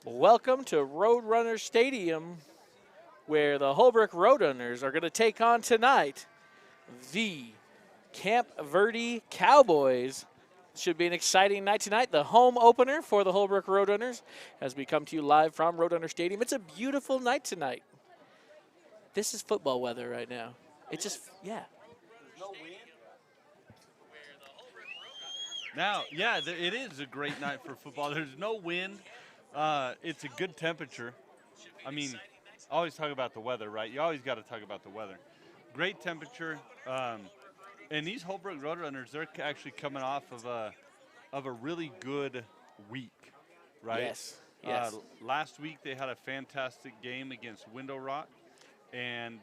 Welcome to Roadrunner Stadium, where the Holbrook Roadrunners are going to take on tonight the Camp Verde Cowboys. Should be an exciting night tonight. The home opener for the Holbrook Roadrunners as we come to you live from Roadrunner Stadium. It's a beautiful night tonight. This is football weather right now. It just, yeah. Now, yeah, it is a great night for football. There's no wind. It's a good temperature. I mean, I always talk about the weather, right? You always got to talk about the weather. Great temperature. And these Holbrook Roadrunners, they're actually coming off of a really good week, right? Yes. Last week they had a fantastic game against Window Rock, and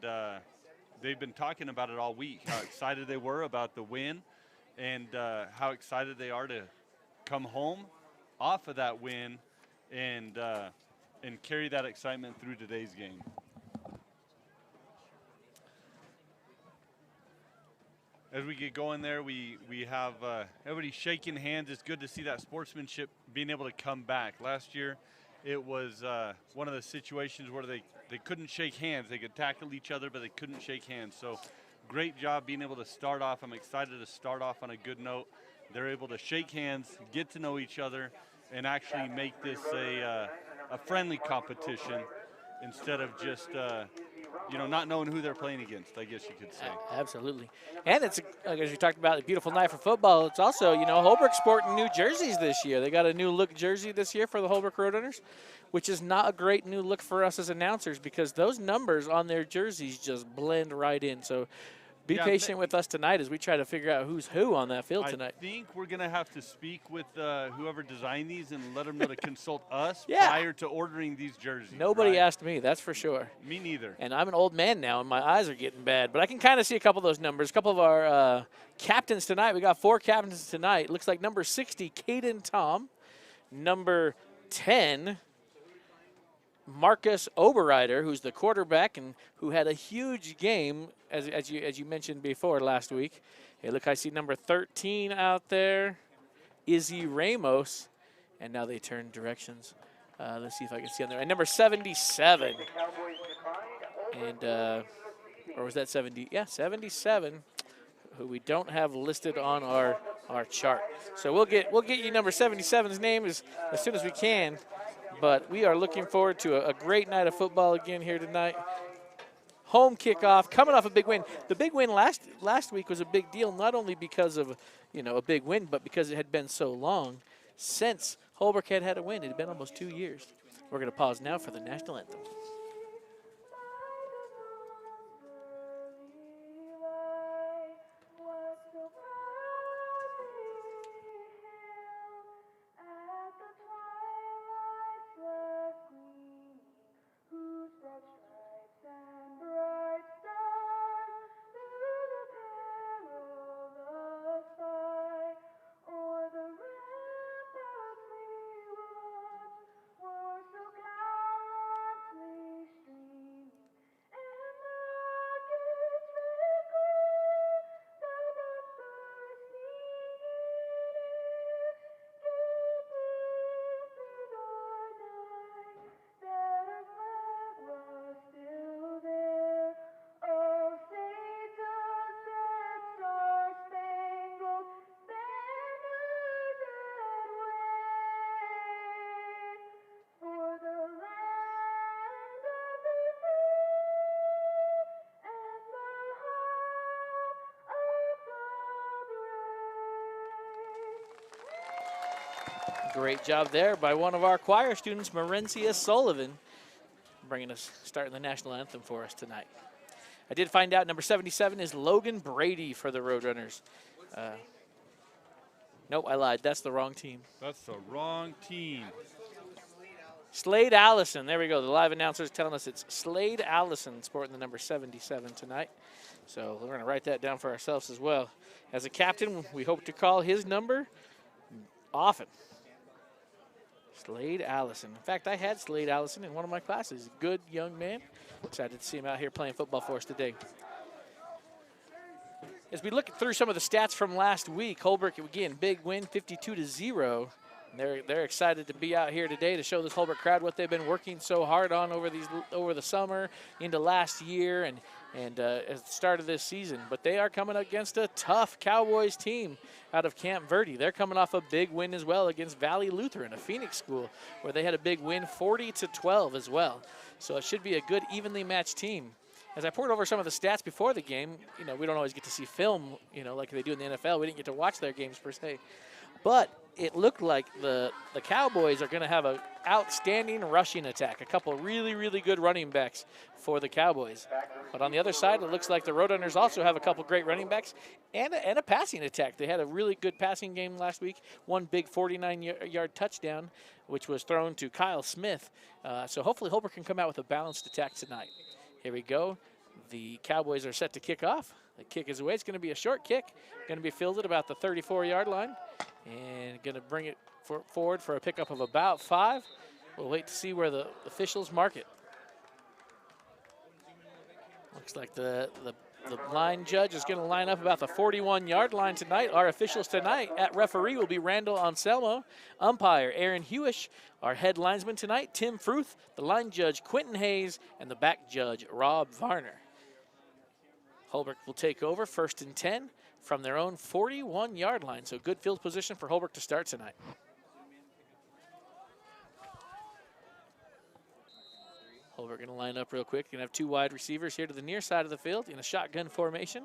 they've been talking about it all week, how excited they were about the win and how excited they are to come home off of that win and carry that excitement through today's game. As we get going there, we have everybody shaking hands. It's good to see that sportsmanship being able to come back. Last year, it was one of the situations where they couldn't shake hands. They could tackle each other, but they couldn't shake hands. So great job being able to start off. I'm excited to start off on a good note. They're able to shake hands, get to know each other, and actually make this a friendly competition instead of just not knowing who they're playing against, I guess you could say. Absolutely. And it's, like as you talked about, a beautiful night for football. It's also, Holbrook sporting new jerseys this year. They got a new look jersey this year for the Holbrook Roadrunners, which is not a great new look for us as announcers because those numbers on their jerseys just blend right in. So be patient with us tonight as we try to figure out who's who on that field tonight. I think we're going to have to speak with whoever designed these and let them know to consult us prior to ordering these jerseys. Nobody asked me, that's for sure. Me neither. And I'm an old man now, and my eyes are getting bad. But I can kind of see a couple of those numbers. A couple of our captains tonight. We got 4 captains tonight. Looks like number 60, Caden Tom. Number 10, Marcus Oberreiter, who's the quarterback and who had a huge game, as you mentioned before last week. Hey, look, I see number 13 out there, Izzy Ramos. And now they turn directions. Let's see if I can see on there. And number 77. And, or was that 70? Yeah, 77, who we don't have listed on our chart. So we'll get you number 77's name as soon as we can. But we are looking forward to a great night of football again here tonight. Home kickoff, coming off a big win. The big win last week was a big deal, not only because of a big win, but because it had been so long since Holbrook had a win. It had been almost 2 years. We're going to pause now for the national anthem. Great job there by one of our choir students, Marencia Sullivan, starting the national anthem for us tonight. I did find out number 77 is Logan Brady for the Roadrunners. Nope, I lied. That's the wrong team. That's the wrong team. Slade Allison. There we go. The live announcer is telling us it's Slade Allison sporting the number 77 tonight. So we're going to write that down for ourselves as well. As a captain, we hope to call his number often. Slade Allison. In fact, I had Slade Allison in one of my classes. Good young man. Excited to see him out here playing football for us today. As we look through some of the stats from last week, Holbrook, again, big win, 52-0. They're excited to be out here today to show this Holbrook crowd what they've been working so hard on over the summer into last year and at the start of this season. But they are coming against a tough Cowboys team out of Camp Verde. They're coming off a big win as well against Valley Lutheran, a Phoenix school, where they had a big win 40-12 as well. So it should be a good evenly matched team. As I poured over some of the stats before the game, we don't always get to see film, like they do in the NFL. We didn't get to watch their games per se. But it looked like the Cowboys are going to have an outstanding rushing attack, a couple really, really good running backs for the Cowboys. But on the other side, it looks like the Roadrunners also have a couple great running backs and a passing attack. They had a really good passing game last week, one big 49-yard touchdown, which was thrown to Kyle Smith. So hopefully Holbrook can come out with a balanced attack tonight. Here we go. The Cowboys are set to kick off. The kick is away. It's going to be a short kick. Going to be fielded about the 34-yard line. And going to bring it forward for a pickup of about 5. We'll wait to see where the officials mark it. Looks like the line judge is going to line up about the 41-yard line tonight. Our officials tonight at referee will be Randall Anselmo, umpire Aaron Hewish, our head linesman tonight, Tim Fruth, the line judge Quentin Hayes, and the back judge Rob Varner. Holbrook will take over 1st and 10 from their own 41-yard line. So good field position for Holbrook to start tonight. Holbrook going to line up real quick. Going to have 2 wide receivers here to the near side of the field in a shotgun formation.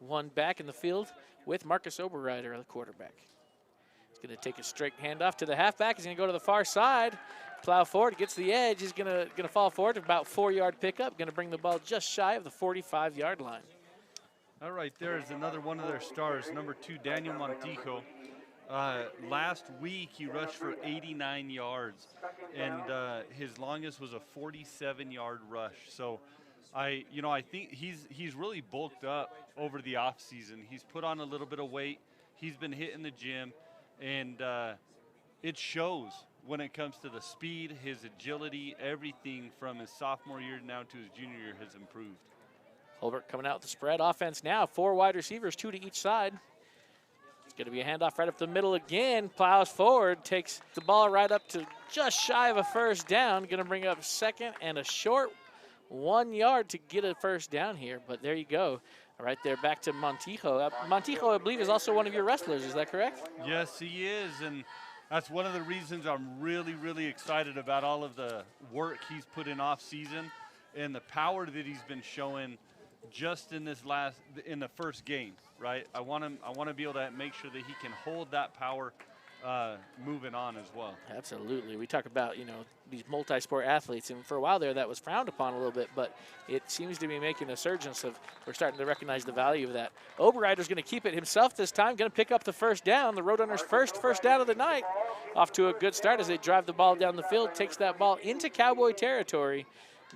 1 back in the field with Marcus Oberreiter, the quarterback. He's going to take a straight handoff to the halfback. He's going to go to the far side, plow forward, gets the edge. He's going to fall forward, about 4-yard pickup. Going to bring the ball just shy of the 45-yard line. All right, there is another one of their stars, number 2, Daniel Montijo. Last week he rushed for 89 yards, and his longest was a 47-yard rush. So I think he's really bulked up over the off season. He's put on a little bit of weight. He's been hitting the gym, and it shows when it comes to the speed, his agility, everything from his sophomore year now to his junior year has improved. Holbrook coming out with the spread offense now. 4 wide receivers, 2 to each side. It's going to be a handoff right up the middle again. Plows forward, takes the ball right up to just shy of a first down. Going to bring up 2nd and a short 1 yard to get a first down here. But there you go. Right there, back to Montijo. Montijo, I believe, is also one of your wrestlers. Is that correct? Yes, he is. And that's one of the reasons I'm really, really excited about all of the work he's put in off season and the power that he's been showing just in the first game, right? I want to be able to make sure that he can hold that power moving on as well. Absolutely. We talk about, these multi-sport athletes, and for a while there that was frowned upon a little bit, but it seems to be making a surgence of, we're starting to recognize the value of that. Oberreiter's going to keep it himself this time, going to pick up the first down. The Roadrunners' first down of the night. Off to a good start as they drive the ball down the field, takes that ball into Cowboy territory.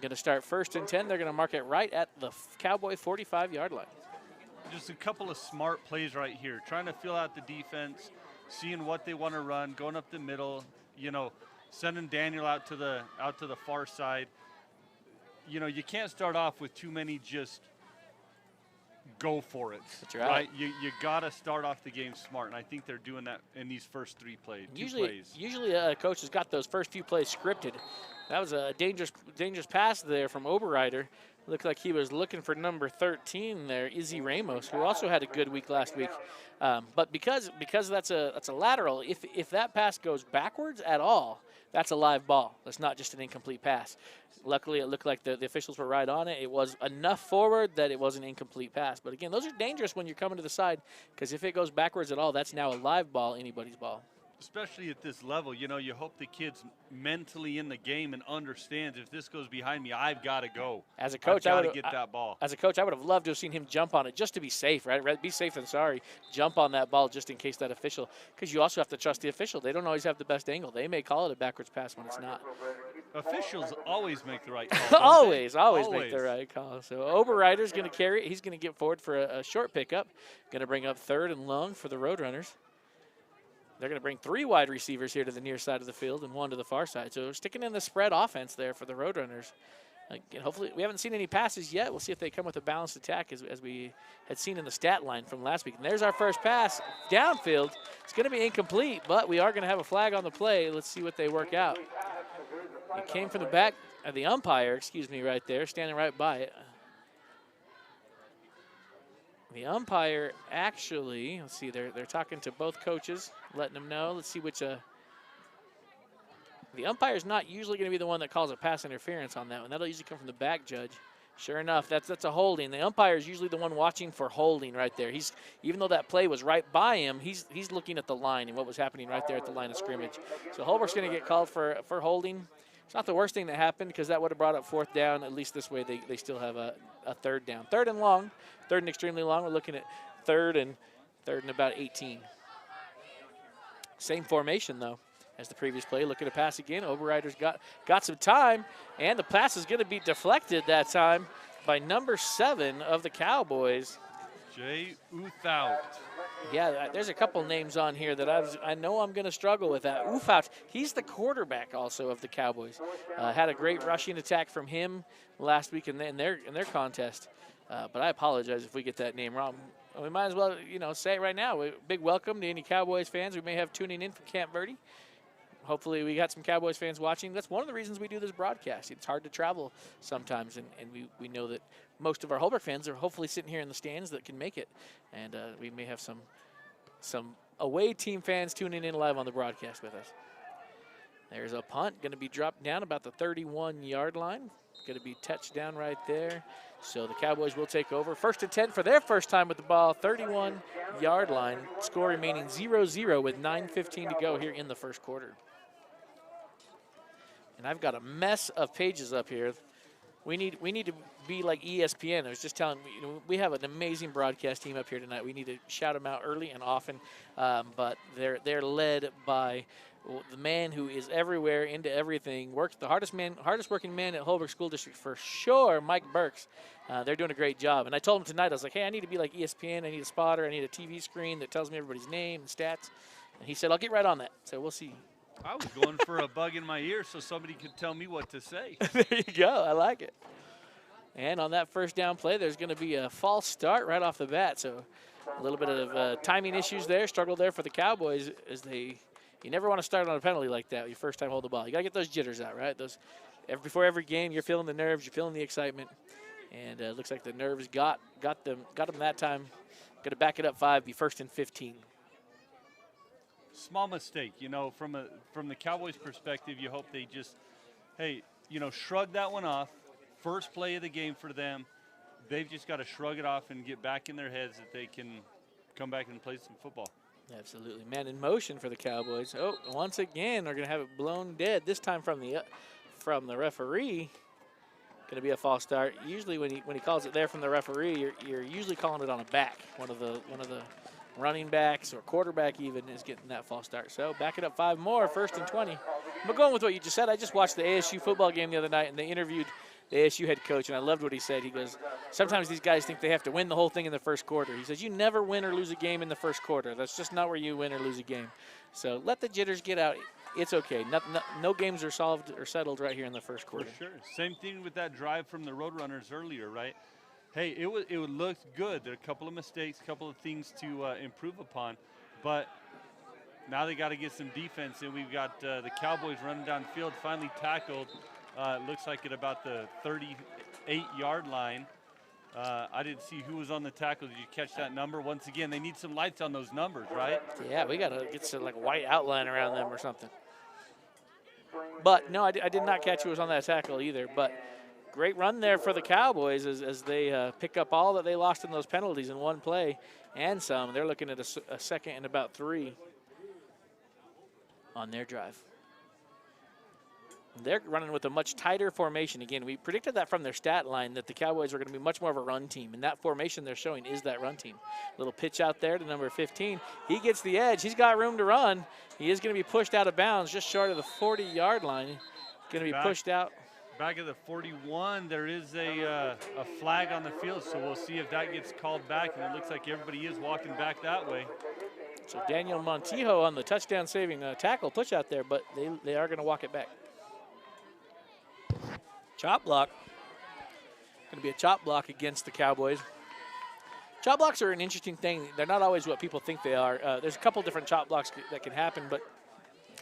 Going to start 1st and 10. They're going to mark it right at the Cowboy 45-yard line. Just a couple of smart plays right here, trying to fill out the defense, seeing what they want to run, going up the middle, sending Daniel out to the far side. You can't start off with too many just go for it. That's right. You got to start off the game smart, and I think they're doing that in these first 3 plays. Usually a coach has got those first few plays scripted. That was a dangerous pass there from Oberreiter. Looked like he was looking for number 13 there, Izzy Ramos, who also had a good week last week. But because that's a lateral, if that pass goes backwards at all, that's a live ball. That's not just an incomplete pass. Luckily, it looked like the officials were right on it. It was enough forward that it was an incomplete pass. But again, those are dangerous when you're coming to the side, because if it goes backwards at all, that's now a live ball, anybody's ball. Especially at this level, you hope the kid's mentally in the game and understands, if this goes behind me, I've got to go. As a coach, I got to get that ball. As a coach, I would have loved to have seen him jump on it just to be safe, right? Be safe than sorry. Jump on that ball just in case that official, because you also have to trust the official. They don't always have the best angle. They may call it a backwards pass when it's not. Officials always make the right call. always make the right call. So Oberreiter's going to carry it. He's going to get forward for a short pickup. Going to bring up 3rd and long for the Roadrunners. They're going to bring 3 wide receivers here to the near side of the field and 1 to the far side. So sticking in the spread offense there for the Roadrunners. Again, hopefully, we haven't seen any passes yet. We'll see if they come with a balanced attack as we had seen in the stat line from last week. And there's our first pass downfield. It's going to be incomplete, but we are going to have a flag on the play. Let's see what they work out. It came from the back of the umpire, excuse me, right there, standing right by it. The umpire actually, let's see, they're talking to both coaches, letting them know. Let's see which. The umpire is not usually going to be the one that calls a pass interference on that one. That'll usually come from the back judge. Sure enough, that's a holding. The umpire is usually the one watching for holding right there. Even though that play was right by him, he's looking at the line and what was happening right there at the line of scrimmage. So Holbrook's going to get called for holding. It's not the worst thing that happened because that would have brought up 4th down. At least this way they still have a 3rd down. 3rd and long, 3rd and extremely long. We're looking at 3rd and about 18. Same formation though as the previous play. Looking to pass again. Oberreiter's got some time, and the pass is going to be deflected that time by number 7 of the Cowboys. Jay Uthout. Yeah, there's a couple names on here that I know I'm going to struggle with that. Uthout, he's the quarterback also of the Cowboys. Had a great rushing attack from him last week in their contest. But I apologize if we get that name wrong. We might as well, say it right now. Big welcome to any Cowboys fans we may have tuning in from Camp Verde. Hopefully we got some Cowboys fans watching. That's one of the reasons we do this broadcast. It's hard to travel sometimes, and we know that most of our Holbrook fans are hopefully sitting here in the stands that can make it. And we may have some away team fans tuning in live on the broadcast with us. There's a punt, going to be dropped down about the 31-yard line. Going to be touchdown right there. So the Cowboys will take over. 1st and 10 for their first time with the ball, 31-yard line. Score remaining 0-0 with 9:15 to go here in the first quarter. And I've got a mess of pages up here. We need to be like ESPN. I was just telling we have an amazing broadcast team up here tonight. We need to shout them out early and often, but they're led by the man who is everywhere, into everything, works the hardest working man at Holbrook School District for sure, Mike Burks. They're doing a great job. And I told him tonight, I was like, hey, I need to be like ESPN. I need a spotter. I need a TV screen that tells me everybody's name and stats. And he said, I'll get right on that. So we'll see. I was going for a bug in my ear so somebody could tell me what to say. There you go. I like it. And on that first down play, there's going to be a false start right off the bat. So a little bit of timing issues there, struggle there for the Cowboys as you never want to start on a penalty like that. Your first time hold the ball. You got to get those jitters out, right? Before every game, you're feeling the nerves, you're feeling the excitement. And it looks like the nerves got them that time. Going to back it up 5, be 1st and 15. Small mistake, from the Cowboys' perspective, you hope they just, shrug that one off. First play of the game for them. They've just got to shrug it off and get back in their heads that they can come back and play some football. Absolutely. Man in motion for the Cowboys. Oh, once again, they're going to have it blown dead, this time from the referee. Going to be a false start. Usually when he calls it there from the referee, you're usually calling it on a back. One of the running backs or quarterback even is getting that false start. So back it up 5 more, 1st and 20. I'm going with what you just said. I just watched the ASU football game the other night, and they interviewed the ASU head coach, and I loved what he said. He goes, sometimes these guys think they have to win the whole thing in the first quarter. He says, you never win or lose a game in the first quarter. That's just not where you win or lose a game. So let the jitters get out. It's okay. No games are solved or settled right here in the first quarter. For sure. Same thing with that drive from the Roadrunners earlier, right? Hey, it would look good. There are a couple of mistakes, a couple of things to improve upon, but now they got to get some defense, and we've got the Cowboys running downfield, finally tackled. It looks like at about the 38-yard line. I didn't see who was on the tackle. Did you catch that number? Once again, they need some lights on those numbers, right? Yeah, we got to get some white outline around them or something. But no, I did not catch who was on that tackle either. But great run there for the Cowboys as they pick up all that they lost in those penalties in one play and some. They're looking at a 2nd and about 3 on their drive. They're running with a much tighter formation. Again, we predicted that from their stat line that the Cowboys were going to be much more of a run team, and that formation they're showing is that run team. Little pitch out there to number 15. He gets the edge. He's got room to run. He is going to be pushed out of bounds just short of the 40-yard line. Going to be pushed out. Back at the 41, there is a flag on the field, so we'll see if that gets called back, and it looks like everybody is walking back that way. So Daniel Montijo on the touchdown-saving tackle push out there, but they are going to walk it back. Chop block. Going to be a chop block against the Cowboys. Chop blocks are an interesting thing. They're not always what people think they are. There's a couple different chop blocks that can happen, but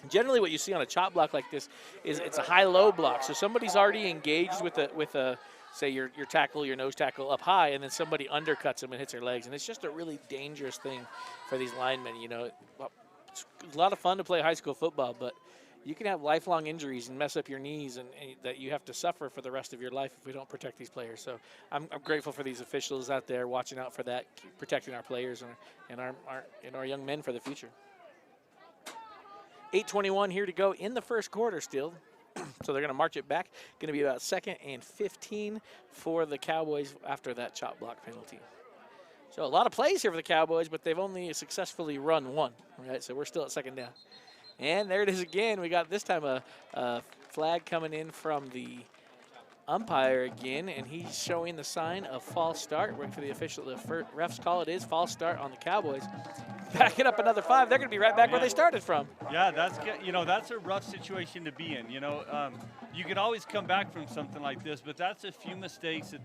generally what you see on a chop block like this is it's a high-low block. So somebody's already engaged with a say your tackle, your nose tackle up high, and then somebody undercuts them and hits their legs. And it's just a really dangerous thing for these linemen. You know, it's a lot of fun to play high school football, but you can have lifelong injuries and mess up your knees and that you have to suffer for the rest of your life if we don't protect these players. So I'm grateful for these officials out there watching out for that, protecting our players and our young men for the future. 8:21 here to go in the first quarter still. So they're going to march it back. Going to be about 2nd and 15 for the Cowboys after that chop block penalty. So a lot of plays here for the Cowboys, but they've only successfully run one. Right, so we're still at 2nd down. And there it is again. We got this time a flag coming in from the umpire again, and he's showing the sign of false start. Waiting for the official, the refs call it is false start on the Cowboys. Backing up another 5. They're going to be right back where they started from. Yeah, that's a rough situation to be in. You can always come back from something like this, but that's a few mistakes that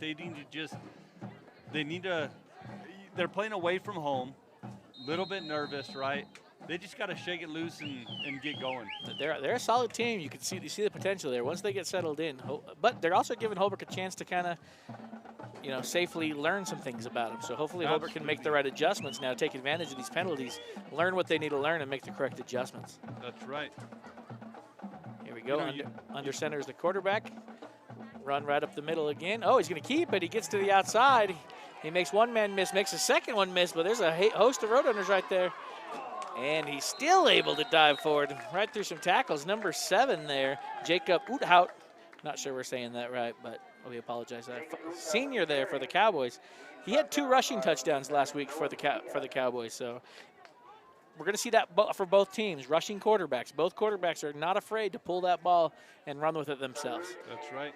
they're playing away from home, a little bit nervous, right? They just got to shake it loose and get going. They're a solid team. You see the potential there once they get settled in. But they're also giving Holbrook a chance to kind of, safely learn some things about them. So hopefully Holbrook can make the right adjustments now, take advantage of these penalties, learn what they need to learn, and make the correct adjustments. That's right. Here we go. Under center is the quarterback. Run right up the middle again. Oh, he's going to keep it. He gets to the outside. He makes one man miss, makes a second one miss, but there's a host of Roadrunners right there. And he's still able to dive forward right through some tackles. Number 7 there, Jacob Uthout. Not sure we're saying that right, but we apologize. Senior there for the Cowboys. He had 2 rushing touchdowns last week for the Cowboys. So we're going to see that for both teams, rushing quarterbacks. Both quarterbacks are not afraid to pull that ball and run with it themselves. That's right.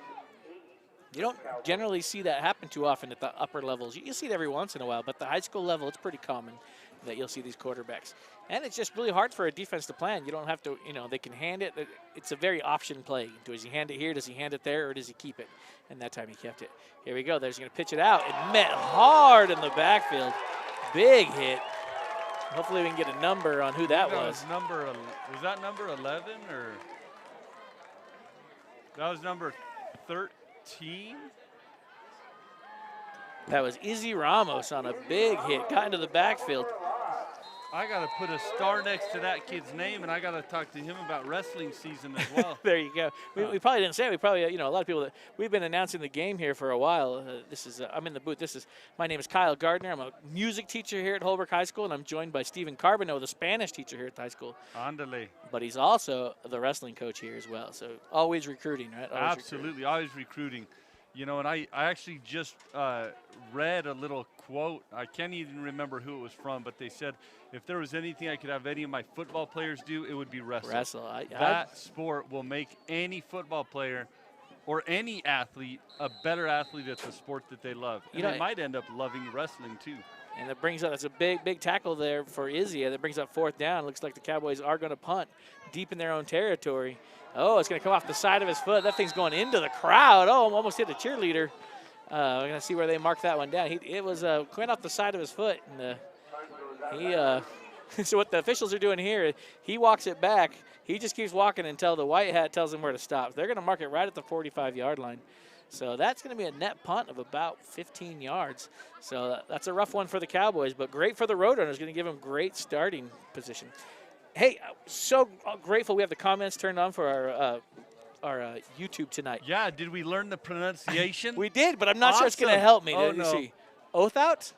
You don't generally see that happen too often at the upper levels. You see it every once in a while, but the high school level, it's pretty common that you'll see these quarterbacks. And it's just really hard for a defense to plan. You don't have to, they can hand it. It's a very option play. Does he hand it here? Does he hand it there? Or does he keep it? And that time he kept it. Here we go. There's going to pitch it out. It met hard in the backfield. Big hit. Hopefully we can get a number on who that was. Was that number 11 or? That was number 13? That was Izzy Ramos on a big hit. Got into the backfield. I got to put a star next to that kid's name, and I got to talk to him about wrestling season as well. There you go. We probably didn't say it. We probably, a lot of people we've been announcing the game here for a while. I'm in the booth. My name is Kyle Gardner. I'm a music teacher here at Holbrook High School, and I'm joined by Stephen Carbonneau, the Spanish teacher here at the high school. Andale. But he's also the wrestling coach here as well. So always recruiting, right? Absolutely, always recruiting. And I actually just read a little quote. I can't even remember who it was from, but they said, if there was anything I could have any of my football players do, it would be wrestle. That sport will make any football player or any athlete a better athlete at the sport that they love. And they might end up loving wrestling too. And that's a big tackle there for Izzy. That brings up 4th down. Looks like the Cowboys are going to punt deep in their own territory. Oh, it's going to come off the side of his foot. That thing's going into the crowd. Oh, almost hit the cheerleader. We're going to see where they mark that one down. It was going off the side of his foot. And so what the officials are doing here, he walks it back. He just keeps walking until the white hat tells him where to stop. They're going to mark it right at the 45-yard line. So that's going to be a net punt of about 15 yards. So that's a rough one for the Cowboys, but great for the Roadrunners. Going to give them great starting position. Hey, so grateful we have the comments turned on for our YouTube tonight. Yeah, did we learn the pronunciation? We did, but I'm not sure it's going to help me. Oh, no. See. Oathout?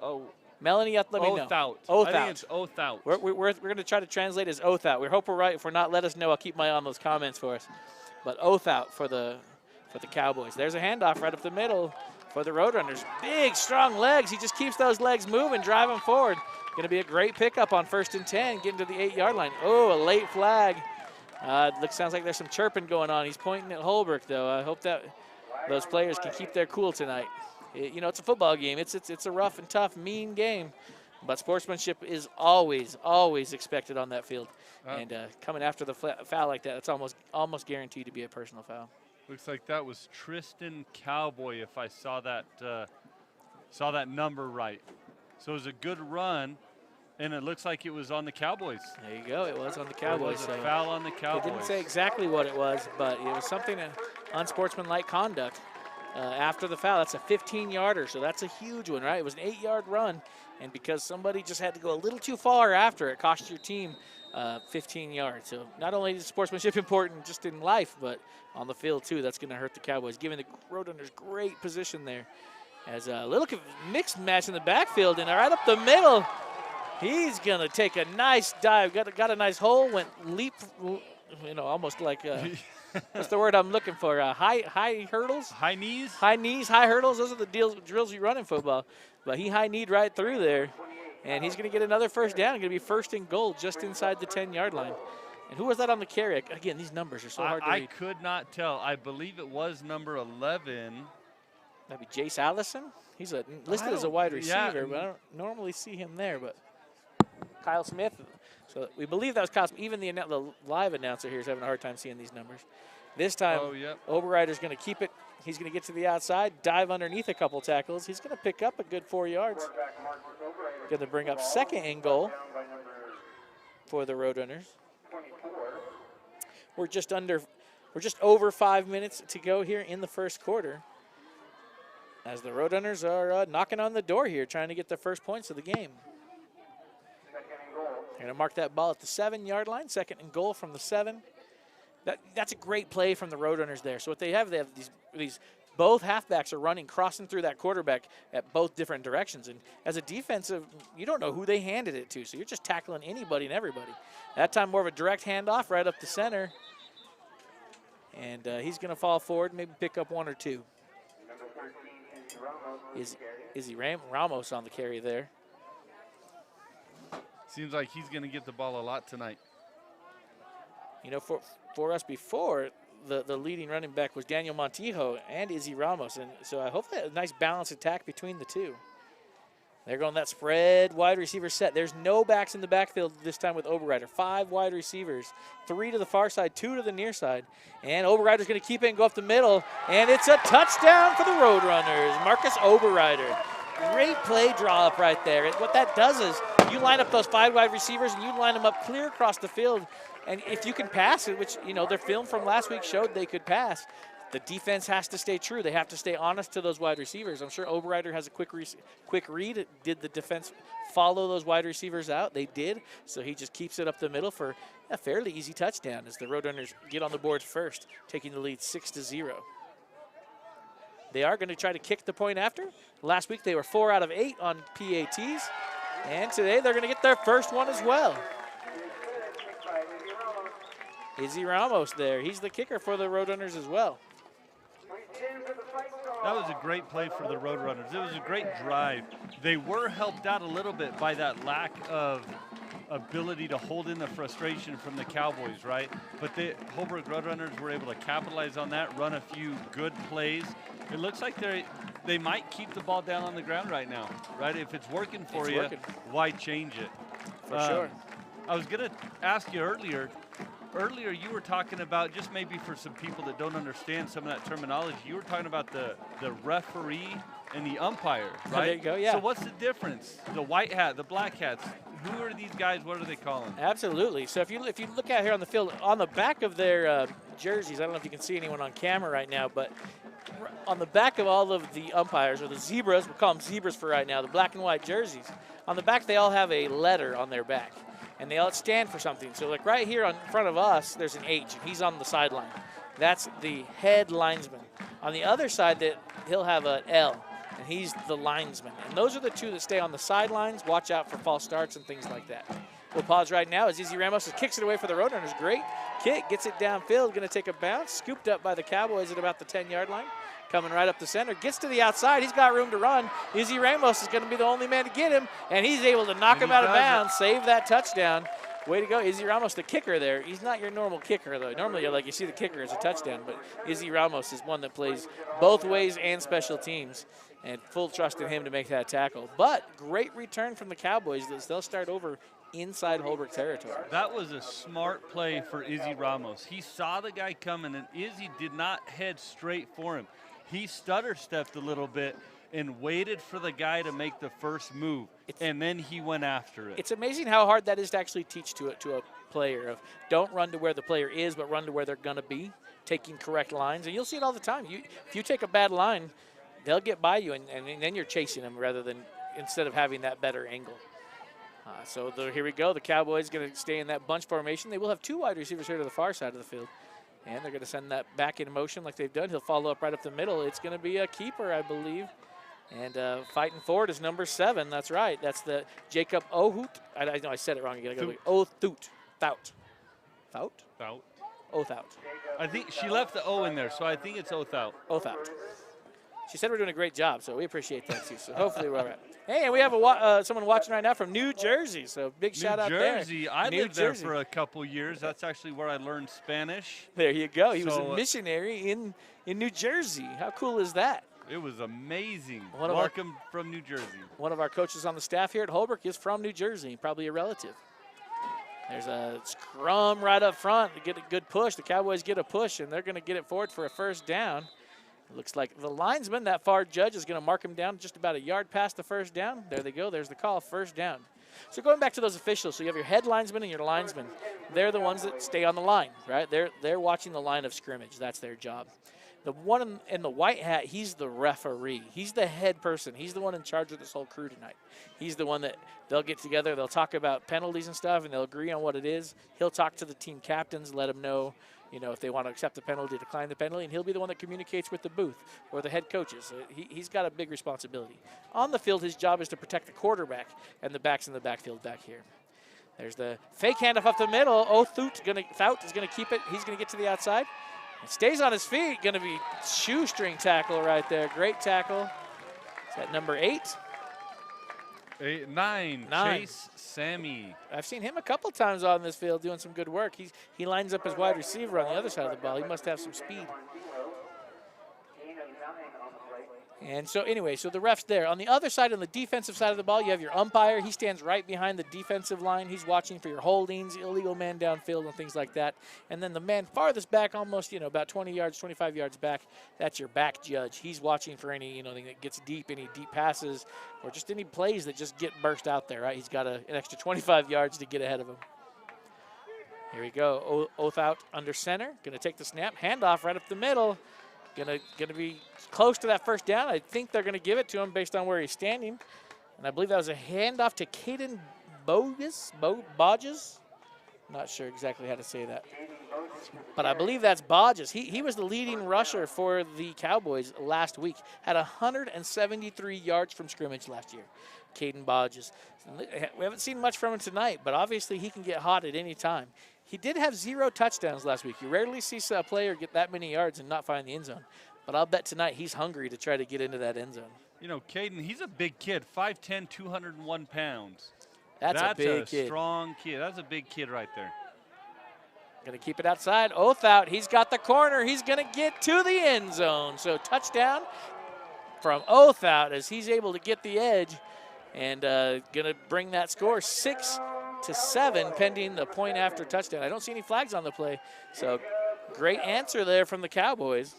Oh. Melanie, let me know. Oathout. Oathout. I think it's Oathout. We're going to try to translate as Oathout. We hope we're right. If we're not, let us know. I'll keep my eye on those comments for us. But Oathout for the Cowboys. There's a handoff right up the middle for the Roadrunners. Big, strong legs. He just keeps those legs moving, driving forward. Going to be a great pickup on 1st and 10, getting to the 8-yard line. Oh, a late flag. Sounds like there's some chirping going on. He's pointing at Holbrook, though. I hope that those players can keep their cool tonight. It's a football game. It's a rough and tough, mean game. But sportsmanship is always expected on that field. And coming after the foul like that, it's almost guaranteed to be a personal foul. Looks like that was Tristan Cowboy, if I saw that number right. So it was a good run, and it looks like it was on the Cowboys. There you go. It was on the Cowboys. It was a foul on the Cowboys. They didn't say exactly what it was, but it was something unsportsmanlike conduct after the foul. That's a 15-yarder, so that's a huge one, right? It was an 8-yard run, and because somebody just had to go a little too far after, it cost your team 15 yards. So not only is sportsmanship important just in life, but on the field too. That's going to hurt the Cowboys, giving the Roadrunners great position there. As a little mixed match in the backfield, and right up the middle, he's going to take a nice dive. Got a nice hole, went leap, almost like what's the word I'm looking for? High hurdles? High knees? High knees, high hurdles. Those are the drills you run in football. But he high-kneed right through there, and he's going to get another first down. Going to be first and goal just inside the 10-yard line. And who was that on the carry? Again, these numbers are so hard to read. I could not tell. I believe it was number 11. Maybe Jace Allison. He's listed as a wide receiver, but I don't normally see him there. But Kyle Smith. So we believe that was Kyle Smith. Even the live announcer here is having a hard time seeing these numbers. This time, Oberreiter's going to keep it. He's going to get to the outside, dive underneath a couple tackles. He's going to pick up a good 4 yards. Going to bring up second and goal for the Roadrunners. We're just over 5 minutes to go here in the first quarter, as the Roadrunners are knocking on the door here, trying to get the first points of the game. They're going to mark that ball at the 7-yard line, second and goal from the 7. That's a great play from the Roadrunners there. So what they have these both halfbacks are running, crossing through that quarterback at both different directions. And as a defensive, you don't know who they handed it to, so you're just tackling anybody and everybody. That time more of a direct handoff right up the center. And he's going to fall forward, maybe pick up 1 or 2. Izzy Ramos on the carry there. Seems like he's going to get the ball a lot tonight. For us before, the leading running back was Daniel Montijo and Izzy Ramos. And so I hope that a nice balanced attack between the two. They're going that spread wide receiver set. There's no backs in the backfield this time with Oberreiter. 5 wide receivers, 3 to the far side, 2 to the near side. And Oberreiter's going to keep it and go up the middle. And it's a touchdown for the Roadrunners. Marcus Oberreiter. Great play draw up right there. What that does is you line up those 5 wide receivers and you line them up clear across the field. And if you can pass it, which, their film from last week showed they could pass, the defense has to stay true. They have to stay honest to those wide receivers. I'm sure Oberreiter has a quick read. Did the defense follow those wide receivers out? They did. So he just keeps it up the middle for a fairly easy touchdown as the Roadrunners get on the board first, taking the lead 6-0. They are going to try to kick the point after. Last week they were 4 out of 8 on PATs. And today they're going to get their first one as well. Izzy Ramos there. He's the kicker for the Roadrunners as well. That was a great play for the Roadrunners. It was a great drive. They were helped out a little bit by that lack of ability to hold in the frustration from the Cowboys, right? But the Holbrook Roadrunners were able to capitalize on that, run a few good plays. It looks like they might keep the ball down on the ground right now, right? If it's working for you, why change it? For sure. I was going to ask you earlier you were talking about, just maybe for some people that don't understand some of that terminology, you were talking about the referee and the umpire, right? There you go, yeah. So what's the difference? The white hat, the black hats, who are these guys? What are they calling? Absolutely. So if you look out here on the field, on the back of their jerseys, I don't know if you can see anyone on camera right now, but on the back of all of the umpires, or the zebras, we'll call them zebras for right now, the black and white jerseys, on the back they all have a letter on their back. And they all stand for something. So like right here in front of us, there's an H, and he's on the sideline. That's the head linesman. On the other side, he'll have an L, and he's the linesman. And those are the 2 that stay on the sidelines. Watch out for false starts and things like that. We'll pause right now as Izzy Ramos kicks it away for the Roadrunners. Great kick, gets it downfield, going to take a bounce. Scooped up by the Cowboys at about the 10-yard line. Coming right up the center, gets to the outside. He's got room to run. Izzy Ramos is going to be the only man to get him, and he's able to knock him out of bounds, save that touchdown. Way to go, Izzy Ramos, the kicker there. He's not your normal kicker, though. Normally, you see the kicker as a touchdown, but Izzy Ramos is one that plays both ways and special teams, and full trust in him to make that tackle. But great return from the Cowboys. They'll start over inside Holbrook territory. That was a smart play for Izzy Ramos. He saw the guy coming, and Izzy did not head straight for him. He stutter-stepped a little bit and waited for the guy to make the first move, and then he went after it. It's amazing how hard that is to actually teach to a player of don't run to where the player is, but run to where they're going to be, taking correct lines. And you'll see it all the time. If you take a bad line, they'll get by you, and then you're chasing them rather than instead of having that better angle. So here we go. The Cowboys going to stay in that bunch formation. They will have 2 wide receivers here to the far side of the field. And they're going to send that back in motion like they've done. He'll follow up right up the middle. It's going to be a keeper, I believe. And fighting forward is number 7. That's right. That's the Jacob Ohut. I know I said it wrong again. Othut. Thout. Thout? Thout. Othout. I think she left the O in there, so I think it's Othout. Othout. She said we're doing a great job, so we appreciate that too. So hopefully we're all right. Hey, and we have someone watching right now from New Jersey, so big shout out there. New Jersey. I lived there for a couple years. That's actually where I learned Spanish. There you go. He was a missionary in New Jersey. How cool is that? It was amazing. Welcome from New Jersey. One of our coaches on the staff here at Holbrook is from New Jersey, probably a relative. There's a scrum right up front to get a good push. The Cowboys get a push, and they're going to get it forward for a first down. It looks like the linesman, that far judge, is going to mark him down just about a yard past the first down. There they go. There's the call, first down. So going back to those officials, so you have your head linesman and your linesman. They're the ones that stay on the line, right? They're watching the line of scrimmage. That's their job. The one in the white hat, he's the referee. He's the head person. He's the one in charge of this whole crew tonight. He's the one that they'll get together. They'll talk about penalties and stuff, and they'll agree on what it is. He'll talk to the team captains, let them know, if they want to accept the penalty, decline the penalty, and he'll be the one that communicates with the booth or the head coaches. So he's got a big responsibility. On the field, his job is to protect the quarterback and the backs in the backfield back here. There's the fake handoff up the middle. Thout is going to keep it. He's going to get to the outside. It stays on his feet. Going to be shoestring tackle right there. Great tackle. Is that number 8? 9. Chase Sammy. I've seen him a couple times on this field doing some good work. He lines up his wide receiver on the other side of the ball. He must have some speed. And so anyway, so the ref's there. On the other side, on the defensive side of the ball, you have your umpire. He stands right behind the defensive line. He's watching for your holdings, illegal man downfield, and things like that. And then the man farthest back, almost, about 20 yards, 25 yards back, that's your back judge. He's watching for any, thing that gets deep, any deep passes, or just any plays that just get burst out there, right? He's got an extra 25 yards to get ahead of him. Here we go. Othout under center. Going to take the snap. Handoff right up the middle. Gonna be close to that first down. I think they're gonna give it to him based on where he's standing. And I believe that was a handoff to Caden Bodges. Not sure exactly how to say that. But I believe that's Bodges. He was the leading rusher for the Cowboys last week. Had 173 yards from scrimmage last year. Caden Bodges. We haven't seen much from him tonight, but obviously he can get hot at any time. He did have 0 touchdowns last week. You rarely see a player get that many yards and not find the end zone. But I'll bet tonight he's hungry to try to get into that end zone. Caden, he's a big kid, 5'10", 201 pounds. That's a big kid. Strong kid. That's a big kid right there. Going to keep it outside. Othout, he's got the corner. He's going to get to the end zone. So touchdown from Othout as he's able to get the edge and going to bring that score 6-7 pending the point after touchdown. I don't see any flags on the play. So great answer there from the Cowboys.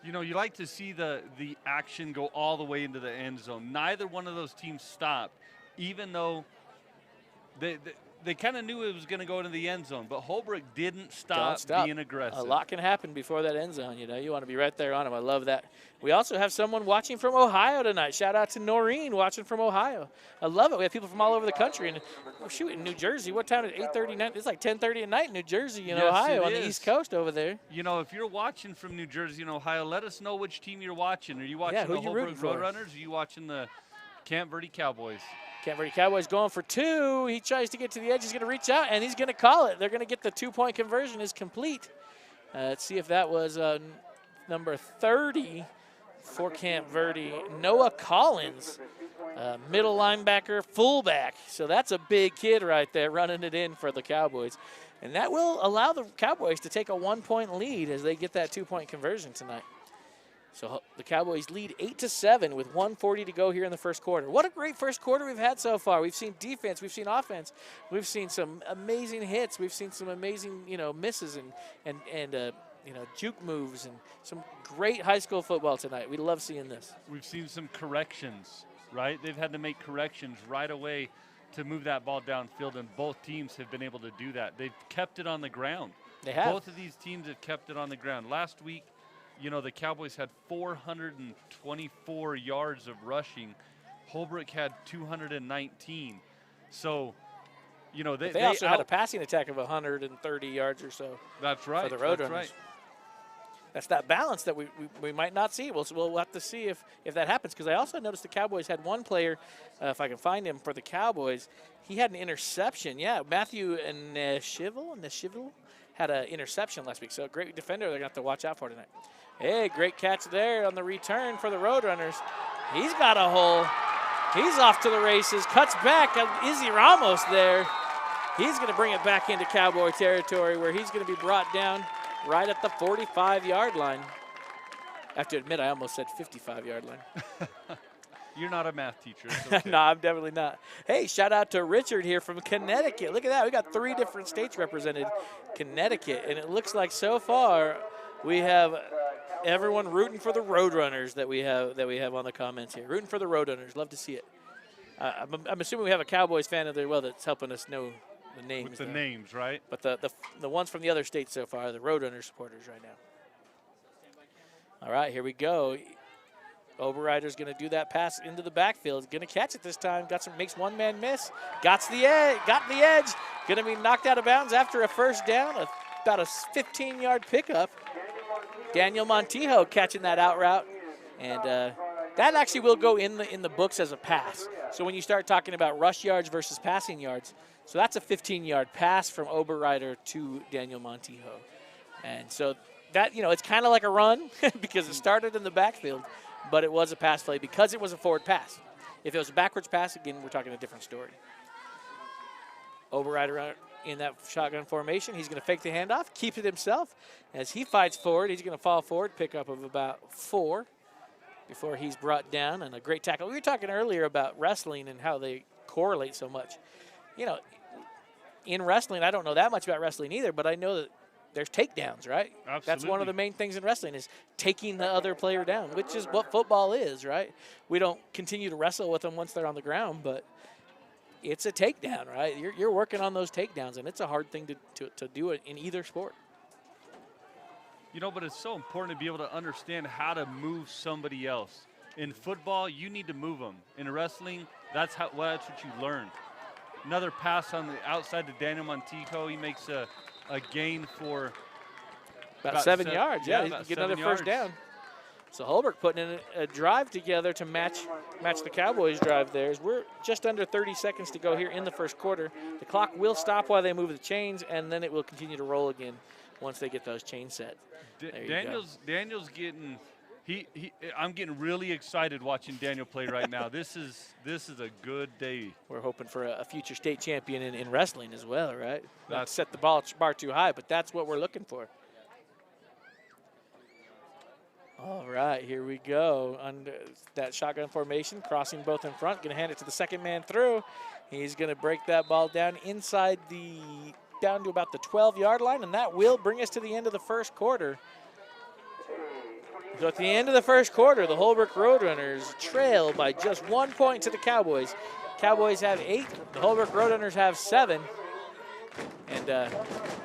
You like to see the action go all the way into the end zone. Neither one of those teams stopped, even though they kind of knew it was going to go into the end zone. But Holbrook didn't stop being aggressive. A lot can happen before that end zone. You want to be right there on them. I love that. We also have someone watching from Ohio tonight. Shout out to Noreen watching from Ohio. I love it. We have people from all over the country. And shoot, in New Jersey, what time is it? 8:30. It's like 10:30 at night in New Jersey and Ohio on the East Coast over there. If you're watching from New Jersey and Ohio, let us know which team you're watching. Are you watching the Holbrook Roadrunners? Or are you watching the Camp Verde Cowboys? Camp Verde Cowboys going for 2. He tries to get to the edge. He's going to reach out, and he's going to call it. They're going to get the 2-point conversion is complete. Let's see if that was number 30 for Camp Verde. Noah Collins, middle linebacker, fullback. So that's a big kid right there running it in for the Cowboys. And that will allow the Cowboys to take a 1-point lead as they get that 2-point conversion tonight. So the Cowboys lead 8-7 with 1:40 to go here in the first quarter. What a great first quarter we've had so far. We've seen defense, we've seen offense, we've seen some amazing hits, we've seen some amazing misses and juke moves and some great high school football tonight. We love seeing this. We've seen some corrections, right? They've had to make corrections right away to move that ball downfield, and both teams have been able to do that. They've kept it on the ground. They have. Both of these teams have kept it on the ground. Last week, the Cowboys had 424 yards of rushing. Holbrook had 219. So, they also had a passing attack of 130 yards or so. That's right. For the Roadrunners. That's right. That's that balance that we might not see. We'll have to see if that happens, because I also noticed the Cowboys had one player, if I can find him for the Cowboys, he had an interception. Yeah, Matthew Neshivel had an interception last week. So a great defender they're going to have to watch out for tonight. Hey, great catch there on the return for the Roadrunners. He's got a hole. He's off to the races, cuts back. Izzy Ramos there. He's going to bring it back into Cowboy territory, where he's going to be brought down right at the 45-yard line. I have to admit, I almost said 55-yard line. You're not a math teacher. Okay. No, I'm definitely not. Hey, shout out to Richard here from Connecticut. Look at that. We got 3 different states represented. Connecticut. And it looks like so far we have everyone rooting for the Roadrunners that we have on the comments here. Rooting for the Roadrunners. Love to see it. I'm assuming we have a Cowboys fan there that's helping us know the names. With the names, right? But the ones from the other states so far are the Roadrunner supporters right now. All right, here we go. Oberreiter's going to do that pass into the backfield. Going to catch it this time. Makes one man miss. Got the edge. Going to be knocked out of bounds after a first down. About a 15-yard pickup. Daniel Montijo catching that out route, and that actually will go in the books as a pass. So when you start talking about rush yards versus passing yards, so that's a 15-yard pass from Oberreiter to Daniel Montijo. And so that, it's kind of like a run because it started in the backfield, but it was a pass play because it was a forward pass. If it was a backwards pass, again, we're talking a different story. Oberreiter in that shotgun formation. He's going to fake the handoff, keep it himself. As he fights forward, he's going to fall forward, pickup of about 4 before he's brought down, and a great tackle. We were talking earlier about wrestling and how they correlate so much. In wrestling, I don't know that much about wrestling either, but I know that there's takedowns, right? Absolutely. That's one of the main things in wrestling is taking the other player down, which is what football is, right? We don't continue to wrestle with them once they're on the ground, but it's a takedown, right? You're working on those takedowns, and it's a hard thing to do it in either sport. But it's so important to be able to understand how to move somebody else. In football, you need to move them. In wrestling, that's what you learn. Another pass on the outside to Daniel Montijo. He makes a gain for about 7 yards. Yeah, he's get another first down. So Holbrook putting in a drive together to match the Cowboys' drive there. We're just under 30 seconds to go here in the first quarter. The clock will stop while they move the chains, and then it will continue to roll again once they get those chains set. Daniel's getting I'm getting really excited watching Daniel play right now. This is a good day. We're hoping for a future state champion in wrestling as well, right? Not set the bar too high, but that's what we're looking for. All right, here we go. Under that shotgun formation, crossing both in front. Going to hand it to the second man through. He's going to break that ball down down to about the 12-yard line, and that will bring us to the end of the first quarter. So at the end of the first quarter, the Holbrook Roadrunners trail by just 1 point to the Cowboys. Cowboys have 8. The Holbrook Roadrunners have 7. And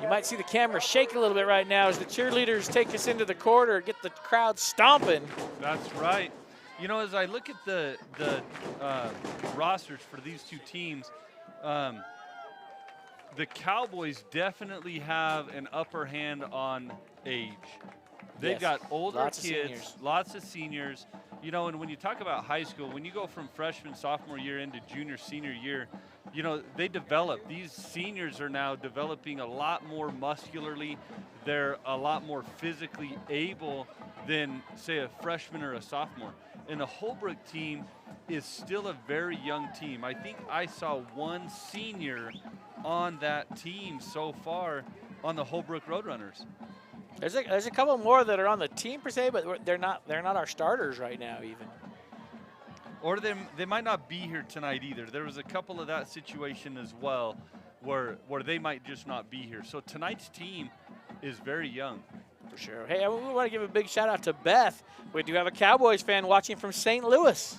you might see the camera shake a little bit right now as the cheerleaders take us into the quarter, get the crowd stomping. That's right. As I look at the rosters for these two teams, the Cowboys definitely have an upper hand on age. They've got older kids, lots of seniors. And when you talk about high school, when you go from freshman, sophomore year into junior, senior year, they develop. These seniors are now developing a lot more muscularly. They're a lot more physically able than, say, a freshman or a sophomore. And the Holbrook team is still a very young team. I think I saw one senior on that team so far on the Holbrook Roadrunners. There's a couple more that are on the team per se, but they're not our starters right now even. Or they might not be here tonight either. There was a couple of that situation as well where they might just not be here. So tonight's team is very young. For sure. Hey, we want to give a big shout out to Beth. We do have a Cowboys fan watching from St. Louis.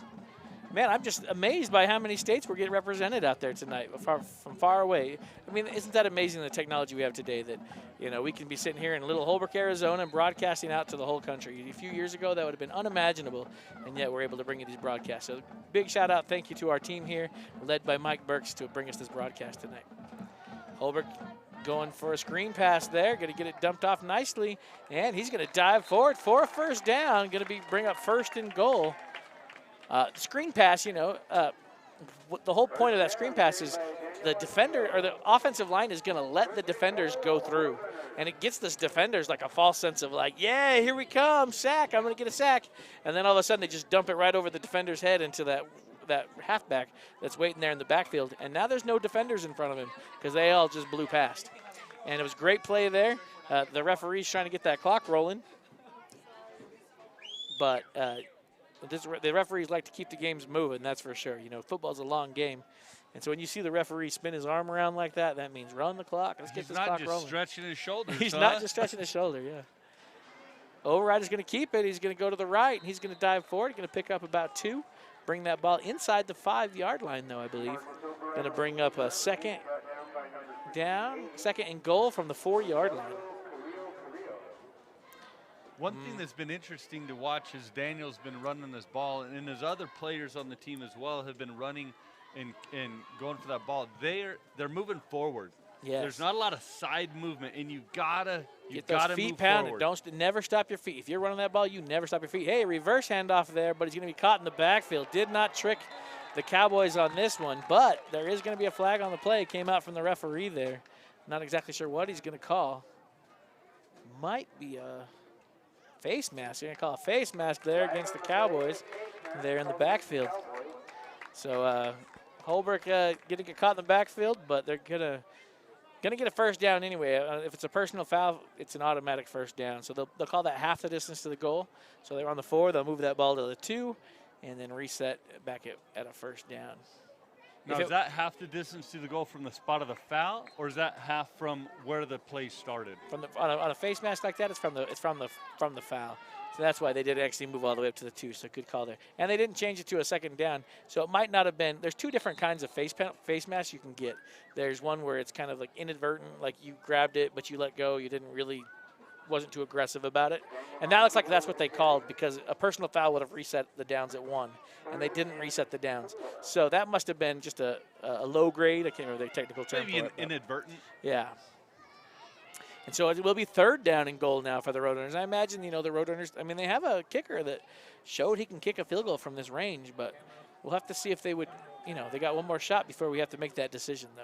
Man, I'm just amazed by how many states we're getting represented out there tonight from far away. I mean, isn't that amazing, the technology we have today, that, you know, we can be sitting here in little Holbrook, Arizona and broadcasting out to the whole country. A few years ago, that would have been unimaginable, and yet we're able to bring you these broadcasts. So big shout out, thank you to our team here, led by Mike Burks, to bring us this broadcast tonight. Holbrook going for a screen pass there, going to get it dumped off nicely, and he's going to dive forward for a first down, going to bring up 1st and goal. Screen pass, you know, the whole point of that screen pass is the defender or the offensive line is going to let the defenders go through. And it gets this defenders like a false sense of like, yeah, here we come, sack, I'm going to get a sack. And then all of a sudden they just dump it right over the defender's head into that halfback that's waiting there in the backfield. And now there's no defenders in front of him because they all just blew past. And it was great play there. The referee's trying to get that clock rolling. But the referees like to keep the games moving, that's for sure. You know, football's a long game. And so when you see the referee spin his arm around like that, that means run the clock. Let's get this clock rolling. He's not just stretching his shoulder. He's not just stretching his shoulder, yeah. Overrider's going to keep it. He's going to go to the right, and he's going to dive forward. He's going to pick up about 2. Bring that ball inside the 5-yard line, though, I believe. Going to bring up a second and goal from the 4-yard line. One thing that's been interesting to watch is Daniel's been running this ball, and his other players on the team as well have been running and going for that ball. They're moving forward. Yes. There's not a lot of side movement, and you've got to get those feet pounded. Never stop your feet. If you're running that ball, you never stop your feet. Hey, reverse handoff there, but he's going to be caught in the backfield. Did not trick the Cowboys on this one, but there is going to be a flag on the play. Came out from the referee there. Not exactly sure what he's going to call. Might be a face mask. You're going to call a face mask there against the Cowboys there in the backfield. So Holbrook going to get caught in the backfield, but they're going to get a first down anyway. If it's a personal foul, it's an automatic first down. So they'll call that half the distance to the goal. So they're on the 4. They'll move that ball to the 2 and then reset back at a first down. Now, is that half the distance to the goal from the spot of the foul, or is that half from where the play started? On a face mask like that, it's from the foul. So that's why they did actually move all the way up to the 2. So good call there. And they didn't change it to a second down. So it might not have been. There's 2 different kinds of face masks you can get. There's one where it's kind of like inadvertent, like you grabbed it but you let go. You wasn't too aggressive about it. And that looks like that's what they called, because a personal foul would have reset the downs at 1, and they didn't reset the downs. So that must have been just a low grade. I can't remember the technical term. Maybe inadvertent. Yeah. And so it will be 3rd down and goal now for the Roadrunners. I imagine, the Roadrunners, I mean, they have a kicker that showed he can kick a field goal from this range, but we'll have to see if they would, they got one more shot before we have to make that decision, though.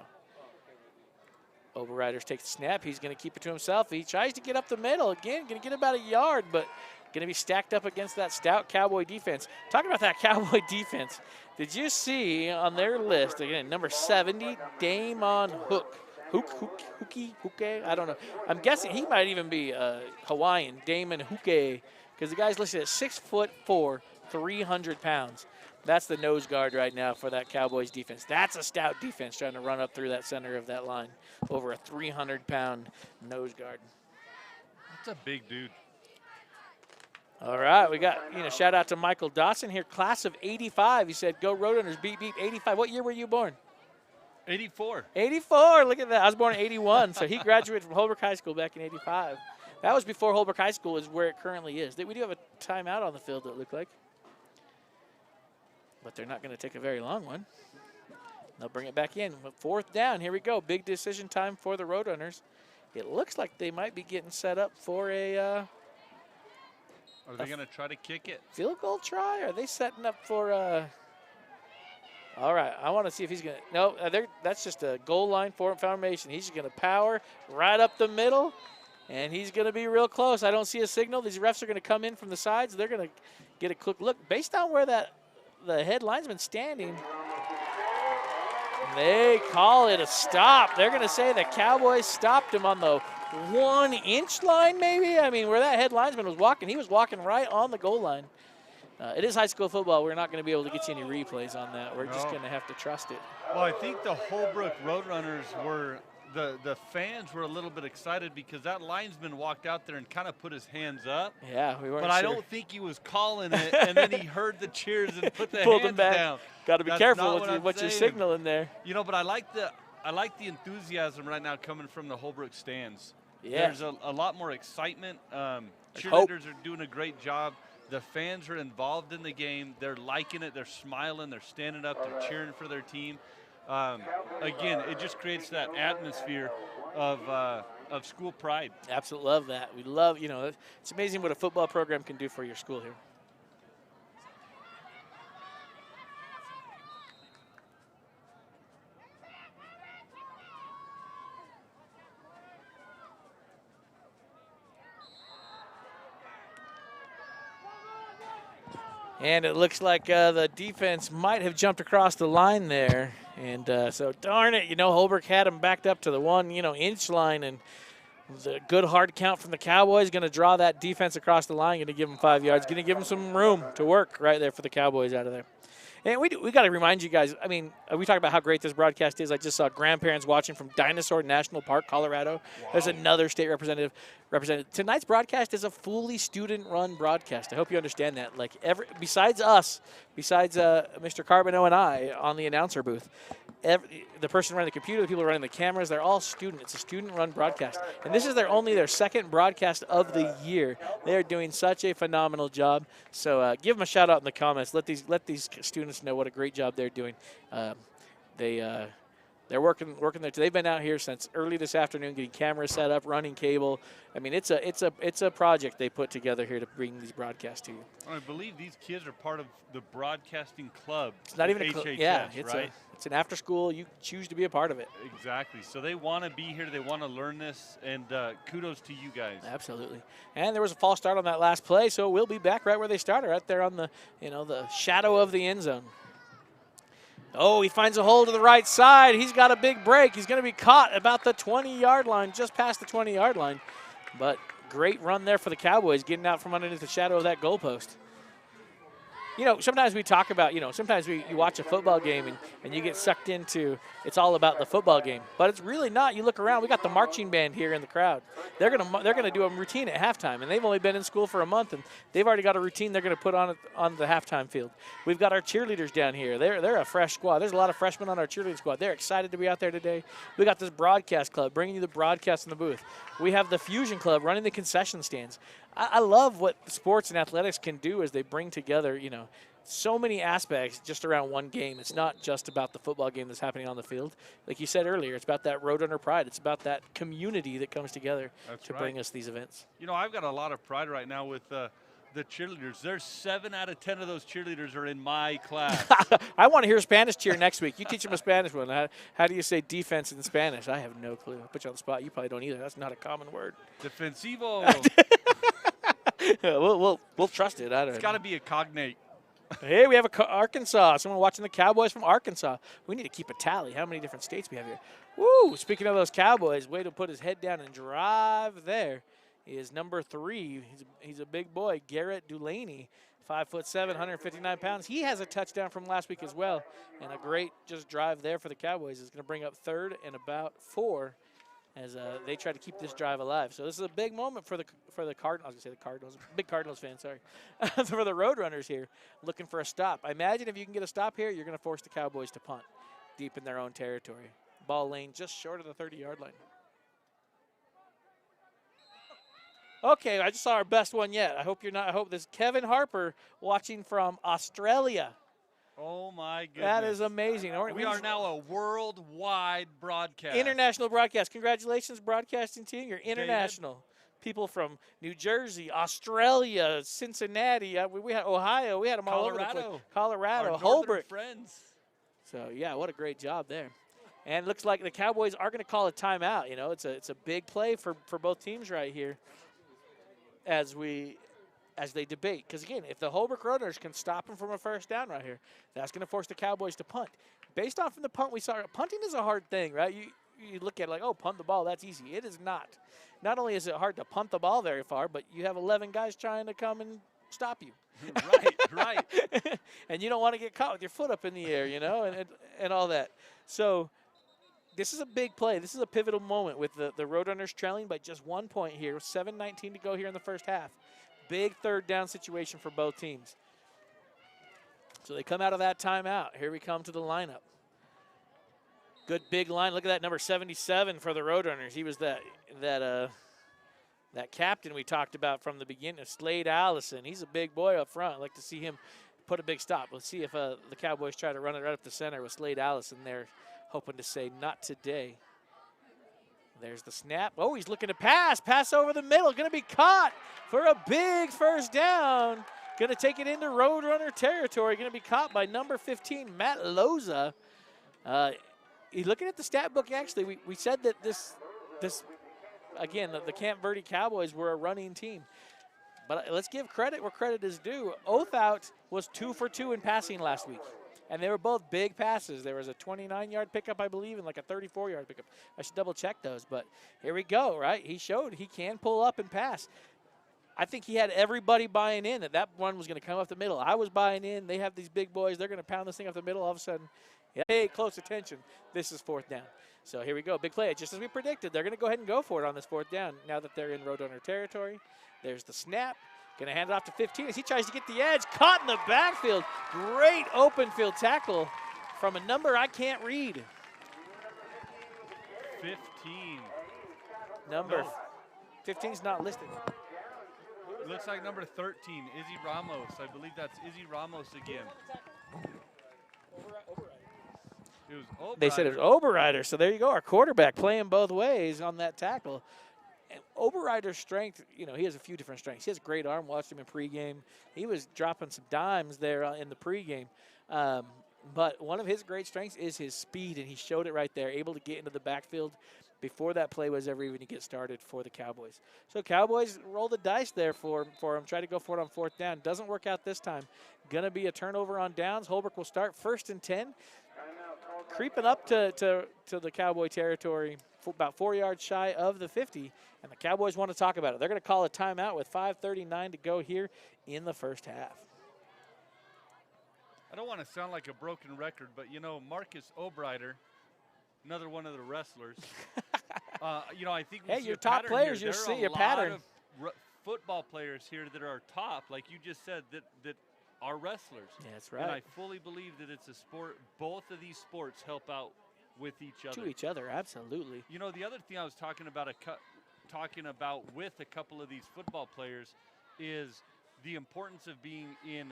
Overriders take the snap. He's going to keep it to himself. He tries to get up the middle. Again, going to get about a yard, but going to be stacked up against that stout Cowboy defense. Talking about that Cowboy defense, did you see on their list, again, number 70, Damon Hook? Hookie, I don't know. I'm guessing he might even be Hawaiian, Damon Hookie, because the guy's listed at 6'4", 300 pounds. That's the nose guard right now for that Cowboys defense. That's a stout defense trying to run up through that center of that line. Over a 300-pound nose guard. That's a big dude. All right, we got, shout out to Michael Dawson here, class of 85. He said, go Roadrunners, beep, beep, 85. What year were you born? 84. 84, look at that. I was born in 81, so he graduated from Holbrook High School back in 85. That was before Holbrook High School is where it currently is. We do have a timeout on the field, it looked like. But they're not going to take a very long one. They'll bring it back in. 4th down, here we go. Big decision time for the Roadrunners. It looks like they might be getting set up for a Are they going to try to kick it? Field goal try? Are they setting up for All right, I want to see if he's going to. No, that's just a goal line formation. He's going to power right up the middle, and he's going to be real close. I don't see a signal. These refs are going to come in from the sides. They're going to get a quick look. Based on where the head linesman's standing, They call it a stop. They're going to say the Cowboys stopped him on the 1-inch line, maybe? I mean, where that head linesman was walking, he was walking right on the goal line. It is high school football. We're not going to be able to get you any replays on that. We're just going to have to trust it. Well, I think the Holbrook Roadrunners were the fans were a little bit excited because that linesman walked out there and kind of put his hands up. Yeah, we weren't But I don't think he was calling it, and then he heard the cheers and put the pulled hands them back. down. Got to be That's careful not with what you're signaling there. You know, but I like the enthusiasm right now coming from the Holbrook stands. Yeah. There's a lot more excitement. Cheerleaders are doing a great job. The fans are involved in the game. They're liking it. They're smiling. They're standing up. They're cheering for their team. Again, it just creates that atmosphere of school pride. Absolutely love that. We love, it's amazing what a football program can do for your school here. And it looks like the defense might have jumped across the line there. And so, darn it, Holbrook had him backed up to the 1-inch line. And the good hard count from the Cowboys going to draw that defense across the line, going to give them 5 yards, going to give them some room to work right there for the Cowboys out of there. And we got to remind you guys, I mean, we talk about how great this broadcast is. I just saw grandparents watching from Dinosaur National Park, Colorado. Wow. There's another state representative. Tonight's broadcast is a fully student-run broadcast. I hope you understand that. Like, besides us, Mr. Carbonneau and I on the announcer booth, the person running the computer, the people running the cameras, they're all student. It's a student-run broadcast. And this is only their second broadcast of the year. They are doing such a phenomenal job. So give them a shout-out in the comments. Let these students know what a great job they're doing. They're working there. They've been out here since early this afternoon, getting cameras set up, running cable. I mean, it's a project they put together here to bring these broadcasts to you. I believe these kids are part of the broadcasting club. It's not even HHS, right? It's an after school. You choose to be a part of it. Exactly. So they want to be here. They want to learn this, and kudos to you guys. Absolutely. And there was a false start on that last play, so we'll be back right where they started, right there on the the shadow of the end zone. Oh, he finds a hole to the right side. He's got a big break. He's going to be caught about the 20-yard line, just past the 20-yard line. But great run there for the Cowboys, getting out from underneath the shadow of that goalpost. Sometimes we talk about, sometimes you watch a football game and you get sucked into it's all about the football game. But it's really not. You look around, we got the marching band here in the crowd. They're gonna do a routine at halftime, and they've only been in school for a month, and they've already got a routine they're gonna put on the halftime field. We've got our cheerleaders down here. They're a fresh squad. There's a lot of freshmen on our cheerleading squad. They're excited to be out there today. We got this broadcast club bringing you the broadcast in the booth. We have the Fusion Club running the concession stands. I love what sports and athletics can do as they bring together, so many aspects just around one game. It's not just about the football game that's happening on the field. Like you said earlier, it's about that Roadrunner pride. It's about that community that comes together bring us these events. I've got a lot of pride right now with the cheerleaders. There's 7 out of 10 of those cheerleaders are in my class. I want to hear Spanish cheer next week. You teach them a Spanish one. How do you say defense in Spanish? I have no clue. I'll put you on the spot. You probably don't either. That's not a common word. Defensivo. We'll trust it. It's got to be a cognate. Hey, we have Arkansas. Someone watching the Cowboys from Arkansas. We need to keep a tally. How many different states we have here? Woo! Speaking of those Cowboys, way to put his head down and drive there is number 3. He's a big boy, Garrett Dulaney, 5'7", 159 pounds. He has a touchdown from last week as well, and a great just drive there for the Cowboys. Is going to bring up 3rd and about 4 as they try to keep this drive alive. So this is a big moment for the Cardinals. I was going to say the Cardinals. Big Cardinals fan, sorry. For the Roadrunners here, looking for a stop. I imagine if you can get a stop here, you're going to force the Cowboys to punt deep in their own territory. Ball lane just short of the 30-yard line. Okay, I just saw our best one yet. I hope this is Kevin Harper watching from Australia. Oh, my goodness. That is amazing. We are now a worldwide broadcast. International broadcast. Congratulations, broadcasting team. You're international. David. People from New Jersey, Australia, Cincinnati. We had Ohio. We had them all over the place. Colorado, Holbrook. Friends. So, yeah, what a great job there. And it looks like the Cowboys are going to call a timeout. It's a big play for both teams right here as they debate. Because, again, if the Holbrook Roadrunners can stop them from a first down right here, that's going to force the Cowboys to punt. based off from the punt we saw, punting is a hard thing, right? You look at it like, oh, punt the ball, that's easy. It is not. Not only is it hard to punt the ball very far, but you have 11 guys trying to come and stop you. Right. And you don't want to get caught with your foot up in the air, you know, and all that. So this is a big play. This is a pivotal moment with the Roadrunners trailing by just 1 point here. 7:19 to go here in the first half. Big third down situation for both teams. So they come out of that timeout. Here we come to the lineup. Good big line. Look at that, number 77 for the Roadrunners. He was that captain we talked about from the beginning, Slade Allison. He's a big boy up front. I'd like to see him put a big stop. Let's see if the Cowboys try to run it right up the center with Slade Allison there, hoping to say not today. There's the snap. Oh, he's looking to pass. Pass over the middle. Going to be caught for a big first down. Going to take it into Roadrunner territory. Going to be caught by number 15, Matt Loza. Looking at the stat book, actually, we said that this again, the Camp Verde Cowboys were a running team. But let's give credit where credit is due. Oathout was 2 for 2 in passing last week. And they were both big passes. There was a 29-yard pickup, I believe, and like a 34-yard pickup. I should double-check those. But here we go, right? He showed he can pull up and pass. I think he had everybody buying in that one was going to come up the middle. I was buying in. They have these big boys. They're going to pound this thing up the middle. All of a sudden, hey, close attention. This is 4th down. So here we go. Big play. Just as we predicted, they're going to go ahead and go for it on this 4th down now that they're in Roadrunner territory. There's the snap. Going to hand it off to 15 as he tries to get the edge. Caught in the backfield. Great open field tackle from a number I can't read. 15. Number 15's not listed. Looks like number 13, Izzy Ramos. I believe that's Izzy Ramos again. It was Oberrider. They said it was Oberrider. So there you go. Our quarterback playing both ways on that tackle. And Oberrider's strength, you know, he has a few different strengths. He has a great arm. Watched him in pregame. He was dropping some dimes there in the pregame. But one of his great strengths is his speed, and he showed it right there, able to get into the backfield before that play was ever even to get started for the Cowboys. So Cowboys roll the dice there for him, try to go for it on 4th down. Doesn't work out this time. Going to be a turnover on downs. Holbrook will start 1st and 10. Creeping up to the Cowboy territory, about 4 yards shy of the 50, and the Cowboys want to talk about it. They're going to call a timeout with 5:39 to go here in the first half. I don't want to sound like a broken record, but, you know, Marcus Oberrider, another one of the wrestlers, you know, I think we see your a top pattern players, here. you'll see there a are pattern. a lot of football players here that are top, like you just said, that are wrestlers. Yeah, that's right. And I fully believe that it's a sport. Both of these sports help out with each other. To each other, absolutely. You know, the other thing I was talking about with a couple of these football players is the importance of being in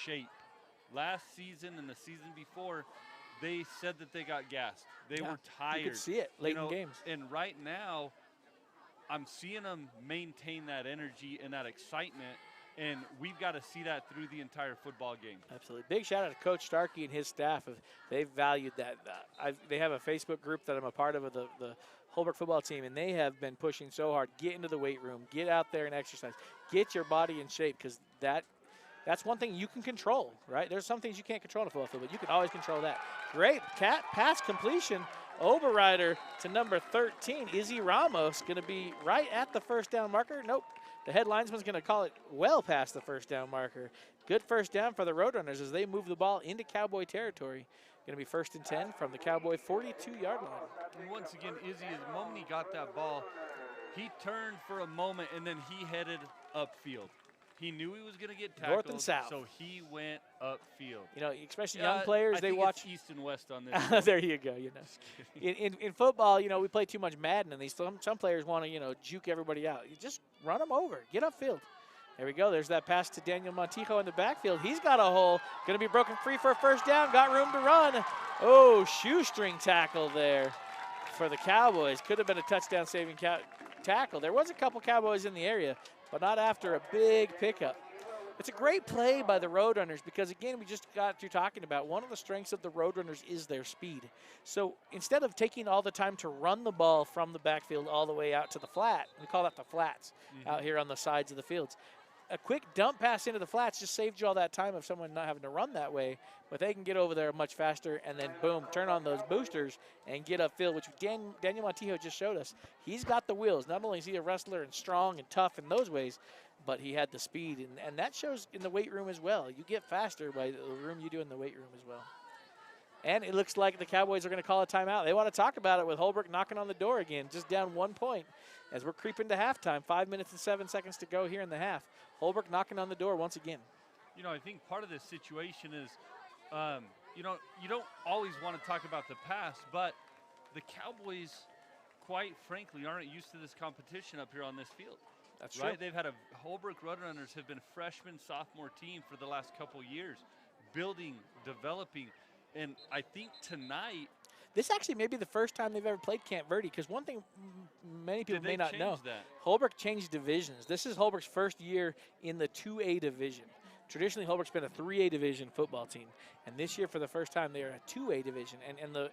shape. Last season and the season before, they said that they got gassed. They were tired. You could see it late in games. And right now, I'm seeing them maintain that energy and that excitement. And we've got to see that through the entire football game. Absolutely. Big shout out to Coach Starkey and his staff. They've valued that. They have a Facebook group that I'm a part of the Holbrook football team, and they have been pushing so hard. Get into the weight room. Get out there and exercise. Get your body in shape, because that's one thing you can control, right? There's some things you can't control in a football field, but you can always control that. Great pass completion. Oberrider to number 13, Izzy Ramos, going to be right at the 1st down marker. Nope. The head linesman's going to call it well past the 1st down marker. Good 1st down for the Roadrunners as they move the ball into Cowboy territory. Going to be 1st and 10 from the Cowboy 42-yard line. And once again, Izzy, the moment he got that ball, he turned for a moment and then he headed upfield. He knew he was going to get tackled, north and south. So he went upfield. You know, especially young players, they watch it's east and west on this. There you go. You know, in football, you know, we play too much Madden, and some players want to, you know, juke everybody out. You just run them over, get upfield. There we go. There's that pass to Daniel Montijo in the backfield. He's got a hole. Going to be broken free for a 1st down. Got room to run. Oh, shoestring tackle there for the Cowboys. Could have been a touchdown-saving tackle. There was a couple Cowboys in the area, but not after a big pickup. It's a great play by the Roadrunners because, again, we just got through talking about one of the strengths of the Roadrunners is their speed. So instead of taking all the time to run the ball from the backfield all the way out to the flat, we call that the flats out here on the sides of the fields, a quick dump pass into the flats just saved you all that time of someone not having to run that way, but they can get over there much faster and then, boom, turn on those boosters and get upfield, which Daniel Montijo just showed us. He's got the wheels. Not only is he a wrestler and strong and tough in those ways, but he had the speed, and that shows in the weight room as well. You get faster by the room you do in the weight room as well. And it looks like the Cowboys are going to call a timeout. They want to talk about it with Holbrook knocking on the door again, just down 1 point as we're creeping to halftime. 5 minutes and 7 seconds to go here in the half. Holbrook knocking on the door once again. You know, I think part of this situation is, you know, you don't always want to talk about the past, but the Cowboys, quite frankly, aren't used to this competition up here on this field. That's right. true. They've had Holbrook Roadrunners have been a freshman, sophomore team for the last couple years, building, developing. And I think tonight, this actually may be the first time they've ever played Camp Verde, because one thing many people may not know, Holbrook changed divisions. This is Holbrook's first year in the 2A division. Traditionally, Holbrook's been a 3A division football team, and this year for the first time they are a 2A division. And the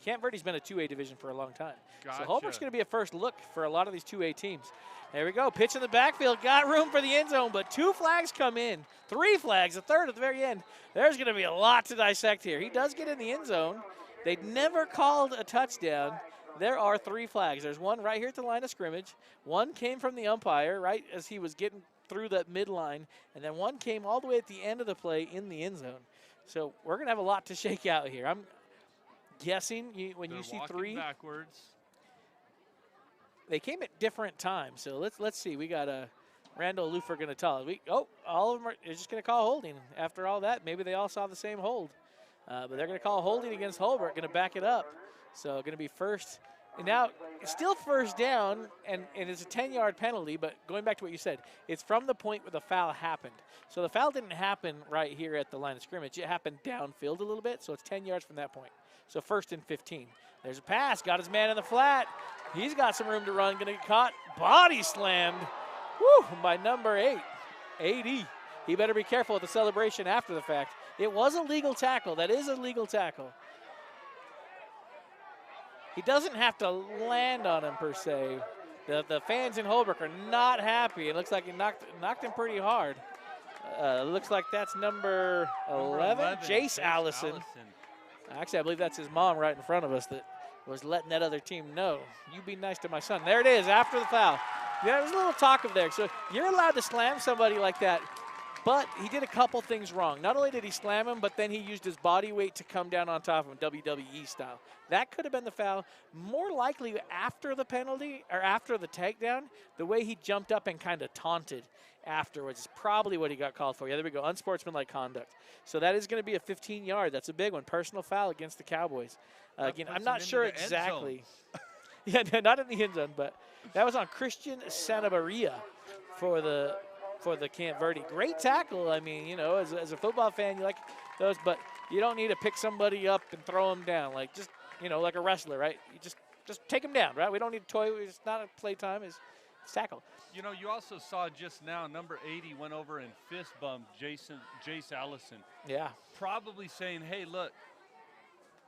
Camp Verde's been a 2A division for a long time. Gotcha. So Holbrook's going to be a first look for a lot of these 2A teams. There we go, pitch in the backfield, got room for the end zone, but 2 flags come in. 3 flags, a third at the very end. There's going to be a lot to dissect here. He does get in the end zone. They'd never called a touchdown. There are 3 flags. There's one right here at the line of scrimmage. One came from the umpire right as he was getting through that midline, and then one came all the way at the end of the play in the end zone. So we're going to have a lot to shake out here. I'm guessing when you see 3 backwards. They came at different times, so let's see. We got Randall Lufer going to tell us. All of them are just going to call holding. After all that, maybe they all saw the same hold, but they're going to call holding against Holbrook. Going to back it up, so going to be first. And now it's still first down, and it's a 10-yard penalty. But going back to what you said, it's from the point where the foul happened. So the foul didn't happen right here at the line of scrimmage. It happened downfield a little bit, so it's 10 yards from that point. So 1st and 15. There's a pass. Got his man in the flat. He's got some room to run. Going to get caught. Body slammed. Woo, by number 8, AD. He better be careful with the celebration after the fact. It was a legal tackle. That is a legal tackle. He doesn't have to land on him per se. The fans in Holbrook are not happy. It looks like he knocked him pretty hard. Looks like that's number 11, Jace Allison. Actually, I believe that's his mom right in front of us that was letting that other team know. You be nice to my son. There it is after the foul. Yeah, there was a little talk of there. So you're allowed to slam somebody like that, but he did a couple things wrong. Not only did he slam him, but then he used his body weight to come down on top of him, WWE style. That could have been the foul. More likely after the penalty or after the takedown, the way he jumped up and kind of taunted afterwards is probably what he got called for. Yeah, there we go, unsportsmanlike conduct. So that is going to be a 15-yard. That's a big one. Personal foul against the Cowboys. Again, I'm not sure exactly. Yeah, not in the end zone, but that was on Christian Santabaria for the Camp Verde. Great tackle. I mean, you know, as a football fan, you like those, but you don't need to pick somebody up and throw them down. Like just, you know, like a wrestler, right? You just take them down, right? We don't need to toy. It's not a playtime. It's tackle. You know, you also saw just now number 80 went over and fist bumped Jace Allison. Yeah. Probably saying, hey, look,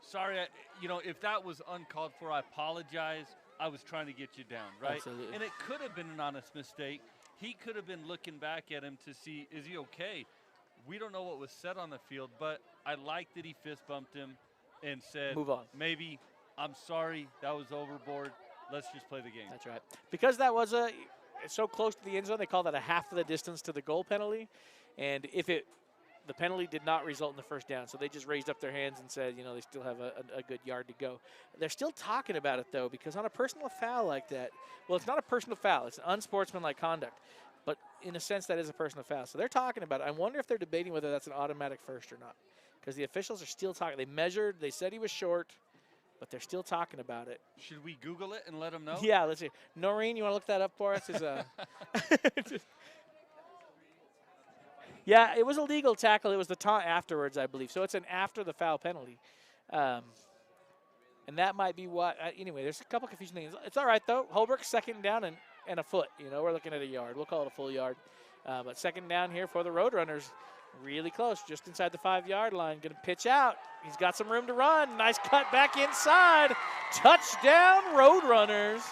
sorry, you know, if that was uncalled for, I apologize. I was trying to get you down, right? Absolutely. And it could have been an honest mistake. He could have been looking back at him to see, is he okay? We don't know what was said on the field, but I like that he fist bumped him and said, move on. Maybe, I'm sorry, that was overboard. Let's just play the game. That's right. Because that was so close to the end zone, they call that a half of the distance to the goal penalty. And if the penalty did not result in the first down, so they just raised up their hands and said, you know, they still have a good yard to go. They're still talking about it, though, because on a personal foul like that, well, it's not a personal foul. It's an unsportsmanlike conduct. But in a sense, that is a personal foul. So they're talking about it. I wonder if they're debating whether that's an automatic first or not, because the officials are still talking. They measured. They said he was short, but they're still talking about it. Should we Google it and let them know? Yeah, let's see. Noreen, you want to look that up for us? Yeah, it was a legal tackle. It was the taunt afterwards, I believe. So it's an after the foul penalty. And that might be what. Anyway, there's a couple confusing things. It's all right, though. Holbrook, 2nd down and a foot. You know, we're looking at a yard. We'll call it a full yard. But 2nd down here for the Roadrunners. Really close, just inside the 5-yard line. Going to pitch out. He's got some room to run. Nice cut back inside. Touchdown, Roadrunners.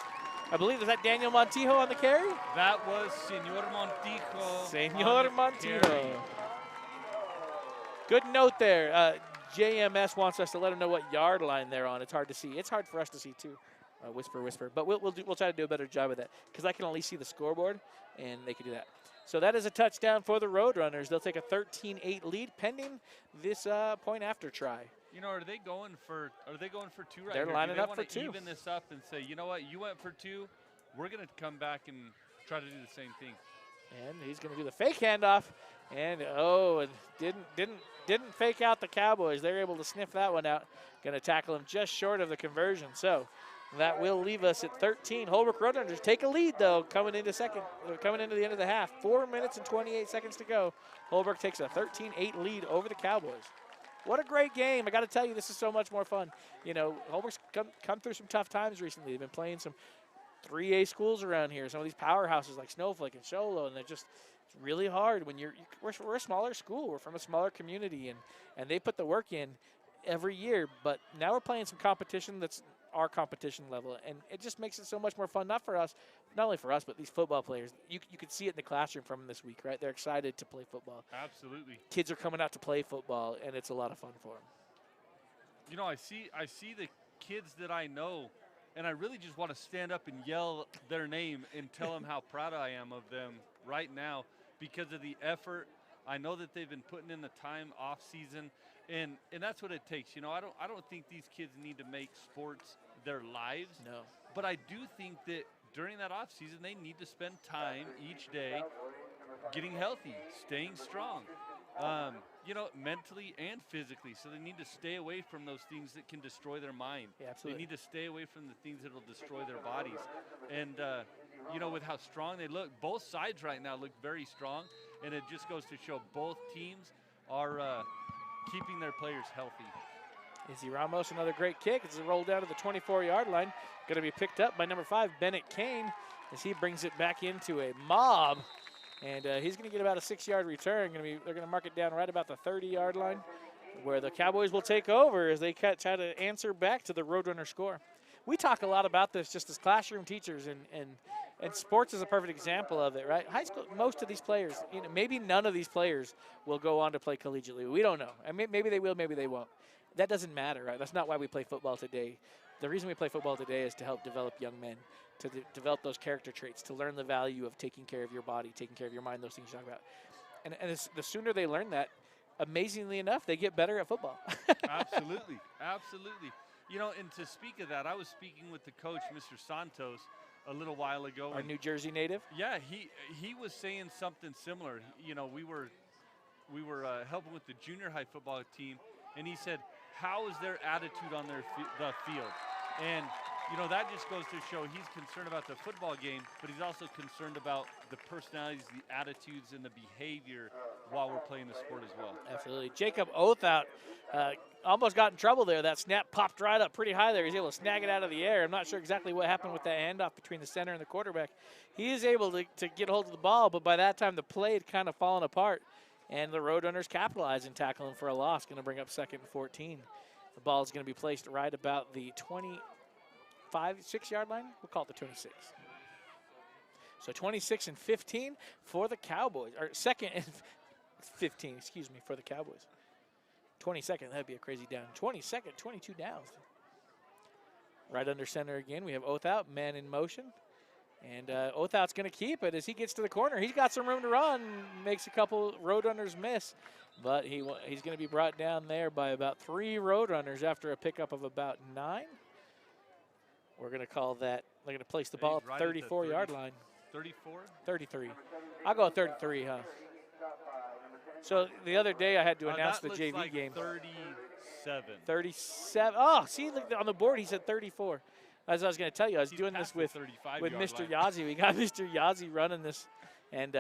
I believe, is that Daniel Montijo on the carry? That was Senor Montijo. Senor Montijo. Good note there. JMS wants us to let him know what yard line they're on. It's hard to see. It's hard for us to see, too. Whisper, whisper. But we'll try to do a better job of that because I can only see the scoreboard, and they can do that. So that is a touchdown for the Roadrunners. They'll take a 13-8 lead pending this point after try. You know, are they going for two right They're here? lining up for Do they two. want to even this up and say, you know what, you went for two, we're going to come back and try to do the same thing. And he's going to do the fake handoff, and didn't fake out the Cowboys. They're able to sniff that one out. Going to tackle him just short of the conversion. So that will leave us at 13. Holbrook Roadrunners take a lead, though, coming into the end of the half. 4 minutes and 28 seconds to go. Holbrook takes a 13-8 lead over the Cowboys. What a great game. I got to tell you, this is so much more fun. You know, Holbrook's come through some tough times recently. They've been playing some 3A schools around here, some of these powerhouses like Snowflake and Sholo, and it's really hard when we're a smaller school. We're from a smaller community, and they put the work in every year. But now we're playing some competition that's our competition level, and it just makes it so much more fun, not only for us, but these football players. You could see it in the classroom from them this week, right? They're excited to play football. Absolutely. Kids are coming out to play football, and it's a lot of fun for them. You know, I see the kids that I know, and I really just want to stand up and yell their name and tell them how proud I am of them right now because of the effort. I know that they've been putting in the time off season, and that's what it takes. You know, I don't think these kids need to make sports their lives. No. But I do think that during that off season, they need to spend time each day getting healthy, staying strong. You know, mentally and physically. So they need to stay away from those things that can destroy their mind. Yeah, absolutely. They need to stay away from the things that will destroy their bodies. And, you know, with how strong they look, both sides right now look very strong. And it just goes to show both teams are keeping their players healthy. Izzy Ramos, another great kick. It's a roll down to the 24-yard line. Going to be picked up by number 5, Bennett Kane, as he brings it back into a mob. And he's going to get about a 6-yard return. They're going to mark it down right about the 30-yard line, where the Cowboys will take over as they try to answer back to the Roadrunner score. We talk a lot about this just as classroom teachers, and sports is a perfect example of it, right? High school, most of these players, you know, maybe none of these players will go on to play collegiately. We don't know. I mean, maybe they will, maybe they won't. That doesn't matter, right? That's not why we play football today. The reason we play football today is to help develop young men, to develop those character traits, to learn the value of taking care of your body, taking care of your mind, those things you talk about. And the sooner they learn that, amazingly enough, they get better at football. Absolutely, absolutely. You know, and to speak of that, I was speaking with the coach, Mr. Santos, a little while ago. Our New Jersey native? Yeah, he was saying something similar. You know, we were helping with the junior high football team, and he said, how is their attitude on the field? And, you know, that just goes to show he's concerned about the football game, but he's also concerned about the personalities, the attitudes, and the behavior while we're playing the sport as well. Absolutely. Jacob Oathout almost got in trouble there. That snap popped right up pretty high there. He's able to snag it out of the air. I'm not sure exactly what happened with that handoff between the center and the quarterback. He is able to get hold of the ball, but by that time the play had kind of fallen apart, and the Roadrunners capitalize and tackle him for a loss. Going to bring up 2nd and 14. The ball is going to be placed right about the 6-yard line. We'll call it the 26. So 26 and 15 for the Cowboys, or 2nd and 15, excuse me, for the Cowboys. 22nd, that'd be a crazy down. 22nd, 22 downs. Right under center again, we have Oathout, man in motion. And Oathout's going to keep it as he gets to the corner. He's got some room to run, makes a couple Roadrunners miss. But he's going to be brought down there by about 3 Roadrunners after a pickup of about 9. We're going to call that, they're going to place the ball at the 34-yard line. 34? 33. I'll go 33, huh? So the other day I had to announce the JV like game. 37. 37. Oh, see, look, on the board he said 34. As I was going to tell you, I was doing this with Mr. Yazzie. We got Mr. Yazzie running this, and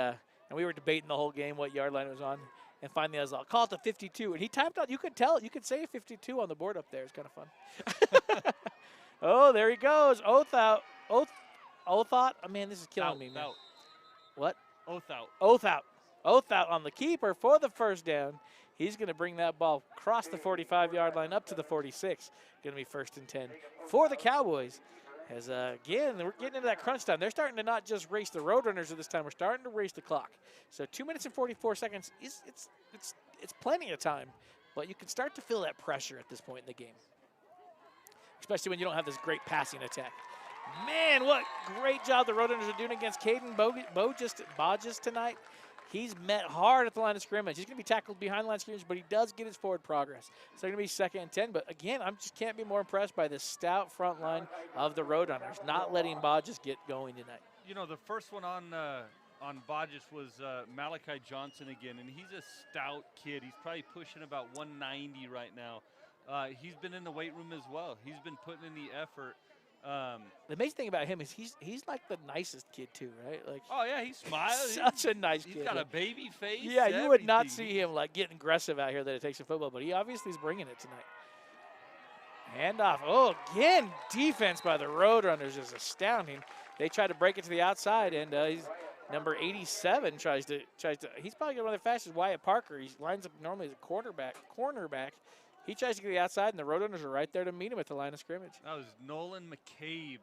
we were debating the whole game what yard line it was on. And finally, I was like, call it the 52. And he typed out, you could tell, you could say 52 on the board up there. It's kind of fun. Oh, there he goes. Oathout. Oathout. Oh, man, this is killing me, man. What? Oathout on the keeper for the first down. He's going to bring that ball across the 45-yard line up to the 46. Going to be 1st and 10 for the Cowboys As, again, we're getting into that crunch time. They're starting to not just race the Roadrunners at this time. We're starting to race the clock. So 2 minutes and 44 seconds, it's plenty of time. But you can start to feel that pressure at this point in the game, especially when you don't have this great passing attack. Man, what great job the Roadrunners are doing against Caden Bodges tonight. He's met hard at the line of scrimmage. He's going to be tackled behind the line of scrimmage, but he does get his forward progress. So going to be 2nd and 10. But again, I just can't be more impressed by the stout front line of the Roadrunners, not letting Bodges get going tonight. You know, the first one on Bodges was Malachi Johnson again, and he's a stout kid. He's probably pushing about 190 right now. He's been in the weight room as well. He's been putting in the effort. The amazing thing about him is he's like the nicest kid too, right? Like, oh yeah, he smiles. Such a nice kid. He's got a baby face. Yeah, you would not see him like getting aggressive out here that it takes in football, but he obviously is bringing it tonight. Handoff. Oh, again, defense by the Roadrunners is astounding. They try to break it to the outside, and he's number 87 tries to. He's probably one of the fastest. Wyatt Parker. He lines up normally as a cornerback. He tries to get to the outside, and the Roadrunners are right there to meet him at the line of scrimmage. That was Nolan McCabe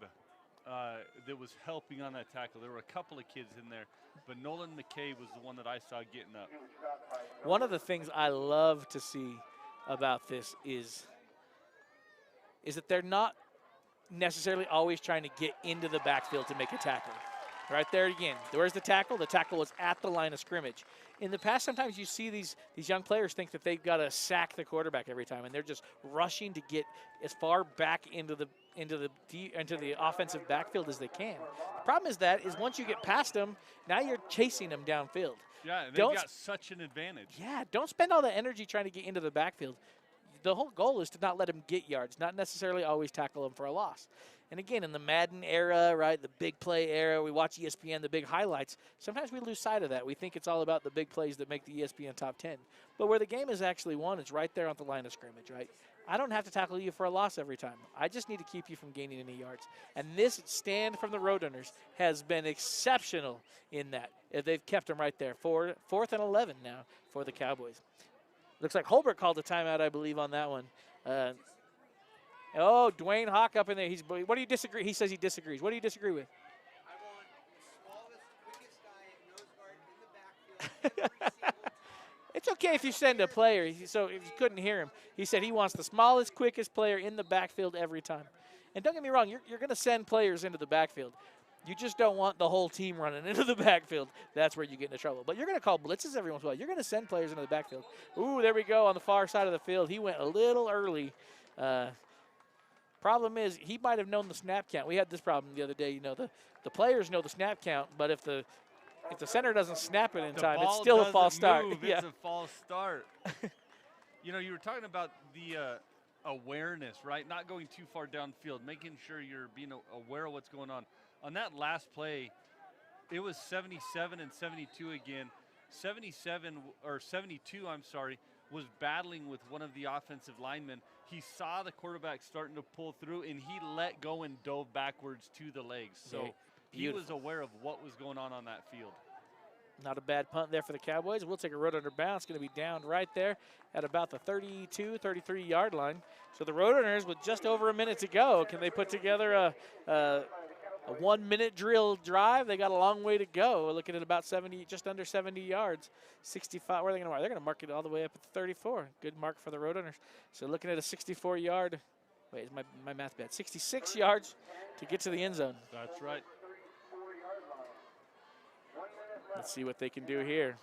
that was helping on that tackle. There were a couple of kids in there, but Nolan McCabe was the one that I saw getting up. One of the things I love to see about this is that they're not necessarily always trying to get into the backfield to make a tackle. Right there again. Where's the tackle? The tackle was at the line of scrimmage. In the past, sometimes you see these young players think that they've got to sack the quarterback every time, and they're just rushing to get as far back into the offensive backfield as they can. The problem is once you get past them, now you're chasing them downfield. Yeah, and they've got such an advantage. Yeah, don't spend all the energy trying to get into the backfield. The whole goal is to not let them get yards, not necessarily always tackle them for a loss. And again, in the Madden era, right, the big play era, we watch ESPN, the big highlights. Sometimes we lose sight of that. We think it's all about the big plays that make the ESPN top 10. But where the game is actually won is right there on the line of scrimmage, right? I don't have to tackle you for a loss every time. I just need to keep you from gaining any yards. And this stand from the Roadrunners has been exceptional in that. They've kept them right there. 4th and 11 now for the Cowboys. Looks like Holbrook called a timeout, I believe, on that one. Dwayne Hawk up in there. What do you disagree? He says he disagrees. What do you disagree with? I want the smallest, quickest guy at nose guard in the backfield. It's okay if you send a player. So if you couldn't hear him, he said he wants the smallest, quickest player in the backfield every time. And don't get me wrong, you're going to send players into the backfield. You just don't want the whole team running into the backfield. That's where you get into trouble. But you're going to call blitzes every once in a while. You're going to send players into the backfield. Ooh, there we go on the far side of the field. He went a little early. Problem is, he might have known the snap count. We had this problem the other day. You know, the players know the snap count, but if the center doesn't snap it in time, it's still a false start. It's a false start. You know, you were talking about the awareness, right? Not going too far downfield, making sure you're being aware of what's going on. On that last play, it was 77 and 72 again. 72, was battling with one of the offensive linemen. He saw the quarterback starting to pull through, and he let go and dove backwards to the legs. So he was aware of what was going on that field. Not a bad punt there for the Cowboys. We'll take a Roadrunner bounce. Going to be down right there at about the 32, 33-yard line. So the Roadrunners, with just over a minute to go, can they put together a 1-minute drill drive? They got a long way to go. We're looking at about 70, just under 70 yards. 65. Where are they going to mark? They're going to mark it all the way up at the 34. Good mark for the Roadrunners. So looking at a 64-yard. Wait, is my math bad? 66 yards to get to the end zone. That's right. Let's see what they can do here.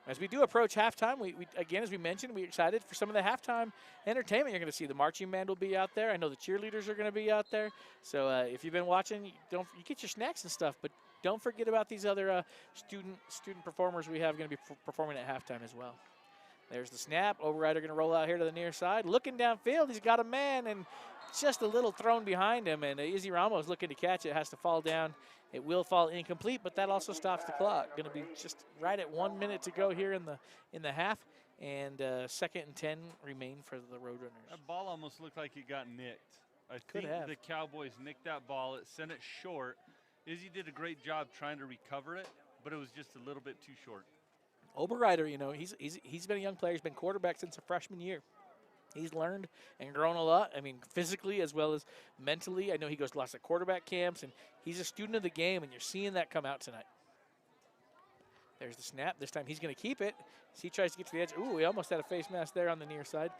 As we do approach halftime, we again, as we mentioned, we're excited for some of the halftime entertainment. You're going to see the marching band will be out there. I know the cheerleaders are going to be out there. So if you've been watching, you get your snacks and stuff, but don't forget about these other student performers we have going to be performing at halftime as well. There's the snap. Overrider going to roll out here to the near side. Looking downfield, he's got a man, and just a little thrown behind him, and Izzy Ramos looking to catch it, has to fall down. It will fall incomplete, but that also stops the clock. Going to be just right at 1 minute to go here in the half, and 2nd and 10 remain for the Roadrunners. That ball almost looked like it got nicked. I think the Cowboys nicked that ball. It sent it short. Izzy did a great job trying to recover it, but it was just a little bit too short. Oberreiter, you know, he's been a young player. He's been quarterback since a freshman year. He's learned and grown a lot. I mean, physically as well as mentally. I know he goes to lots of quarterback camps, and he's a student of the game, and you're seeing that come out tonight. There's the snap. This time he's going to keep it. As he tries to get to the edge. Ooh, he almost had a face mask there on the near side.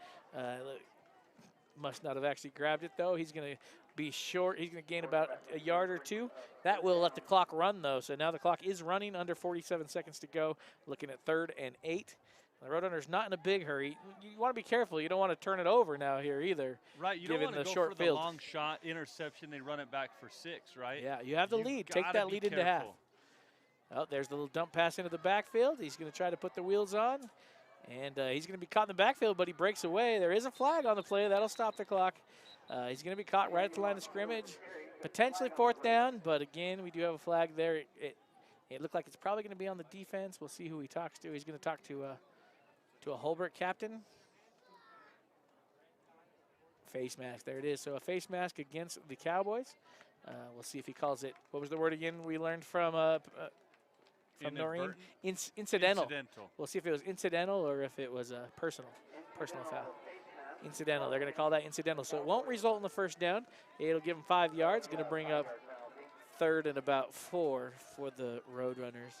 Must not have actually grabbed it, though. He's going to be short. He's going to gain about a yard or two. That will let the clock run, though. So now the clock is running, under 47 seconds to go. Looking at 3rd and 8. The Roadrunner's not in a big hurry. You want to be careful. You don't want to turn it over now here either. Right, you don't want to go short for field. the long shot, interception, they run it back for 6, right? Yeah, you have the lead. Take gotta that be lead into half. careful. Oh, there's the little dump pass into the backfield. He's going to try to put the wheels on. And he's going to be caught in the backfield, but he breaks away. There is a flag on the play. That'll stop the clock. He's going to be caught right at the line of scrimmage. Potentially 4th down, but again, we do have a flag there. It looked like it's probably going to be on the defense. We'll see who he talks to. He's going to talk to a Holbrook captain. Face mask, there it is. So a face mask against the Cowboys. We'll see if he calls it. What was the word again we learned from Noreen? Incidental. We'll see if it was incidental or if it was a personal foul. Incidental. They're going to call that incidental. So it won't result in the 1st down. It'll give them 5 yards. Going to bring up 3rd and about 4 for the Roadrunners.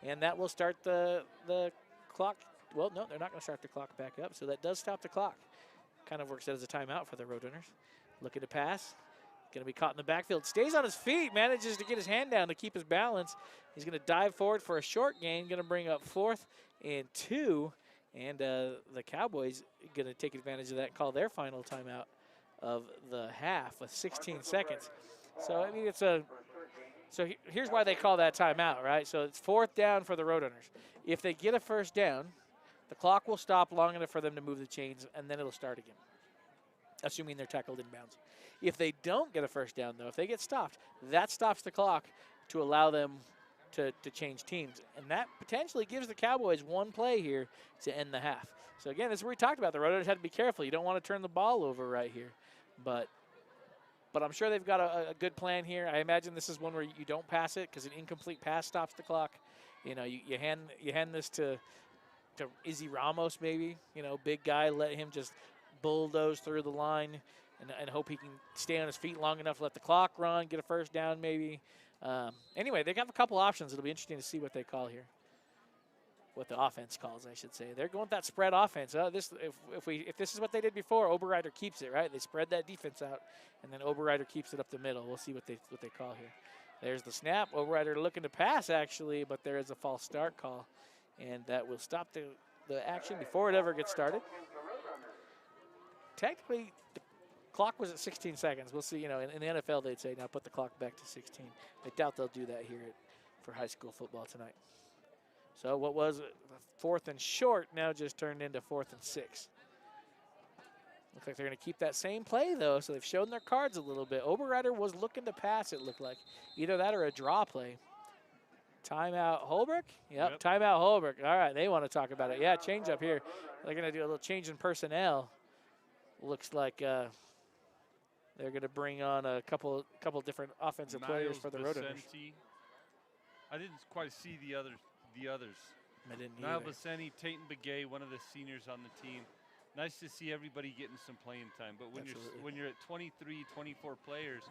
And that will start the clock. Well, no, they're not going to start the clock back up. So that does stop the clock. Kind of works as a timeout for the Roadrunners. Looking to pass. Going to be caught in the backfield. Stays on his feet. Manages to get his hand down to keep his balance. He's going to dive forward for a short gain. Going to bring up 4th and 2. And the Cowboys going to take advantage of that and call their final timeout of the half with 16 seconds. So, I mean, here's why they call that timeout, right? So it's 4th down for the Roadrunners. If they get a 1st down, the clock will stop long enough for them to move the chains, and then it'll start again, assuming they're tackled inbounds. If they don't get a 1st down, though, if they get stopped, that stops the clock to allow them to change teams. And that potentially gives the Cowboys one play here to end the half. So, again, this is where we talked about. The Roadrunners had to be careful. You don't want to turn the ball over right here. But I'm sure they've got a good plan here. I imagine this is one where you don't pass it because an incomplete pass stops the clock. You know, you hand this to Izzy Ramos maybe. You know, big guy. Let him just bulldoze through the line and hope he can stay on his feet long enough to let the clock run, get a 1st down maybe. Anyway, they have a couple options. It'll be interesting to see what they call here. What the offense calls, I should say. They're going with that spread offense. If this is what they did before, Oberreiter keeps it, right? They spread that defense out, and then Oberreiter keeps it up the middle. We'll see what they call here. There's the snap. Oberreiter looking to pass, actually, but there is a false start call, and that will stop the action before it ever gets started. Technically, the clock was at 16 seconds. We'll see, you know, in the NFL they'd say, now put the clock back to 16. I doubt they'll do that here for high school football tonight. So what was 4th and short now just turned into 4th and 6. Looks like they're going to keep that same play, though, so they've shown their cards a little bit. Oberreiter was looking to pass, it looked like. Either that or a draw play. Timeout Holbrook? Yep, timeout Holbrook. All right, they want to talk about it. Yeah, change up here. They're going to do a little change in personnel. Looks like they're going to bring on a couple different offensive players for the Roadrunners. I didn't quite see the others. I didn't Niall either. Vicente, Tayton Begay, one of the seniors on the team. Nice to see everybody getting some playing time. But when you're at 23, 24 players,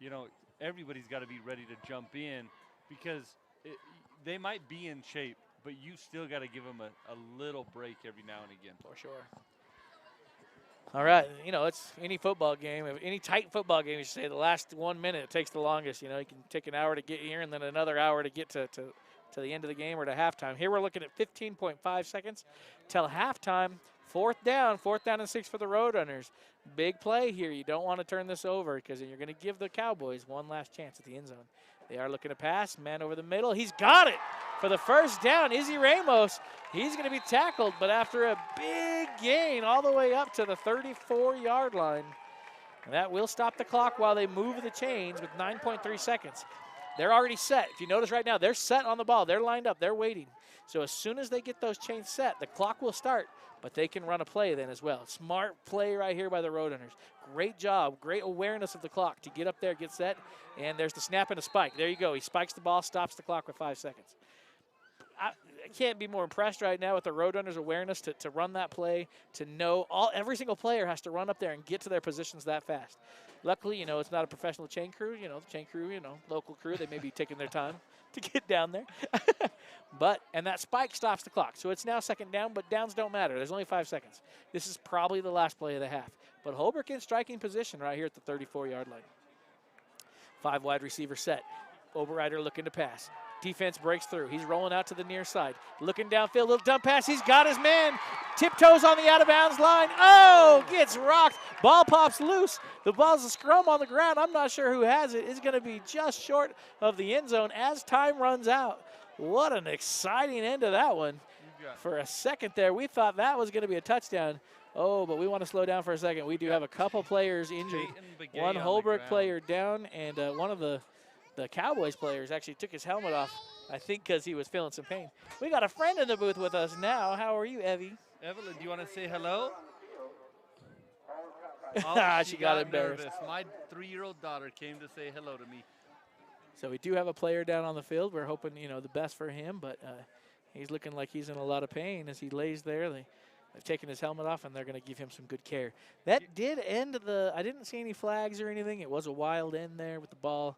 you know, everybody's got to be ready to jump in because they might be in shape, but you still got to give them a little break every now and again. For sure. All right, you know, it's any football game, any tight football game, you should say the last 1 minute it takes the longest. You know, you can take an hour to get here and then another hour to get to the end of the game or to halftime. Here we're looking at 15.5 seconds till halftime. 4th down and 6 for the Roadrunners. Big play here. You don't want to turn this over because you're going to give the Cowboys one last chance at the end zone. They are looking to pass. Man over the middle. He's got it for the 1st down. Izzy Ramos, he's going to be tackled, but after a big gain all the way up to the 34-yard line. And that will stop the clock while they move the chains with 9.3 seconds. They're already set. If you notice right now, they're set on the ball. They're lined up. They're waiting. So as soon as they get those chains set, the clock will start, but they can run a play then as well. Smart play right here by the Roadrunners. Great job, great awareness of the clock to get up there, get set, and there's the snap and a spike. There you go. He spikes the ball, stops the clock with 5 seconds. I can't be more impressed right now with the Roadrunners' awareness to run that play, to know every single player has to run up there and get to their positions that fast. Luckily, it's not a professional chain crew. The chain crew, local crew, they may be taking their time to get down there. And that spike stops the clock. So it's now second down, but downs don't matter. There's only 5 seconds. This is probably the last play of the half. But Holbrook in striking position right here at the 34-yard line. 5 wide receiver set. Oberreiter looking to pass. Defense breaks through. He's rolling out to the near side. Looking downfield, little dump pass. He's got his man. Tiptoes on the out-of-bounds line. Oh, gets rocked. Ball pops loose. The ball's a scrum on the ground. I'm not sure who has it. It's going to be just short of the end zone as time runs out. What an exciting end to that one. For a second there, we thought that was going to be a touchdown. Oh, but we want to slow down for a second. We do have a couple players injured. One Holbrook player down, and one of the Cowboys players actually took his helmet off, I think because he was feeling some pain. We got a friend in the booth with us now. How are you, Evie? Evelyn, do you want to say hello? She got embarrassed. Nervous. My 3-year-old daughter came to say hello to me. So we do have a player down on the field. We're hoping, the best for him, but he's looking like he's in a lot of pain as he lays there. They've taken his helmet off, and they're going to give him some good care. That did end I didn't see any flags or anything. It was a wild end there with the ball,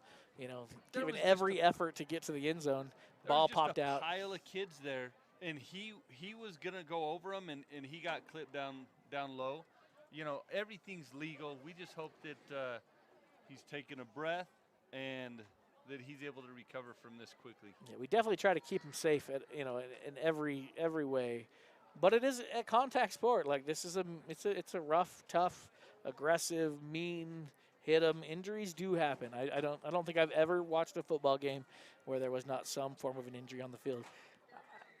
giving every effort to get to the end zone. Ball popped out. Pile of kids there, and he was going to go over them, and he got clipped down low. Everything's legal. We just hope that he's taking a breath and that he's able to recover from this quickly. Yeah, we definitely try to keep him safe in every way. But it is a contact sport. Like this is it's a rough, tough, aggressive, mean hit 'em. Injuries do happen. I don't think I've ever watched a football game where there was not some form of an injury on the field.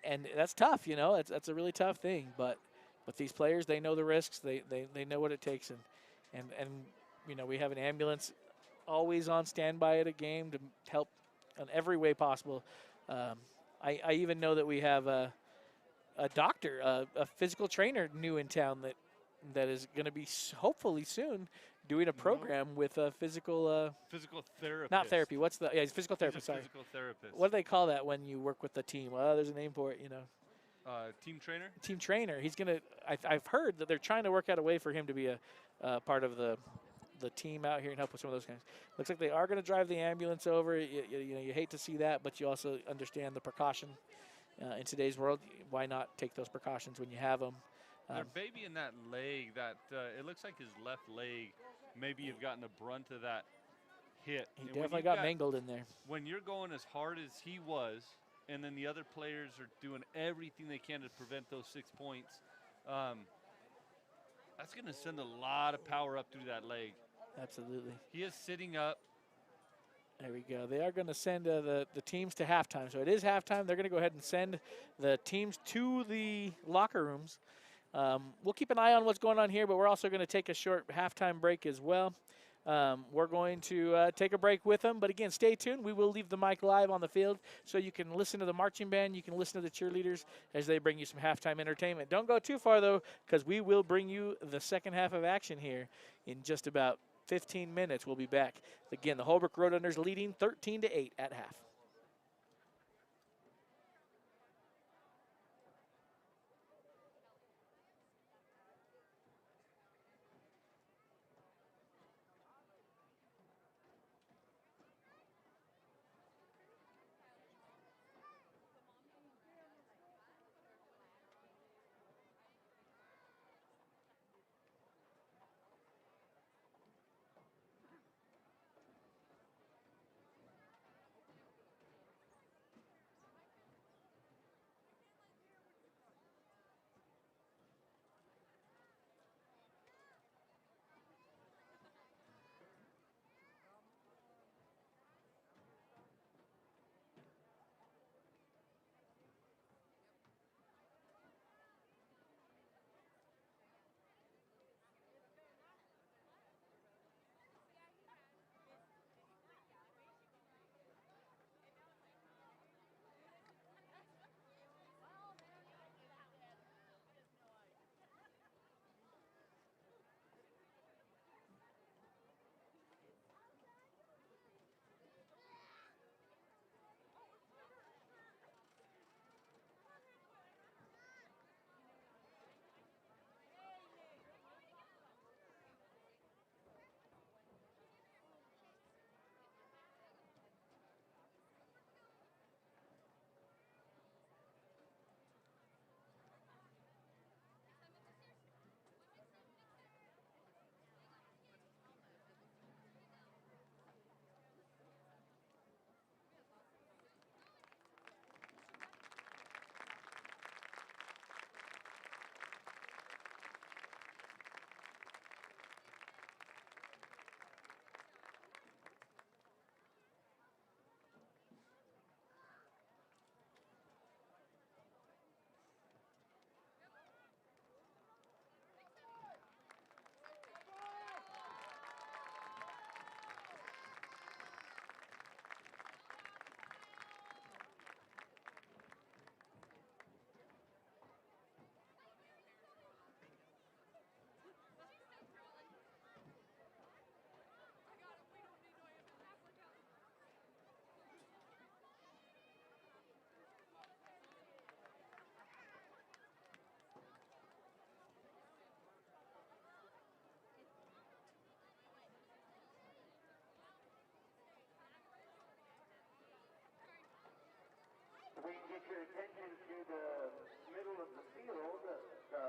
And that's tough, That's a really tough thing. But these players, they know the risks. They know what it takes, and we have an ambulance always on standby at a game to help in every way possible. I even know that we have a doctor, a physical trainer new in town that is going to be hopefully soon doing a program with a physical therapist. Not therapy. He's physical therapist. Sorry. Physical therapist. What do they call that when you work with the team? Well, there's a name for it, Team trainer. Team trainer. He's gonna. I've heard that they're trying to work out a way for him to be a part of the team out here and help with some of those guys. Looks like they are going to drive the ambulance over. You hate to see that, but you also understand the precaution in today's world. Why not take those precautions when you have them? Their baby in that leg, it looks like his left leg, maybe you've gotten the brunt of that hit. He definitely got mangled in there. When you're going as hard as he was, and then the other players are doing everything they can to prevent those 6 points, that's going to send a lot of power up through that leg. Absolutely. He is sitting up. There we go. They are going to send the teams to halftime. So it is halftime. They're going to go ahead and send the teams to the locker rooms. We'll keep an eye on what's going on here, but we're also going to take a short halftime break as well. We're going to take a break with them. But again, stay tuned. We will leave the mic live on the field so you can listen to the marching band. You can listen to the cheerleaders as they bring you some halftime entertainment. Don't go too far, though, because we will bring you the second half of action here in just about 15 minutes. We'll be back. Again, the Holbrook Roadrunners leading 13-8 at half. get your attention to the middle of the field. The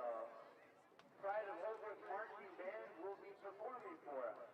Pride of Holbrook Marching Band will be performing for us.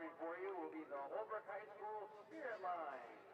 performing for you will be the Holbrook High School Spirit Line.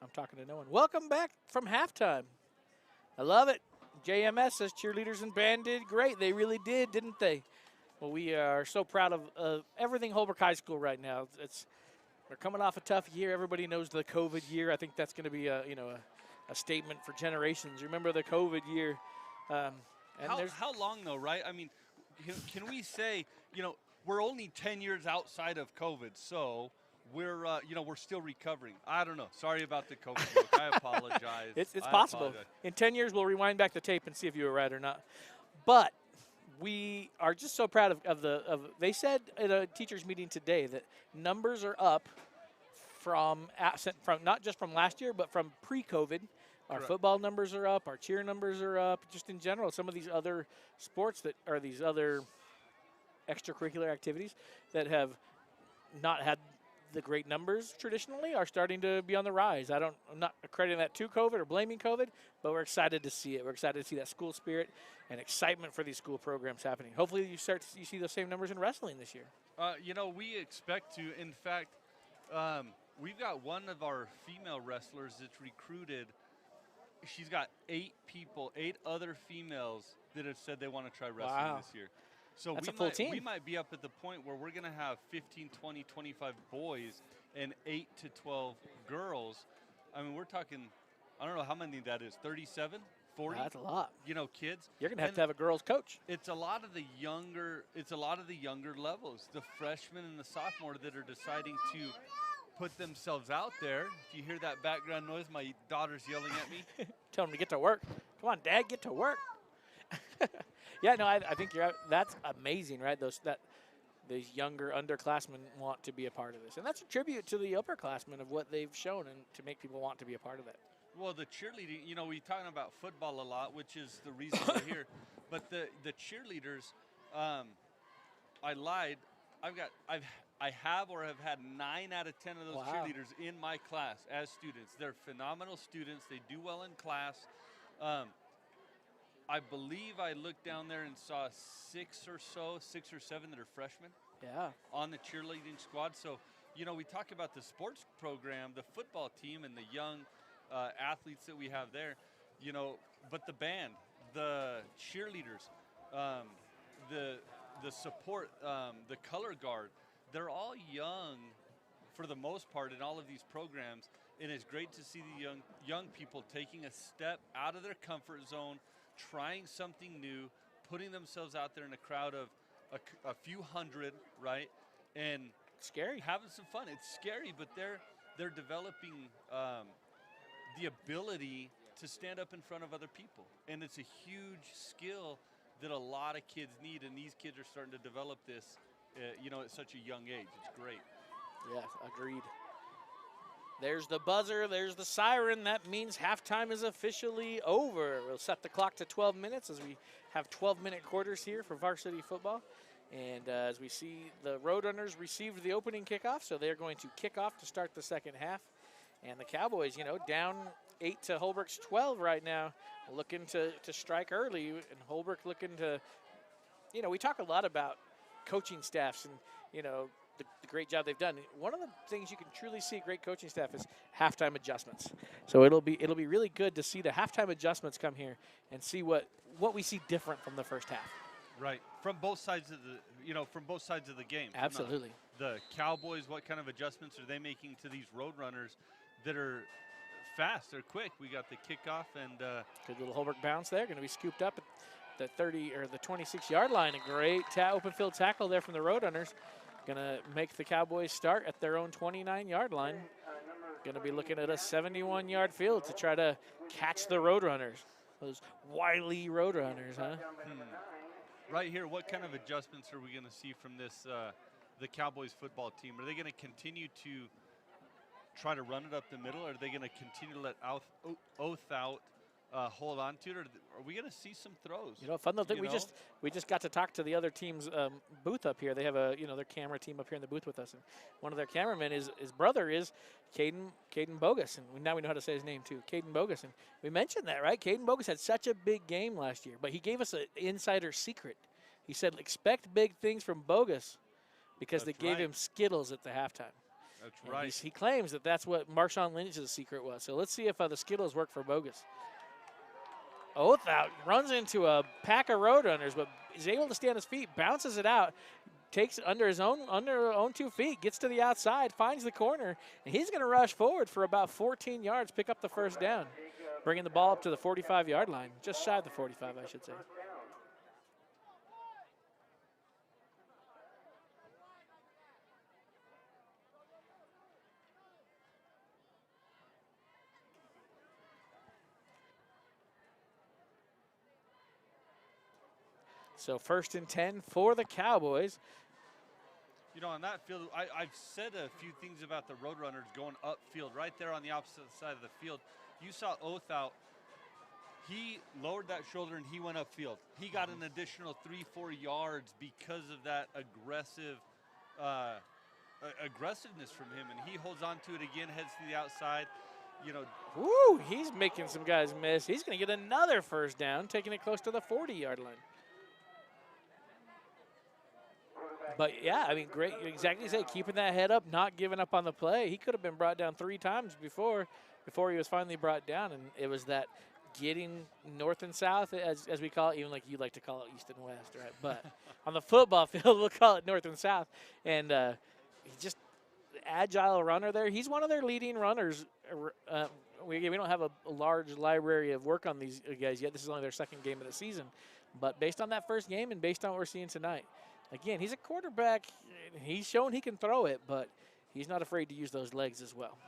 I'm talking to no one. Welcome back from halftime. I love it. JMS says cheerleaders and band did great. They really did, didn't they? Well, we are so proud of everything Holbrook High School right now. They're coming off a tough year. Everybody knows the COVID year. I think that's going to be a statement for generations. Remember the COVID year. How long though, right? I mean, can we say, we're only 10 years outside of COVID, so we're still recovering. I don't know. Sorry about the COVID joke. I apologize. It's I possible. apologize. In 10 years, we'll rewind back the tape and see if you were right or not. But we are just so proud of they said at a teachers meeting today that numbers are up from not just from last year, but from pre-COVID. Our Correct. football numbers are up. Our cheer numbers are up. Just in general, some of these other sports that are these other extracurricular activities that have not had the great numbers traditionally are starting to be on the rise. I'm not accrediting that to COVID or blaming COVID, but we're excited to see it. We're excited to see that school spirit and excitement for these school programs happening. Hopefully you see those same numbers in wrestling this year. We expect to. In fact, we've got one of our female wrestlers that's recruited. She's got 8 other females that have said they want to try wrestling this year. So That's a full team. We might be up at the point where we're going to have 15, 20, 25 boys and 8 to 12 girls. I mean, we're talking, I don't know how many that is, 37, 40? That's a lot. Kids. You're going to have a girls coach. It's a lot of the younger levels, the freshmen and the sophomore that are deciding to put themselves out there. If you hear that background noise, my daughter's yelling at me. Tell them to get to work. Come on, Dad, get to work. Yeah, no, I think you're. That's amazing, right? These younger underclassmen want to be a part of this, and that's a tribute to the upperclassmen of what they've shown, and to make people want to be a part of that. Well, the cheerleading, we're talking about football a lot, which is the reason we're here. But the cheerleaders, I lied. I have had 9 out of 10 of those cheerleaders in my class as students. They're phenomenal students. They do well in class. I believe I looked down there and saw 6 or 7 that are freshmen. Yeah. On the cheerleading squad. So, we talk about the sports program, the football team, and the young athletes that we have there. But the band, the cheerleaders, the support, the color guard, they're all young for the most part in all of these programs. And it's great to see the young people taking a step out of their comfort zone, trying something new, putting themselves out there in a crowd of a few hundred, right? And scary, having some fun. It's scary, but they're developing the ability to stand up in front of other people, and it's a huge skill that a lot of kids need. And these kids are starting to develop this, at such a young age. It's great. Yes, agreed. There's the buzzer, there's the siren. That means halftime is officially over. We'll set the clock to 12 minutes as we have 12-minute quarters here for varsity football. And as we see, the Roadrunners received the opening kickoff, so they're going to kick off to start the second half. And the Cowboys, down 8 to Holbrook's 12 right now, looking to strike early. And Holbrook looking to, we talk a lot about coaching staffs and, the great job they've done. One of the things you can truly see great coaching staff is halftime adjustments. So it'll be really good to see the halftime adjustments come here and see what we see different from the first half. Right, from both sides of the game. Absolutely. The Cowboys, what kind of adjustments are they making to these Roadrunners that are fast? They're quick. We got the kickoff and good little Holbrook bounce there. Going to be scooped up at the 30 or the 26-yard line. A great open field tackle there from the Roadrunners. Going to make the Cowboys start at their own 29-yard line. Going to be looking at a 71-yard field to try to catch the Roadrunners. Those wily Roadrunners, huh? Right here, what kind of adjustments are we going to see from this, the Cowboys football team? Are they going to continue to try to run it up the middle, or are they going to continue to let Oath out hold on to it, or are we going to see some throws? Fun little thing. We just got to talk to the other team's booth up here. They have their camera team up here in the booth with us, and one of their cameramen his brother is Caden Bogus, and now we know how to say his name too, Caden Bogus. And we mentioned that, right? Caden Bogus had such a big game last year, but he gave us an insider secret. He said, expect big things from Bogus because they gave him Skittles at the halftime. That's And right. he claims that that's what Marshawn Lynch's secret was. So let's see if the Skittles work for Bogus. Othout runs into a pack of Roadrunners, but is able to stay on his feet, bounces it out, takes it under his own 2 feet, gets to the outside, finds the corner, and he's going to rush forward for about 14 yards, pick up the first down, bringing the ball up to the 45-yard line, just shy of the 45, I should say. So 1st and 10 for the Cowboys. You know, on that field, I've said a few things about the Roadrunners going upfield, right there on the opposite side of the field. You saw Othout. He lowered that shoulder and he went upfield. He got an additional 3-4 yards because of that aggressiveness from him, and he holds on to it again, heads to the outside. You know, Woo, he's making some guys miss. He's going to get another first down, taking it close to the 40-yard line. But, yeah, I mean, great. You exactly say, keeping that head up, not giving up on the play. He could have been brought down 3 times before he was finally brought down, and it was that getting north and south, as we call it, even like you like to call it east and west, right? But on the football field, we'll call it north and south. And he's just agile runner there. He's one of their leading runners. We don't have a large library of work on these guys yet. This is only their 2nd game of the season. But based on that first game and based on what we're seeing tonight, again, he's a quarterback. He's shown he can throw it, but he's not afraid to use those legs as well.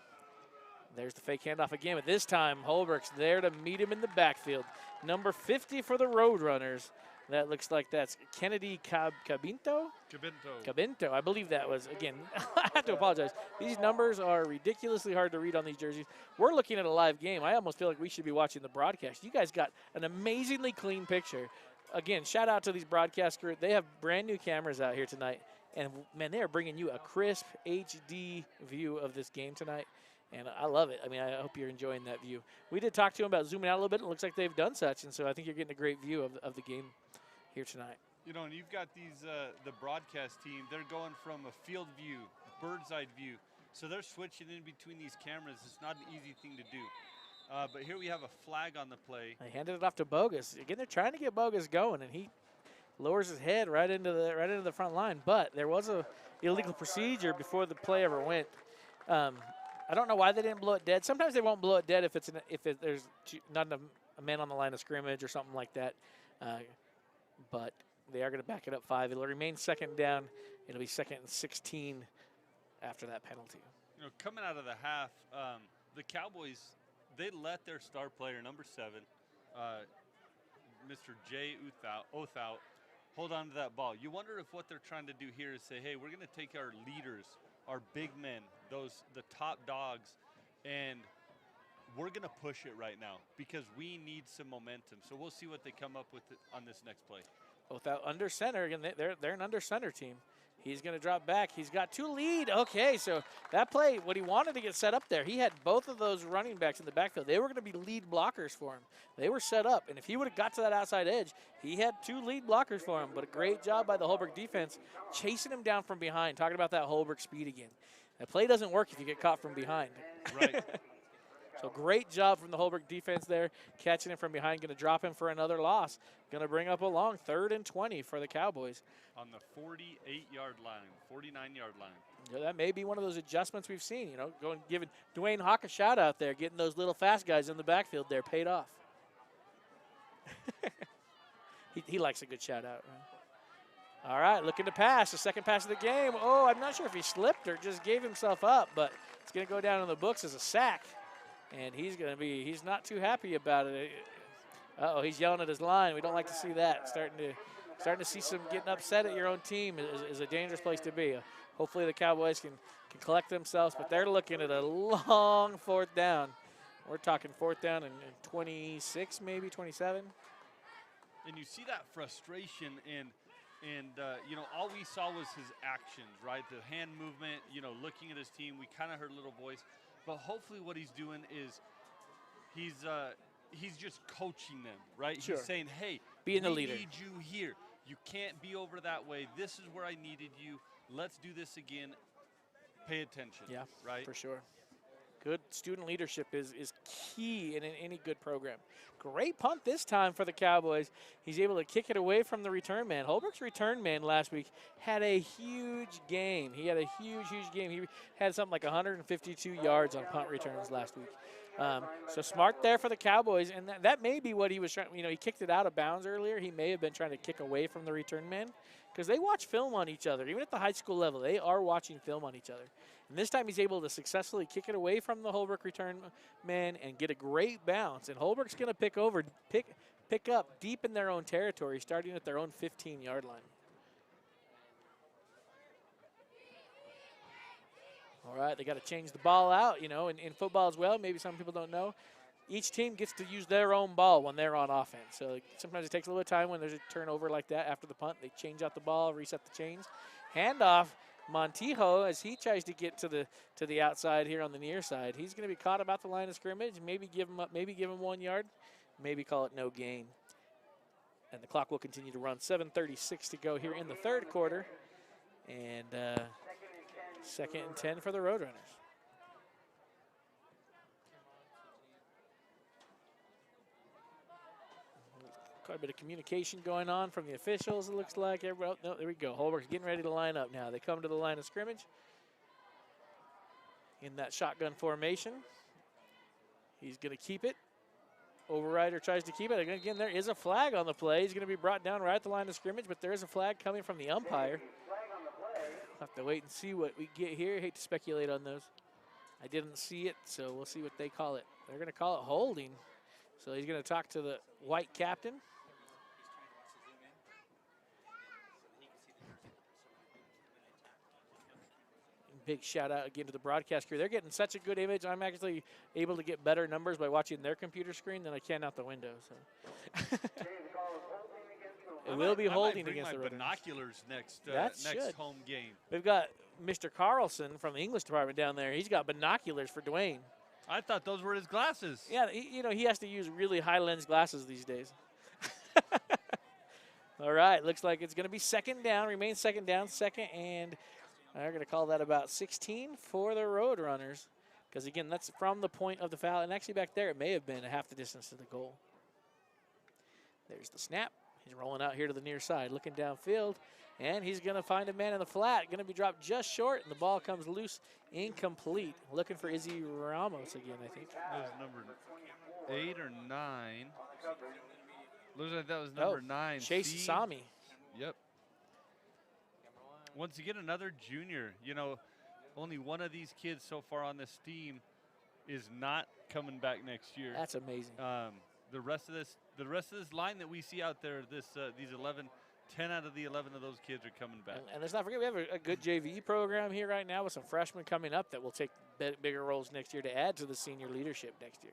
There's the fake handoff again, but this time Holbrook's there to meet him in the backfield. Number 50 for the Roadrunners. That looks like that's Kennedy Cabinto? Cabinto, I believe that was. Again, I have to apologize. These numbers are ridiculously hard to read on these jerseys. We're looking at a live game. I almost feel like we should be watching the broadcast. You guys got an amazingly clean picture. Again, shout out to these broadcast crew. They have brand new cameras out here tonight. And, man, they are bringing you a crisp HD view of this game tonight. And I love it. I mean, I hope you're enjoying that view. We did talk to them about zooming out a little bit. It looks like they've done such. And so I think you're getting a great view of the game here tonight. You know, and you've got these, the broadcast team, they're going from a field view, bird's eye view. So they're switching in between these cameras. It's not an easy thing to do. But here we have a flag on the play. They handed it off to Bogus. Again, they're trying to get Bogus going, and he lowers his head right into the front line. But there was a illegal procedure before the play ever went. I don't know why they didn't blow it dead. Sometimes they won't blow it dead if there's not a man on the line of scrimmage or something like that. But they are going to back it up 5. It'll remain 2nd down. It'll be 2nd and 16 after that penalty. You know, coming out of the half, the Cowboys, they let their star player, number 7, Mr. Jay Othout, hold on to that ball. You wonder if what they're trying to do here is say, hey, we're going to take our leaders, our big men, the top dogs, and we're going to push it right now because we need some momentum. So we'll see what they come up with on this next play. Without under center, again, they're an under center team. He's going to drop back. He's got 2 lead. Okay, so that play, what he wanted to get set up there, he had both of those running backs in the backfield. They were going to be lead blockers for him. They were set up, and if he would have got to that outside edge, he had 2 lead blockers for him. But a great job by the Holbrook defense chasing him down from behind. Talking about that Holbrook speed again. That play doesn't work if you get caught from behind. Right. So great job from the Holbrook defense there, catching him from behind, going to drop him for another loss. Going to bring up a long 3rd and 20 for the Cowboys. On the 48-yard line, 49-yard line. Yeah, that may be one of those adjustments we've seen, giving Dwayne Hawk a shout out there, getting those little fast guys in the backfield there paid off. he likes a good shout out. Right? All right, looking to pass, the 2nd pass of the game. Oh, I'm not sure if he slipped or just gave himself up, but it's going to go down in the books as a sack. And he's not too happy about it. Uh-oh, he's yelling at his line. We don't like to see that. Starting to see some getting upset at your own team is a dangerous place to be. Hopefully the Cowboys can collect themselves, but they're looking at a long 4th down. We're talking 4th down and 26, maybe 27. And you see that frustration and you know, all we saw was his actions, right? The hand movement, looking at his team. We kind of heard a little voice. But hopefully what he's doing is he's just coaching them, right? Sure. He's saying, hey, being the leader. We need you here. You can't be over that way. This is where I needed you. Let's do this again. pay attention. Yeah, right. for sure. Good student leadership is key in any good program. Great punt this time for the Cowboys. He's able to kick it away from the return man. Holbrook's return man last week had a huge game. He had a huge game. He had something like 152 yards on punt returns last week. So smart there for the Cowboys, and that may be what he was trying. You know, he kicked it out of bounds earlier. He may have been trying to kick away from the return man because they watch film on each other. Even at the high school level, they are watching film on each other. And this time he's able to successfully kick it away from the Holbrook return man and get a great bounce. And Holbrook's going to pick up deep in their own territory, starting at their own 15-yard line. All right, they got to change the ball out, you know, in football as well. Maybe some people don't know. Each team gets to use their own ball when they're on offense. So sometimes it takes a little time when there's a turnover like that after the punt. They change out the ball, reset the chains. Handoff, Montijo, as he tries to get to the outside here on the near side. He's going to be caught about the line of scrimmage. Maybe give him 1 yard. Maybe call it no gain. And the clock will continue to run. 7:36 to go here in the third quarter. And second and 10 for the Roadrunners. Quite a bit of communication going on from the officials, it looks like. Everybody, no, there we go. Holbrook's getting ready to line up now. They come to the line of scrimmage in that shotgun formation. He's going to keep it. Overrider tries to keep it. Again, there is a flag on the play. He's going to be brought down right at the line of scrimmage, but there is a flag coming from the umpire. We'll have to wait and see what we get here. I hate to speculate on those. I didn't see it, so we'll see what they call it. They're going to call it holding. So he's going to talk to the white captain. Big shout out again to the broadcast crew. They're getting such a good image. I'm actually able to get better numbers by watching their computer screen than I can out the window. So it will be holding against the Roadrunners. Binoculars next home game. We've got Mr. Carlson from the English department down there. He's got binoculars for Dwayne. I thought those were his glasses. Yeah, he has to use really high lens glasses these days. All right, looks like it's going to be second down. Remain second down, second, and they're going to call that about 16 for the Roadrunners. Because, again, that's from the point of the foul. And actually back there, it may have been a half the distance to the goal. There's the snap. He's rolling out here to the near side, looking downfield. And he's going to find a man in the flat. Going to be dropped just short, and the ball comes loose, incomplete. Looking for Izzy Ramos again, I think. That was number 8 or 9. Looks like that was number 9. Chase Sami. Yep. Once again, another junior. You know, only one of these kids so far on this team is not coming back next year. That's amazing. The rest of this line that we see out there, these 11, 10 out of the 11 of those kids are coming back. And let's not forget, we have a good JV program here right now with some freshmen coming up that will take bigger roles next year to add to the senior leadership next year.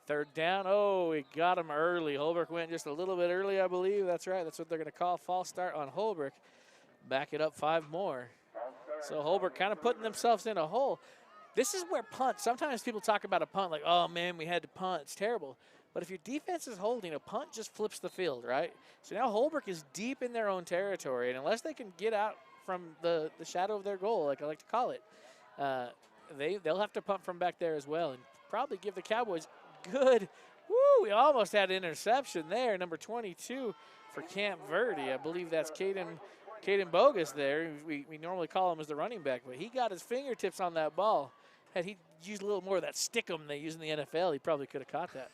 Third down. Oh, we got him early. Holbrook went just a little bit early, I believe. That's right. That's what they're going to call false start on Holbrook. Back it up 5 more. So Holbrook kind of putting themselves in a hole. This is where punt, sometimes people talk about a punt like, oh, man, we had to punt. It's terrible. But if your defense is holding, a punt just flips the field, right? So now Holbrook is deep in their own territory, and unless they can get out from the shadow of their goal, like I like to call it, they'll have to punt from back there as well and probably give the Cowboys good. Woo, we almost had an interception there, number 22 for Camp Verde. I believe that's Caden Bogus there. We normally call him as the running back, but he got his fingertips on that ball. Had he used a little more of that stick-em they use in the NFL, he probably could have caught that.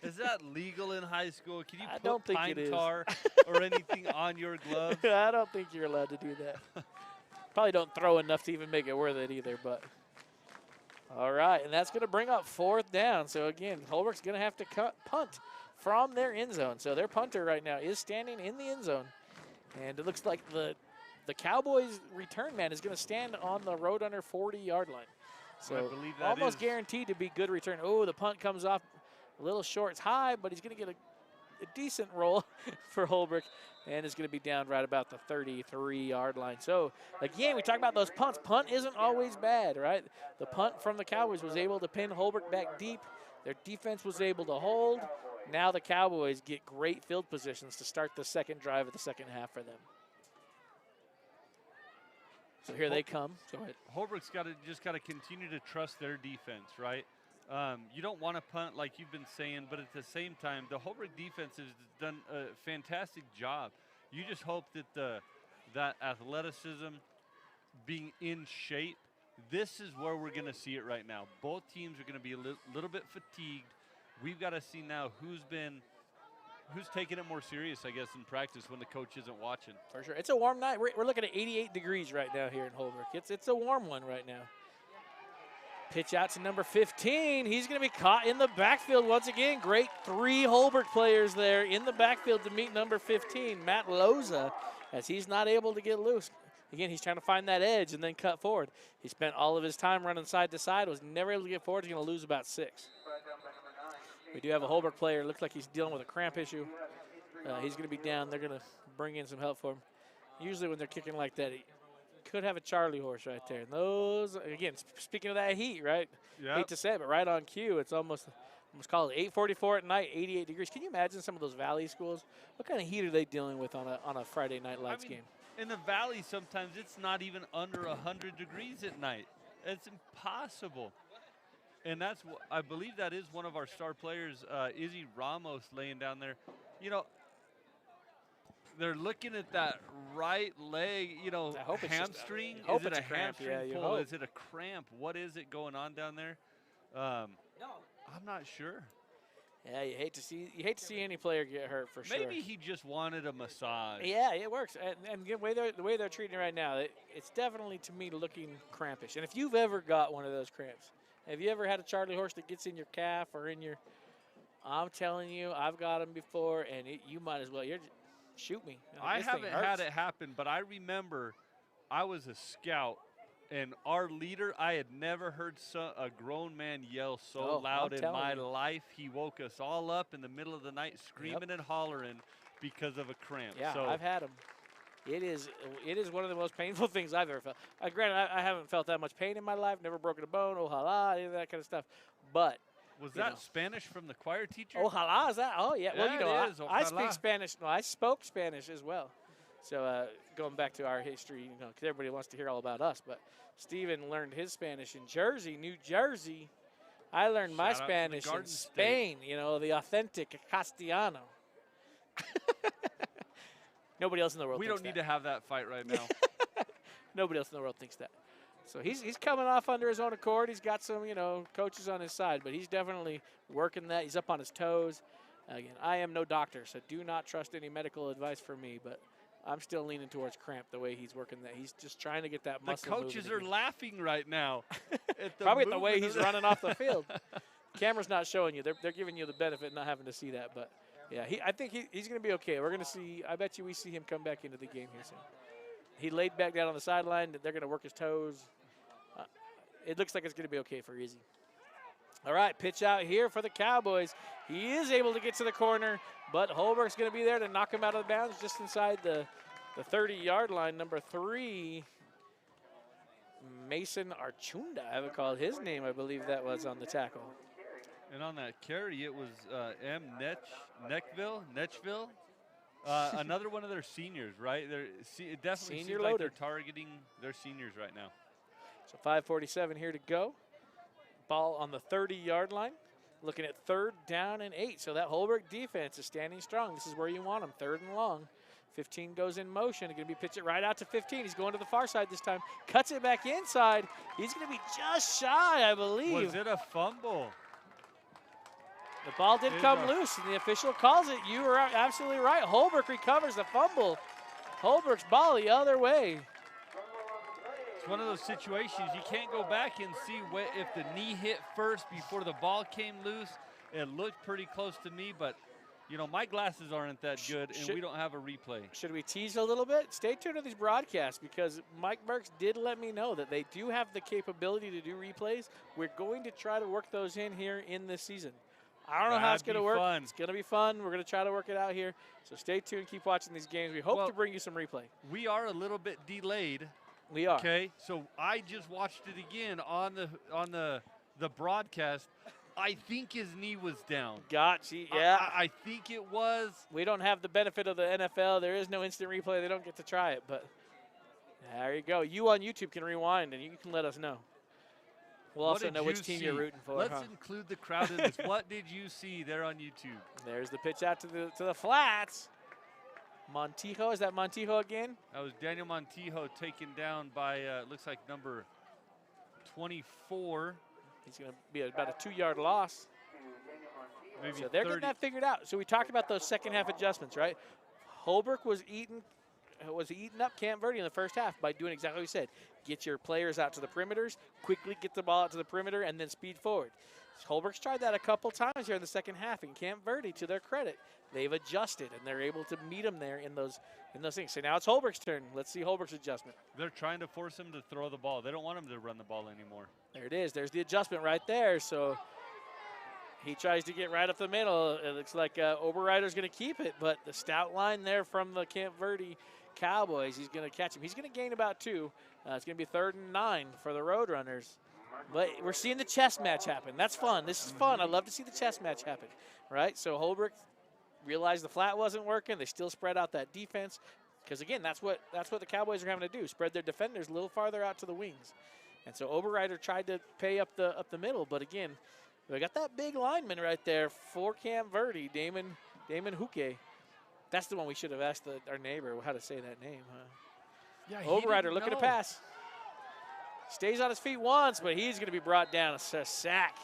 Is that legal in high school? Can you don't put think pine it is. tar or anything on your gloves? I don't think you're allowed to do that. Probably don't throw enough to even make it worth it either, but. All right, and that's going to bring up 4th down. So, again, Holbrook's going to have to punt from their end zone. So their punter right now is standing in the end zone. And it looks like the Cowboys' return man is going to stand on the Roadrunner 40-yard line. So I believe that almost is guaranteed to be good return. Oh, the punt comes off a little short. It's high, but he's going to get a decent roll for Holbrook. And it's going to be down right about the 33-yard line. So, again, we talk about those punts. Punt isn't always bad, right? The punt from the Cowboys was able to pin Holbrook back deep. Their defense was able to hold. Now the Cowboys get great field positions to start the second drive of the second half for them. So here they come. Go ahead. Holbrook's just got to continue to trust their defense, right? You don't want to punt like you've been saying, but at the same time, the Holbrook defense has done a fantastic job. You just hope that that athleticism, being in shape, this is where we're going to see it right now. Both teams are going to be a little bit fatigued. We've got to see now who's taking it more serious, I guess, in practice when the coach isn't watching. For sure. It's a warm night. We're looking at 88 degrees right now here in Holbrook. It's a warm one right now. Pitch out to number 15. He's going to be caught in the backfield once again. Great 3 Holbrook players there in the backfield to meet number 15, Matt Loza, as he's not able to get loose. Again, he's trying to find that edge and then cut forward. He spent all of his time running side to side, was never able to get forward. He's going to lose about 6. We do have a Holbrook player. Looks like he's dealing with a cramp issue. He's going to be down. They're going to bring in some help for him. Usually when they're kicking like that, he could have a Charlie horse right there. And those, again, speaking of that heat, right? Yep. Hate to say it, but right on cue. It's almost called 8:44 at night, 88 degrees. Can you imagine some of those valley schools? What kind of heat are they dealing with on a Friday night lights game? In the valley, sometimes it's not even under 100 degrees at night. It's impossible. And that's what I believe that is one of our star players, Izzy Ramos, laying down there. You know, they're looking at that right leg, hamstring. Is it a hamstring pull? Is it a cramp? What is it going on down there? I'm not sure. Yeah, you hate to see any player get hurt for sure. Maybe he just wanted a massage. Yeah, it works. And the way they're treating it right now, it's definitely to me looking crampish. And if you've ever got one of those cramps, have you ever had a Charlie horse that gets in your calf or in your? I'm telling you, I've got them before, and you might as well. Shoot me. I haven't had it happen, but I remember I was a scout, and our leader, I had never heard a grown man yell so loud in my life. He woke us all up in the middle of the night screaming and hollering because of a cramp. Yeah, so I've had them. It is one of the most painful things I've ever felt. Granted, I haven't felt that much pain in my life, never broken a bone, ojalá, any of that kind of stuff. But was that Spanish from the choir teacher? Ojalá, is that? Oh, yeah. Yeah, well, I ojalá. speak Spanish. No, I spoke Spanish as well. So going back to our history, because everybody wants to hear all about us. But Steven learned his Spanish in Jersey, New Jersey. I learned my Spanish in Spain, the authentic Castellano. Nobody else in the world We thinks don't need that. to have that fight right now. Nobody else in the world thinks that. So he's coming off under his own accord. He's got some, coaches on his side, but he's definitely working that. He's up on his toes. Again, I am no doctor, so do not trust any medical advice from me, but I'm still leaning towards cramp the way he's working that. He's just trying to get that muscle The coaches are laughing right now. Probably at the way he's running off the field. Camera's not showing you. They're giving you the benefit not having to see that, but yeah, I think he's going to be okay. We're going to see. I bet you we see him come back into the game here soon. He laid back down on the sideline. They're going to work his toes. It looks like it's going to be okay for Izzy. All right, pitch out here for the Cowboys. He is able to get to the corner, but Holbrook's going to be there to knock him out of bounds just inside the 30-yard line. Number 3, Mason Archunda. I haven't called his name. I believe that was on the tackle. And on that carry, it was M. Nechville. Another one of their seniors, right? It definitely Senior seems like loaded. they're targeting their seniors right now. So 5:47 here to go. Ball on the 30-yard line. Looking at 3rd down and 8. So that Holbrook defense is standing strong. This is where you want them, 3rd and long. 15 goes in motion. Going to be pitched it right out to 15. He's going to the far side this time. Cuts it back inside. He's going to be just shy, I believe. Was it a fumble? The ball did come loose, and the official calls it. You were absolutely right. Holbrook recovers the fumble. Holbrook's ball the other way. It's one of those situations you can't go back and see if the knee hit first before the ball came loose. It looked pretty close to me, but my glasses aren't that good, and we don't have a replay. Should we tease a little bit? Stay tuned to these broadcasts because Mike Burks did let me know that they do have the capability to do replays. We're going to try to work those in here in this season. I don't know how it's going to work. Fun. It's going to be fun. We're going to try to work it out here. So stay tuned. Keep watching these games. We hope to bring you some replay. We are a little bit delayed. We are. Okay, so I just watched it again on the broadcast. I think his knee was down. Gotcha. Yeah. I think it was. We don't have the benefit of the NFL. There is no instant replay. They don't get to try it, but There you go. You on YouTube can rewind, and you can let us know. We'll What also did know you which team see? you're rooting for. Let's huh? include the crowd in this. What did you see there on YouTube? There's the pitch out to the flats. Montijo, is that Montijo again? That was Daniel Montijo taken down by, looks like number 24. He's going to be about a 2-yard loss. Maybe So they're 30. getting that figured out. So we talked about those second half adjustments, right? Holbrook was eating up Camp Verde in the first half by doing exactly what we said. Get your players out to the perimeters, quickly get the ball out to the perimeter, and then speed forward. Holbrook's tried that a couple times here in the second half, and Camp Verde, to their credit, they've adjusted, and they're able to meet them there in those things. So now it's Holbrook's turn. Let's see Holbrook's adjustment. They're trying to force him to throw the ball. They don't want him to run the ball anymore. There it is. There's the adjustment right there. So he tries to get right up the middle. It looks like Oberreiter's going to keep it, but the stout line there from the Camp Verde Cowboys, he's going to catch him. He's going to gain about 2. It's going to be 3rd and 9 for the Roadrunners. But we're seeing the chess match happen. That's fun. This is fun. I love to see the chess match happen, right? So Holbrook realized the flat wasn't working. They still spread out that defense because, again, that's what the Cowboys are having to do, spread their defenders a little farther out to the wings. And so Oberreiter tried to pay up the middle, but, again, we got that big lineman right there for Camp Verde, Damon Huke. That's the one we should have asked our neighbor how to say that name, huh? Yeah, Oberreiter looking to pass. Stays on his feet once, but he's going to be brought down. A sack.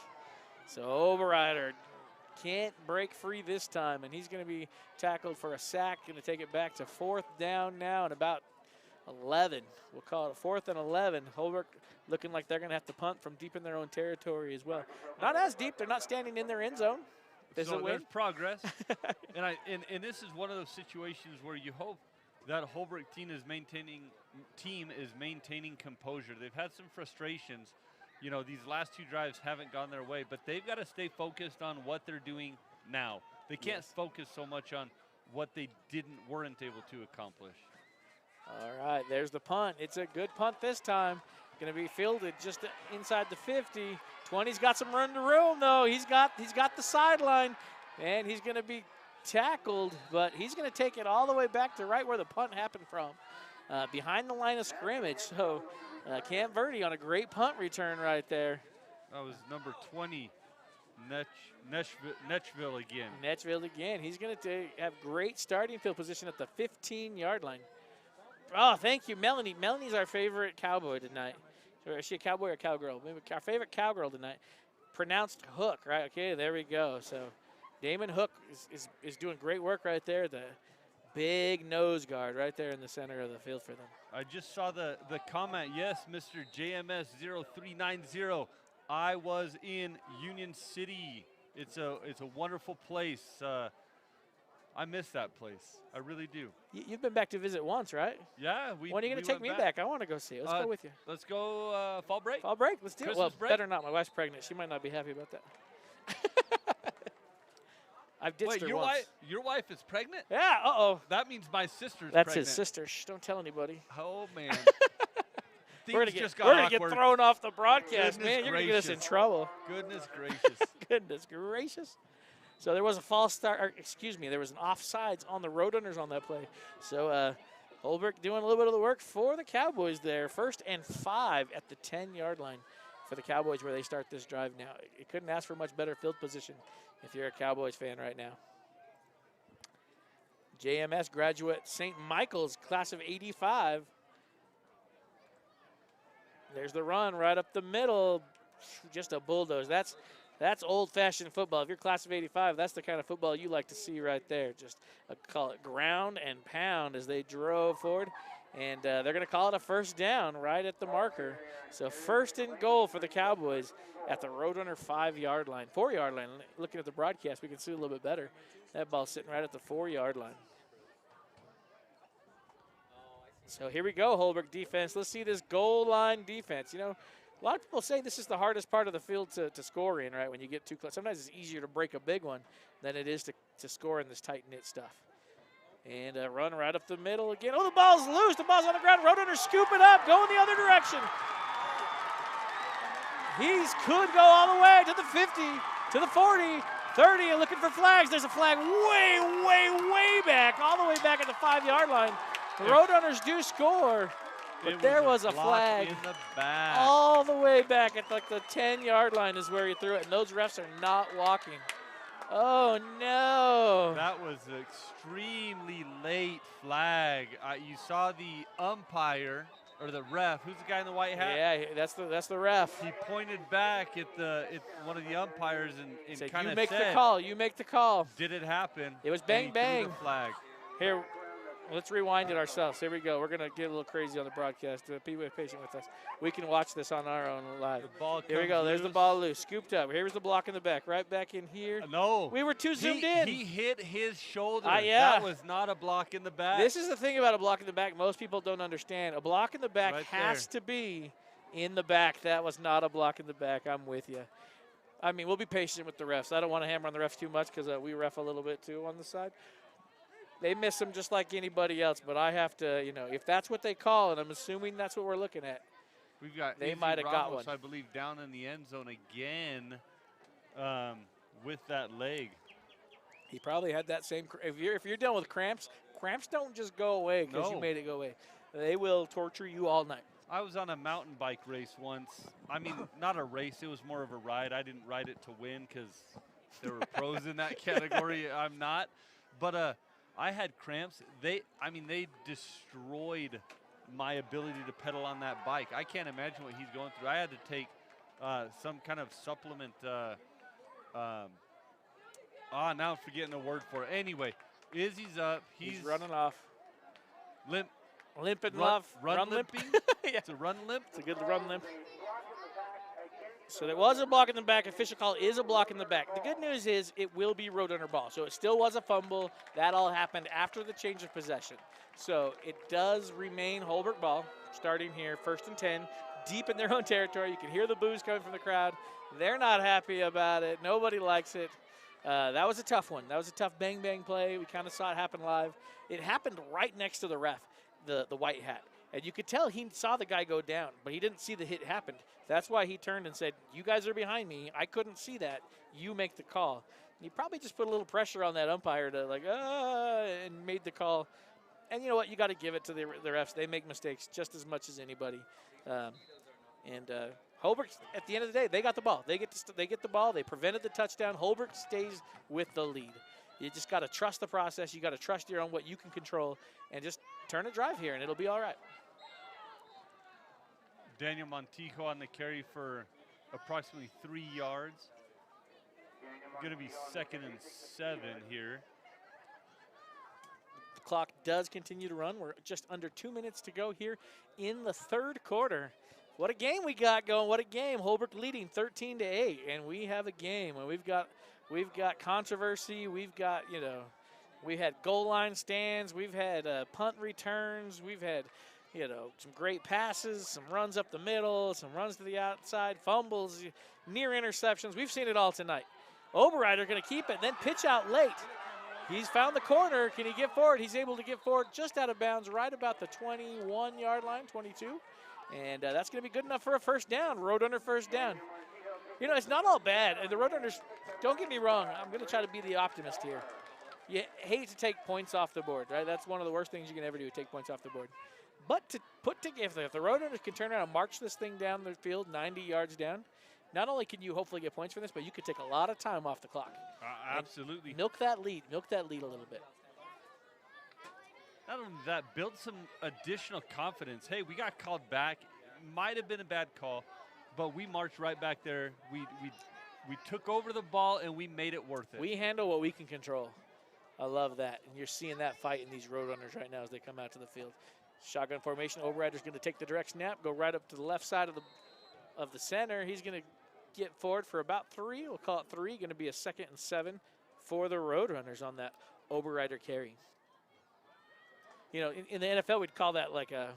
So Oberreiter can't break free this time, and he's going to be tackled for a sack. Going to take it back to 4th down now and about 11. We'll call it 4th and 11. Holbrook looking like they're going to have to punt from deep in their own territory as well. Not as deep. They're not standing in their end zone. So there's progress. and this is one of those situations where you hope that Holbrook team is maintaining composure. They've had some frustrations. You know, these last 2 drives haven't gone their way, but they've got to stay focused on what they're doing now. They can't focus so much on what they weren't able to accomplish. All right, there's the punt. It's a good punt this time. Going to be fielded just inside the 50. 20's got some run to room though. He's got the sideline, and he's going to be tackled, but he's going to take it all the way back to right where the punt happened from, behind the line of scrimmage. So Camp Verde on a great punt return right there. That was number 20, Netchville again. Netchville again. He's going to have great starting field position at the 15-yard line. Oh, thank you, Melanie. Melanie's our favorite cowboy tonight. Or is she a cowboy or cowgirl? Maybe our favorite cowgirl tonight. Pronounced Hook, right? Okay, there we go. So Damon Hook is doing great work right there. The big nose guard right there in the center of the field for them. I just saw the comment. Yes, Mr. JMS 0390. I was in Union City. It's a wonderful place. I miss that place. I really do. You've been back to visit once, right? Yeah. When are you going to take me back? I want to go see it. Let's go with you. Let's go fall break. Fall break? Let's do it. Christmas Well, break? better not. My wife's pregnant. She might not be happy about that. I've ditched Wait, her once. your wife is pregnant? Yeah, uh-oh. That means my sister's That's pregnant. his sister. Shh, don't tell anybody. Oh, man. We're going to get thrown off the broadcast, Goodness man. You're going to get us in gracious. trouble. Goodness gracious. Goodness gracious. So there was a false start, or excuse me, there was an offsides on the Roadrunners on that play. So Holbrook doing a little bit of the work for the Cowboys there. 1st and 5 at the 10-yard line for the Cowboys where they start this drive now. You couldn't ask for much better field position if you're a Cowboys fan right now. JMS graduate St. Michael's, class of 85. There's the run right up the middle. Just a bulldoze. That's old-fashioned football. If you're class of 85, that's the kind of football you like to see right there. Just call it ground and pound as they drove forward. And they're going to call it a 1st down right at the marker. So 1st and goal for the Cowboys at the Roadrunner 5-yard line. 4-yard line. Looking at the broadcast, we can see a little bit better. That ball's sitting right at the 4-yard line. So here we go, Holbrook defense. Let's see this goal line defense. You know, a lot of people say this is the hardest part of the field to score in, right, when you get too close. Sometimes it's easier to break a big one than it is to score in this tight-knit stuff. And a run right up the middle again. Oh, the ball's loose. The ball's on the ground. Roadrunners scoop it up, go in the other direction. He could go all the way to the 50, to the 40, 30, and looking for flags. There's a flag way back, all the way back at the 5-yard line. The Roadrunners do score. But It there was a block flag in the back. all the way back at like the 10-yard line is where he threw it, and those refs are not walking. Oh, no. That was an extremely late flag. You saw the umpire or the ref. Who's the guy in the white hat? Yeah, that's the ref. He pointed back at one of the umpires and Said, kind you of make said, the call, you make the call. "Did it happen?" It was And bang, he threw bang. the flag. Here, let's rewind it ourselves. Here we go. We're going to get a little crazy on the broadcast. Be patient with us. We can watch this on our own live. The ball Here we comes go. There's the loose. ball loose. Scooped up. Here's the block in the back. Right back in here. No. We were too zoomed in. He hit his shoulder. Yeah. That was not a block in the back. This is the thing about a block in the back most people don't understand. A block in the back Right has there. to be in the back. That was not a block in the back. I'm with you. I mean, we'll be patient with the refs. I don't want to hammer on the refs too much because we ref a little bit too on the side. They miss them just like anybody else, but I have to, if that's what they call, and I'm assuming that's what we're looking at. We've got They Izzy might have got Ramos, one. I believe, down in the end zone again with that leg. He probably had that same. If you're dealing with cramps don't just go away because you No. made it go away. They will torture you all night. I was on a mountain bike race once. I mean, not a race. It was more of a ride. I didn't ride it to win because there were pros in that category. I'm not. But I had cramps. They destroyed my ability to pedal on that bike. I can't imagine what he's going through. I had to take some kind of supplement. Now I'm forgetting the word for it. Anyway, Izzy's up. He's running off. limp. Limping Run, off. run limp. limping. Yeah. It's a run limp. It's a good run limp. So there was a block in the back. Official call is a block in the back. The good news is it will be Roadrunner ball. So it still was a fumble. That all happened after the change of possession. So it does remain Holbrook ball starting here, 1st and 10, deep in their own territory. You can hear the boos coming from the crowd. They're not happy about it. Nobody likes it. That was a tough one. That was a tough bang-bang play. We kind of saw it happen live. It happened right next to the ref, the white hat. And you could tell he saw the guy go down, but he didn't see the hit happen. That's why he turned and said, you guys are behind me. I couldn't see that. You make the call. And he probably just put a little pressure on that umpire to and made the call. And you know what? You got to give it to the refs. They make mistakes just as much as anybody. Holbrook, at the end of the day, they got the ball. They get the ball. They prevented the touchdown. Holbrook stays with the lead. You just got to trust the process. You got to trust your own what you can control and just turn a drive here, and it'll be all right. Daniel Montijo on the carry for approximately 3 yards. Going to be 2nd and 7 here. The clock does continue to run. We're just under 2 minutes to go here in the 3rd quarter. What a game we got going. What a game. Holbrook leading 13-8, and we have a game. And we've got controversy. We've got, we had goal line stands. We've had punt returns. We've had, some great passes, some runs up the middle, some runs to the outside, fumbles, near interceptions. We've seen it all tonight. Oberreiter going to keep it, then pitch out late. He's found the corner. Can he get forward? He's able to get forward just out of bounds right about the 21-yard line, 22. And that's going to be good enough for a first down, Roadrunner first down. It's not all bad. And the Roadrunners, don't get me wrong, I'm going to try to be the optimist here. You hate to take points off the board, right? That's one of the worst things you can ever do, take points off the board. But if the Roadrunners can turn around and march this thing down the field 90 yards down, not only can you hopefully get points for this, but you could take a lot of time off the clock. Absolutely. Milk that lead a little bit. Not only that, build some additional confidence. Hey, we got called back. Might have been a bad call, but we marched right back there. We took over the ball, and we made it worth it. We handle what we can control. I love that. And you're seeing that fight in these Roadrunners right now as they come out to the field. Shotgun formation. Oberreiter's going to take the direct snap, go right up to the left side of the center. He's going to get forward for about 3. We'll call it 3. Going to be a 2nd and 7 for the Roadrunners on that Oberreiter carry. In the NFL, we'd call that like a,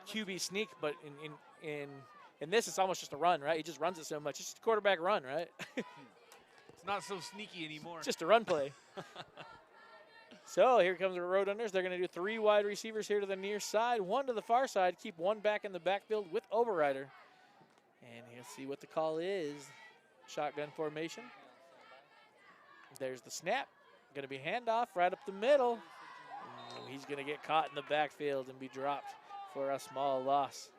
QB sneak, but in this, it's almost just a run, right? He just runs it so much. It's just a quarterback run, right? It's not so sneaky anymore. Just a run play. So here comes the Roadrunners. They're going to do 3 wide receivers here to the near side, 1 to the far side, keep 1 back in the backfield with Oberreiter. And you'll see what the call is. Shotgun formation. There's the snap. Going to be handoff right up the middle. He's going to get caught in the backfield and be dropped for a small loss.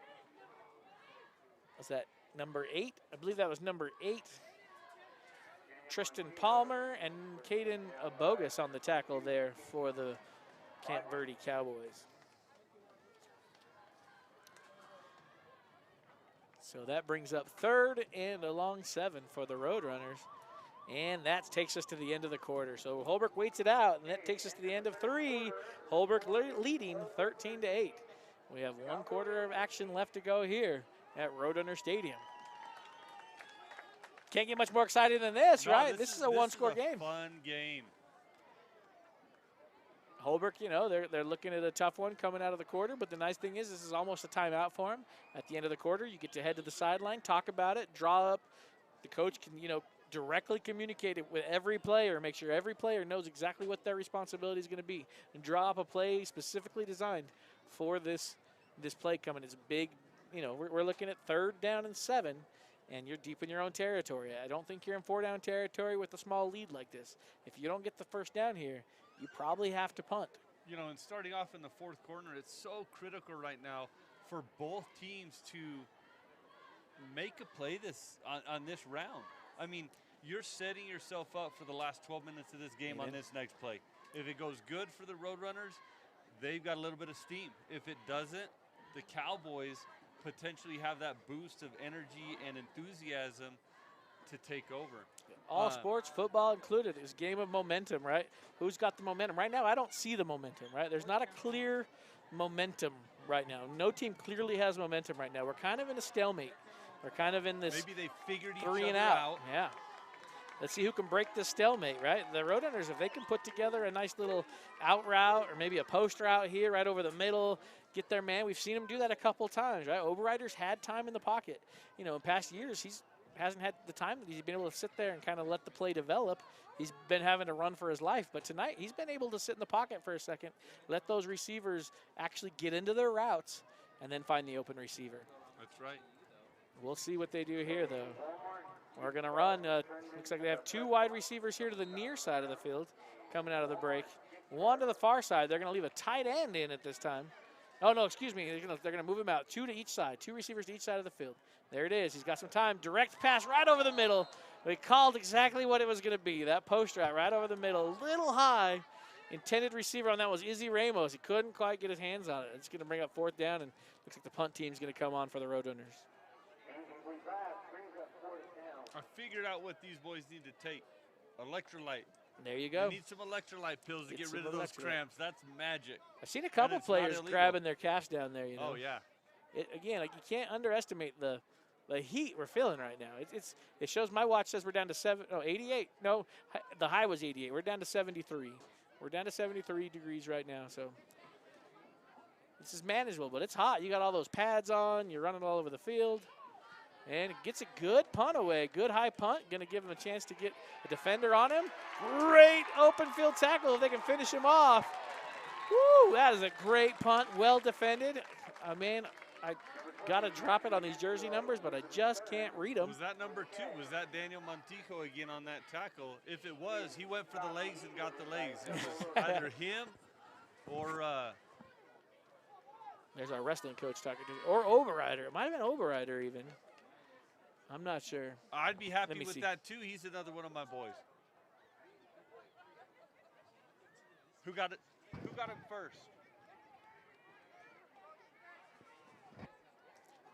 Was that number 8? I believe that was number 8. Tristan Palmer and Caden Abogus on the tackle there for the Camp Verde Cowboys. So that brings up 3rd and a long 7 for the Roadrunners. And that takes us to the end of the quarter. So Holbrook waits it out, and that takes us to the end of 3. Holbrook leading 13-8. We have 1 quarter of action left to go here at Roadrunner Stadium. Can't get much more exciting than this, No, right? This is a one-score game. Fun game. Holbrook, you know, they're looking at a tough one coming out of the quarter, but the nice thing is this is almost a timeout for them. At the end of the quarter, you get to head to the sideline, talk about it, draw up. The coach can, you know, directly communicate it with every player, make sure every player knows exactly what their responsibility is going to be, and draw up a play specifically designed for this play coming. It's big, you know, we're looking at 3rd down and 7, and you're deep in your own territory. I don't think you're in 4-down territory with a small lead like this. If you don't get the first down here, you probably have to punt. You know, and starting off in the 4th quarter, it's so critical right now for both teams to make a play on this round. I mean, you're setting yourself up for the last 12 minutes of this game on this next play. If it goes good for the Roadrunners, they've got a little bit of steam. If it doesn't, the Cowboys potentially have that boost of energy and enthusiasm to take over. All sports, football included, is game of momentum, right? Who's got the momentum? Right now, I don't see the momentum, right? There's not a clear momentum right now. No team clearly has momentum right now. We're kind of in a stalemate. We're kind of in this Maybe they figured each 3 other and out. Yeah. Let's see who can break this stalemate, right? The Roadrunners, if they can put together a nice little out route or maybe a post route here right over the middle, get their man. We've seen them do that a couple times, right? Overrider's had time in the pocket. You know, in past years, he hasn't had the time that he's been able to sit there and kind of let the play develop. He's been having to run for his life. But tonight, he's been able to sit in the pocket for a second, let those receivers actually get into their routes, and then find the open receiver. That's right. We'll see what they do here, though. We're going to run. Looks like they have 2 wide receivers here to the near side of the field coming out of the break. 1 to the far side. They're going to leave a tight end in at this time. Oh, no, excuse me. They're going to move him out. 2 to each side. 2 receivers to each side of the field. There it is. He's got some time. Direct pass right over the middle. They called exactly what it was going to be. That post route right over the middle. A little high. Intended receiver on that was Izzy Ramos. He couldn't quite get his hands on it. It's going to bring up 4th down, and looks like the punt team's going to come on for the Roadrunners. I figured out what these boys need to take. Electrolyte. There you go. They need some electrolyte pills to Get get rid some of those electrolyte. cramps. That's magic. I've seen a couple it's not players illegal. grabbing their calves down there, you know. Oh, yeah. Again, like, you can't underestimate the heat we're feeling right now. It shows my watch says we're down to 88. No, the high was 88. We're down to 73. We're down to 73 degrees right now, so this is manageable, but it's hot. You got all those pads on. You're running all over the field. And it gets a good punt away. Good high punt. Going to give him a chance to get a defender on him. Great open field tackle if they can finish him off. Woo, that is a great punt. Well defended. Man, I got to drop it on these jersey numbers, but I just can't read them. Was that number 2? Was that Daniel Montijo again on that tackle? If it was, he went for the legs and got the legs. It was either him or there's our wrestling coach talking to, or Overrider. It might have been Overrider even. I'm not sure. I'd be happy with see. that too. He's another one of my boys. Who got it? Who got him first?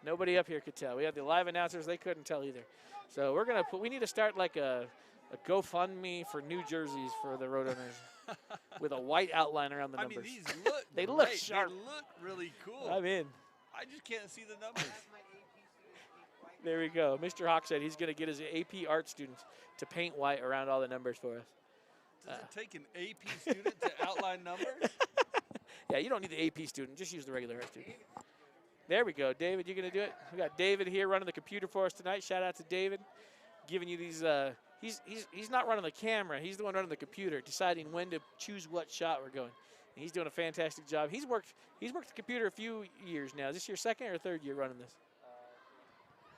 Nobody up here could tell. We had the live announcers. They couldn't tell either. So we're going to we need to start like a GoFundMe for new jerseys for the Roadrunners with a white outline around the numbers. I mean, these look They look great. sharp. They look really cool. I'm in. I just can't see the numbers. There we go. Mr. Hawk said he's going to get his AP art students to paint white around all the numbers for us. Does it take an AP student to outline numbers? Yeah, you don't need the AP student. Just use the regular art student. There we go. David, you going to do it? We got David here running the computer for us tonight. Shout out to David. Giving you these, he's not running the camera. He's the one running the computer, deciding when to choose what shot we're going. And he's doing a fantastic job. He's worked the computer a few years now. Is this your 2nd or 3rd year running this?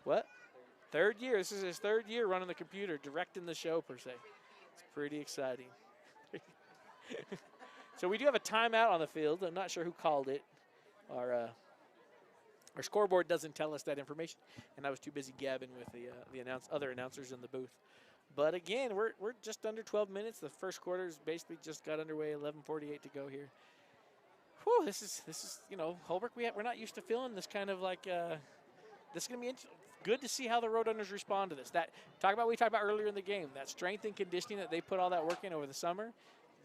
What? 3rd year. This is his 3rd year running the computer, directing the show per se. It's pretty exciting. So we do have a timeout on the field. I'm not sure who called it. Our scoreboard doesn't tell us that information, and I was too busy gabbing with the other announcers in the booth. But again, we're just under 12 minutes. The first quarter's basically just got underway. 11:48 to go here. Whew, this is Holbrook. We're not used to feeling this kind of like. This is gonna be good to see how the Roadrunners respond to this. We talked about earlier in the game, that strength and conditioning that they put all that work in over the summer.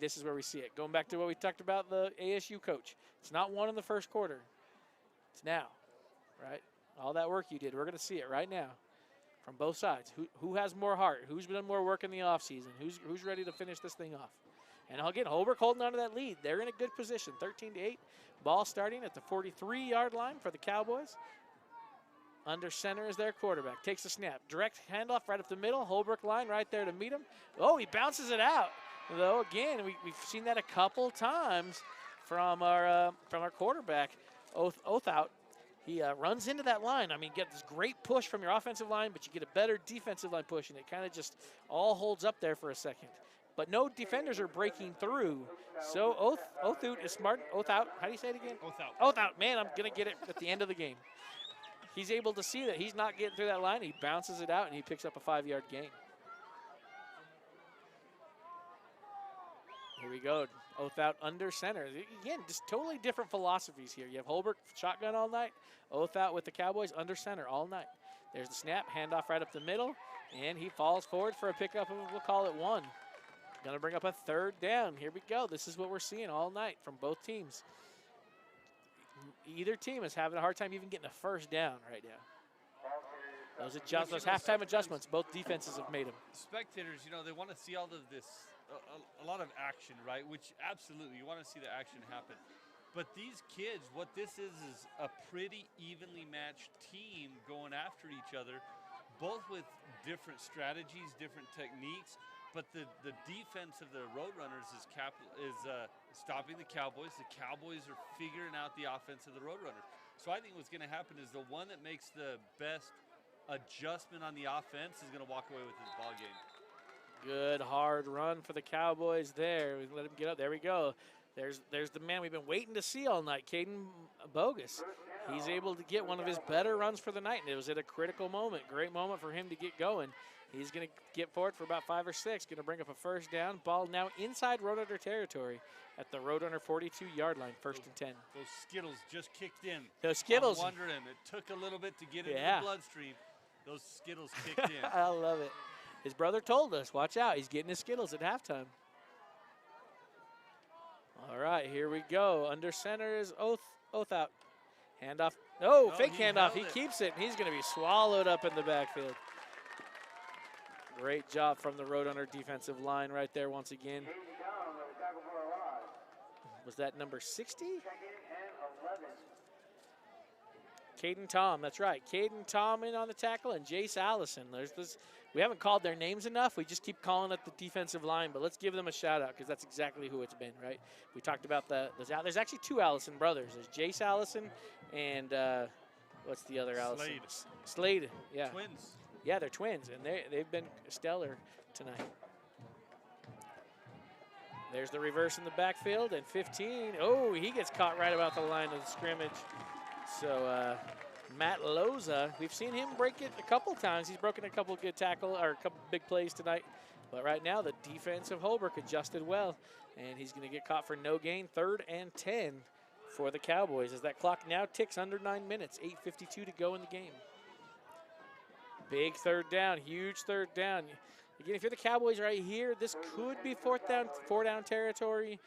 This is where we see it. Going back to what we talked about, the ASU coach. It's not won in the first quarter. It's now, right? All that work you did, we're gonna see it right now. From both sides. Who has more heart? Who's done more work in the offseason? Who's ready to finish this thing off? And again, Holbrook holding on to that lead. They're in a good position, 13-8. Ball starting at the 43-yard line for the Cowboys. Under center is their quarterback. Takes a snap. Direct handoff right up the middle. Holbrook line right there to meet him. Oh, he bounces it out. Though, again, we've seen that a couple times from our quarterback, Oath out. He runs into that line. I mean, get this great push from your offensive line, but you get a better defensive line push, and it kind of just all holds up there for a second. But no defenders are breaking through. So Oath is smart. Oath out. How do you say it again? Oath out. Oath out. Man, I'm going to get it at the end of the game. He's able to see that he's not getting through that line. He bounces it out, and he picks up a 5-yard gain. Here we go. Oath out under center. Again, just totally different philosophies here. You have Holbrook shotgun all night. Oath out with the Cowboys under center all night. There's the snap, handoff right up the middle, and he falls forward for a pickup of, we'll call it 1. Going to bring up a 3rd down. Here we go. This is what we're seeing all night from both teams. Either team is having a hard time even getting a 1st down right now. Those halftime adjustments, both defenses have made them. Spectators, they want to see all of this, a lot of action, right? Which absolutely, you want to see the action happen. But these kids, what this is a pretty evenly matched team going after each other, both with different strategies, different techniques. But the defense of the Roadrunners is stopping the Cowboys. The Cowboys are figuring out the offense of the Roadrunners. So I think what's going to happen is the one that makes the best adjustment on the offense is going to walk away with this ball game. Good hard run for the Cowboys there. We let him get up. There we go. There's the man we've been waiting to see all night, Caden Bogus. He's able to get one of his better runs for the night, and it was at a critical moment. Great moment for him to get going. He's going to get forward for about 5 or 6. Going to bring up a 1st down. Ball now inside Roadrunner territory at the Roadrunner 42-yard line, 1st and 10. Those Skittles just kicked in. Those Skittles. I'm wondering. It took a little bit to get into the bloodstream. Those Skittles kicked in. I love it. His brother told us, watch out. He's getting his Skittles at halftime. All right, here we go. Under center is Oath out. Handoff. Oh, fake handoff. He keeps it. He's going to be swallowed up in the backfield. Great job from the Roadrunner defensive line right there once again. Was that number 60? Caden Tom, that's right. Caden Tom in on the tackle, and Jace Allison. There's this. We haven't called their names enough. We just keep calling it the defensive line, but let's give them a shout out because that's exactly who it's been, right? We talked about there's actually 2 Allison brothers. There's Jace Allison and what's the other Allison? Slade, yeah. Twins. Yeah, they're twins, and they've been stellar tonight. There's the reverse in the backfield, and 15. Oh, he gets caught right about the line of the scrimmage. So Matt Loza, we've seen him break it a couple times. He's broken a couple good tackle or a couple big plays tonight. But right now, the defense of Holbrook adjusted well, and he's going to get caught for no gain. 3rd and 10 for the Cowboys as that clock now ticks under 9 minutes. 8:52 to go in the game. Big 3rd down, huge 3rd down. Again, if you're the Cowboys right here, this could be 4 down territory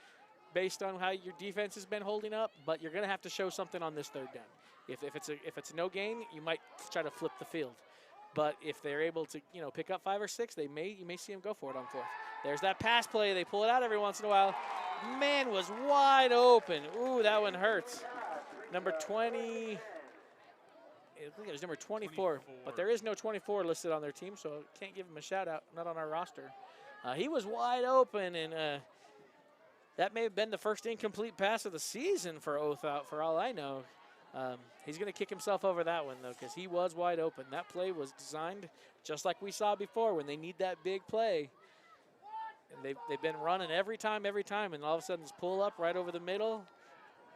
based on how your defense has been holding up, but you're going to have to show something on this 3rd down. If it's a no gain, you might try to flip the field. But if they're able to, pick up 5 or 6, you may see them go for it on 4th. There's that pass play. They pull it out every once in a while. Man was wide open. Ooh, that one hurts. Number 20. I think it was number 24, but there is no 24 listed on their team, so can't give him a shout out, not on our roster. He was wide open, and that may have been the first incomplete pass of the season for Oath out, for all I know. He's going to kick himself over that one, though, because he was wide open. That play was designed just like we saw before when they need that big play. And they've been running every time, and all of a sudden it's pull up right over the middle.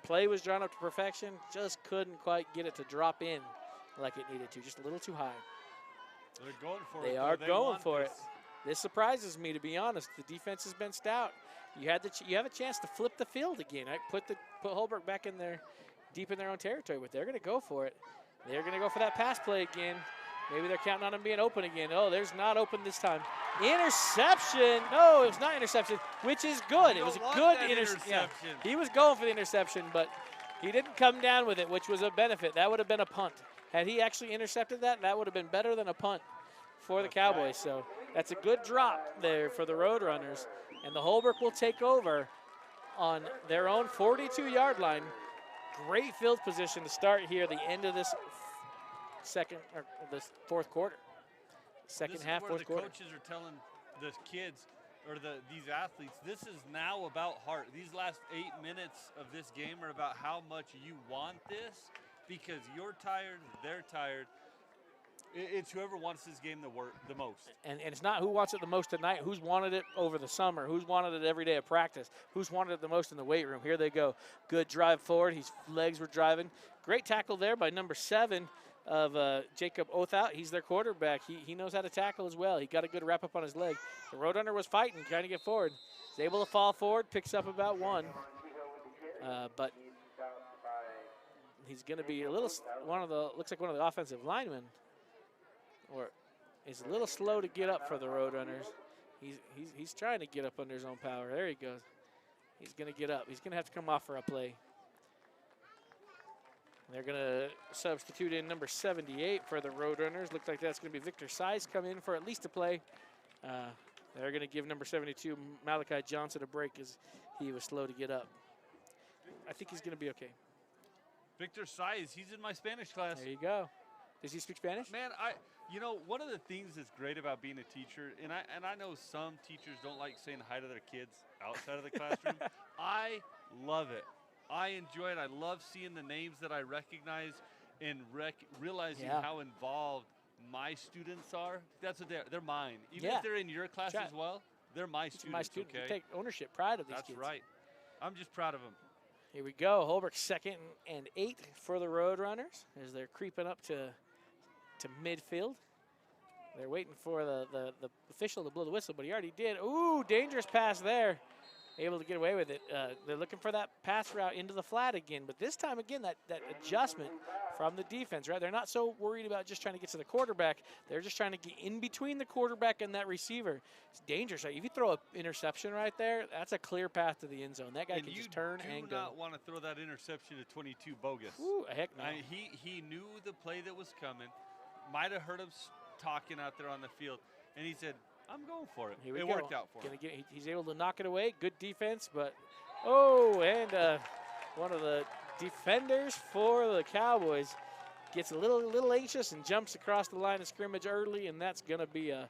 Play was drawn up to perfection, just couldn't quite get it to drop in like it needed to, just a little too high. They're going for it. They though. are They going want for this. it. This surprises me, to be honest. The defense has been stout. You have a chance to flip the field again. Right? Put Holbrook back in there, deep in their own territory, but they're going to go for it. They're going to go for that pass play again. Maybe they're counting on him being open again. Oh, there's not open this time. Interception. No, it was not interception, which is good. You It was a don't want good that interception. interception. He was going for the interception, but he didn't come down with it, which was a benefit. That would have been a punt. Had he actually intercepted that, that would have been better than a punt for the Cowboys. So that's a good drop there for the Roadrunners. And the Holbrook will take over on their own 42-yard line. Great field position to start here, the end of this this fourth quarter. Second half, fourth quarter. The coaches are telling the kids or these athletes, this is now about heart. These last 8 minutes of this game are about how much you want this, because you're tired, they're tired. It's whoever wants this game the most. And it's not who wants it the most tonight, who's wanted it over the summer, who's wanted it every day of practice, who's wanted it the most in the weight room. Here they go. Good drive forward. His legs were driving. Great tackle there by number 7 of Jacob Othout. He's their quarterback. He knows how to tackle as well. He got a good wrap up on his leg. The Roadrunner was fighting, trying to get forward. He's able to fall forward, picks up about 1. But he's going to be a little, looks like one of the offensive linemen, or is a little slow to get up for the Roadrunners. He's trying to get up under his own power. There he goes. He's going to get up. He's going to have to come off for a play. They're going to substitute in number 78 for the Roadrunners. Looks like that's going to be Victor Size come in for at least a play. They're going to give number 72, Malachi Johnson, a break as he was slow to get up. I think he's going to be okay. Victor Size, he's in my Spanish class. There you go. Does he speak Spanish? Man, one of the things that's great about being a teacher, and I know some teachers don't like saying hi to their kids outside of the classroom. I love it. I enjoy it. I love seeing the names that I recognize and realizing how involved my students are. That's what they're mine. Even if they're in your class as well, they're my students. My students. Okay? You take ownership, pride of these kids. That's right. I'm just proud of them. Here we go. Holbrook 2nd and 8 for the Roadrunners as they're creeping up to midfield. They're waiting for the official to blow the whistle, but he already did. Ooh, dangerous pass there. Able to get away with it. They're looking for that pass route into the flat again, but this time again, that adjustment from the defense, right? They're not so worried about just trying to get to the quarterback. They're just trying to get in between the quarterback and that receiver. It's dangerous. Right? If you throw an interception right there, that's a clear path to the end zone. That guy can just turn and go. You do not want to throw that interception to 22 bogus. Ooh, heck no. He knew the play that was coming, might have heard him talking out there on the field, and he said, I'm going for it. It worked out for him. He's able to knock it away. Good defense, but and one of the defenders for the Cowboys gets a little anxious and jumps across the line of scrimmage early, and that's going to be an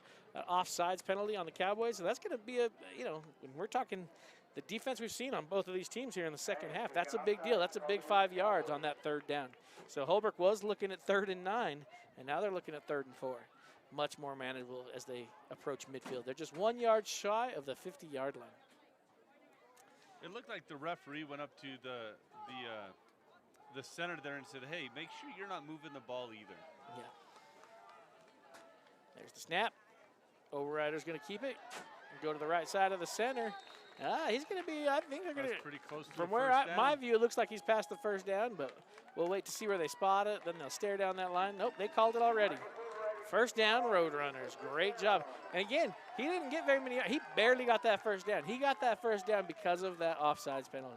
offsides penalty on the Cowboys. So that's going to be when we're talking the defense we've seen on both of these teams here in the second half, that's a big deal. That's a big 5 yards on that 3rd down. So Holbrook was looking at 3rd and 9, and now they're looking at 3rd and 4. Much more manageable as they approach midfield. They're just 1 yard shy of the 50-yard line. It looked like the referee went up to the center there and said, hey, make sure you're not moving the ball either. Yeah. There's the snap. Overrider's going to keep it. Go to the right side of the center. He's going to be, I think they're going to. Pretty close to From the where first down. my view, it looks like he's past the 1st down, but we'll wait to see where they spot it. Then they'll stare down that line. Nope, they called it already. 1st down, Roadrunners. Great job. And again, he didn't get very many. He barely got that 1st down. He got that 1st down because of that offsides penalty.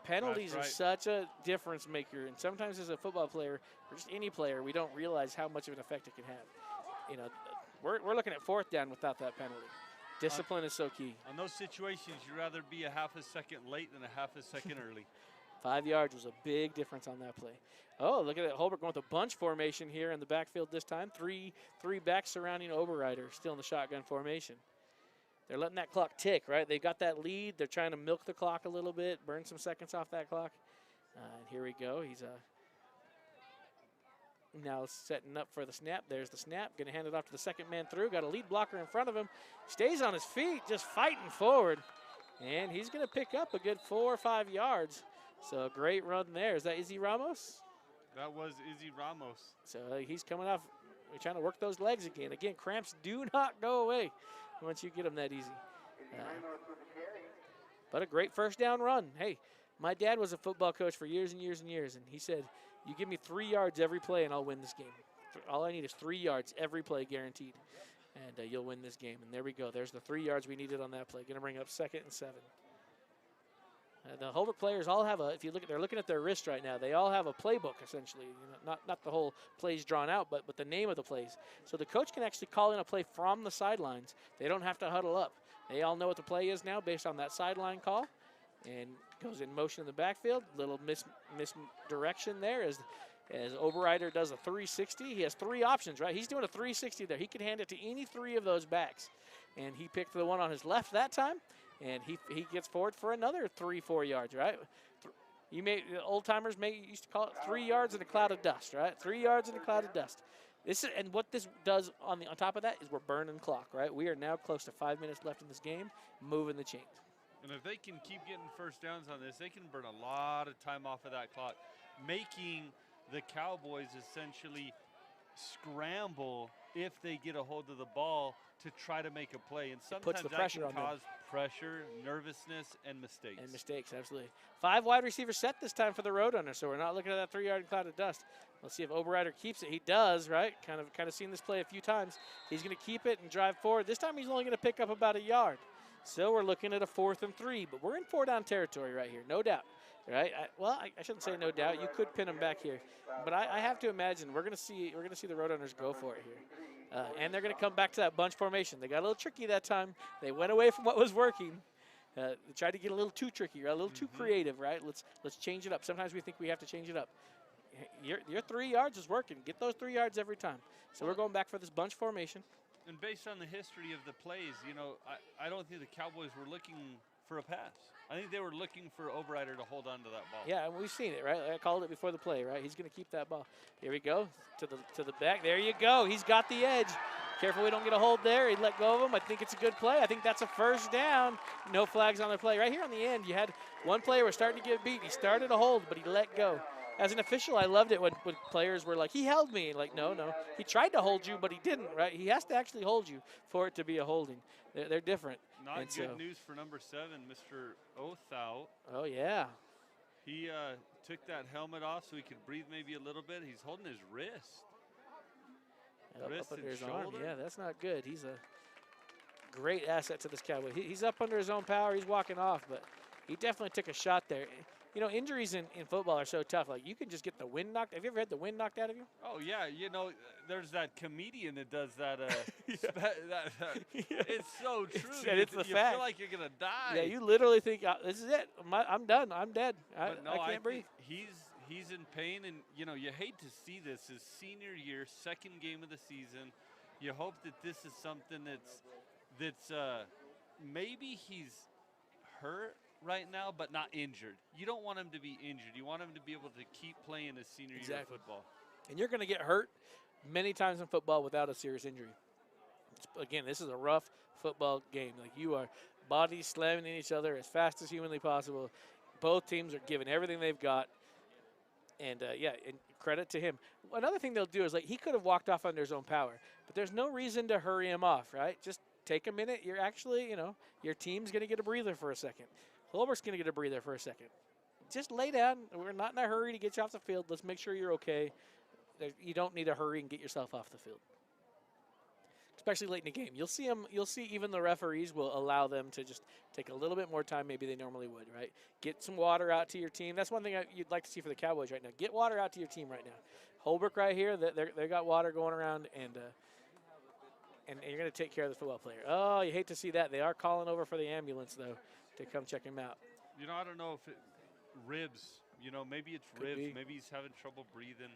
Penalties are such a difference maker, and sometimes as a football player or just any player, we don't realize how much of an effect it can have. We're looking at 4th down without that penalty. Discipline is so key. On those situations, you'd rather be a half a second late than a half a second early. 5 yards was a big difference on that play. Oh, look at it. Holbrook going with a bunch formation here in the backfield this time. Three backs surrounding Oberreiter, still in the shotgun formation. They're letting that clock tick, right? They got that lead. They're trying to milk the clock a little bit, burn some seconds off that clock. And here we go. He's Now setting up for the snap. There's the snap. Going to hand it off to the second man through. Got a lead blocker in front of him. Stays on his feet, just fighting forward. And he's going to pick up a good 4 or 5 yards. So a great run there. Is that Izzy Ramos? That was Izzy Ramos. So he's coming off. We're trying to work those legs again. Again, cramps do not go away once you get them that easy. But a great first down run. Hey, my dad was a football coach for years and years and years, and he said, you give me 3 yards every play and I'll win this game. All I need is 3 yards every play guaranteed, and you'll win this game. And there we go. There's the 3 yards we needed on that play. Going to bring up 2nd and 7. The Holbrook players all have if you look at, they're looking at their wrist right now. They all have a playbook essentially. Not the whole plays drawn out, but the name of the plays. So the coach can actually call in a play from the sidelines. They don't have to huddle up. They all know what the play is now based on that sideline call, and goes in motion in the backfield. Little misdirection there as Oberreiter does a 360. He has 3 options, right? He's doing a 360 there. He could hand it to any 3 of those backs, and he picked the one on his left that time. And he gets forward for another 3-4 yards, right? Old timers used to call it 3 yards in a cloud of dust, right? 3 yards in a cloud of dust. And what this does on top of that is we're burning clock, right? We are now close to 5 minutes left in this game, moving the chains. And if they can keep getting first downs on this, they can burn a lot of time off of that clock, making the Cowboys essentially scramble if they get a hold of the ball to try to make a play. And sometimes that can cause pressure, nervousness, and mistakes. Absolutely. 5 wide receivers set this time for the Roadrunners, so we're not looking at that 3-yard cloud of dust. Let's see if Oberreiter keeps it. He does, right? Kind of seen this play a few times. He's going to keep it and drive forward. This time he's only going to pick up about a yard. So we're looking at a 4th and 3, but we're in 4-down territory right here, no doubt. Right? I shouldn't say no doubt. You could pin them back here, but I have to imagine we're going to see the Roadrunners go for it here, and they're going to come back to that bunch formation. They got a little tricky that time. They went away from what was working. They tried to get a little too tricky, right? A little too creative, right? Let's change it up. Sometimes we think we have to change it up. Your 3 yards is working. Get those 3 yards every time. So we're going back for this bunch formation. And based on the history of the plays, I don't think the Cowboys were looking for a pass. I think they were looking for Oberreiter to hold on to that ball. Yeah, and we've seen it, right? I called it before the play, right? He's going to keep that ball. Here we go to the back. There you go. He's got the edge. Careful we don't get a hold there. He let go of him. I think it's a good play. I think that's a first down. No flags on the play. Right here on the end, you had one player was starting to get beat. He started a hold, but he let go. As an official, I loved it when players were like, he held me. Like, no. He tried to hold you, but he didn't, right? He has to actually hold you for it to be a holding. They're different. Not good news for number 7, Mr. Othau. Oh, yeah. He took that helmet off so he could breathe maybe a little bit. He's holding his wrist. Up under his arm. Yeah, that's not good. He's a great asset to this Cowboy. He's up under his own power. He's walking off, but he definitely took a shot there. Injuries in football are so tough. Like, you can just get the wind knocked. Have you ever had the wind knocked out of you? Oh, yeah. There's that comedian that does that. It's so true. It's the fact. You feel like you're going to die. Yeah, you literally think, this is it. I'm done. I'm dead. I can't breathe. He's in pain, and, you hate to see this. His senior year, 2nd game of the season. You hope that this is something that's maybe he's hurt right now, but not injured. You don't want him to be injured. You want him to be able to keep playing his senior year of football. And you're going to get hurt many times in football without a serious injury. Again, this is a rough football game. Like, you are bodies slamming in each other as fast as humanly possible. Both teams are giving everything they've got. And, and credit to him. Another thing they'll do is, like, he could have walked off under his own power, but there's no reason to hurry him off, right? Just take a minute. You're actually, your team's going to get a breather for a second. Holbrook's going to get a breather for a second. Just lay down. We're not in a hurry to get you off the field. Let's make sure you're okay. You don't need to hurry and get yourself off the field, especially late in the game. You'll see even the referees will allow them to just take a little bit more time maybe they normally would, right? Get some water out to your team. That's one thing you'd like to see for the Cowboys right now. Get water out to your team right now. Holbrook right here, they got water going around, and you're going to take care of the football player. Oh, you hate to see that. They are calling over for the ambulance, though, to come check him out. I don't know if ribs. Maybe it's Could ribs. be. Maybe he's having trouble breathing.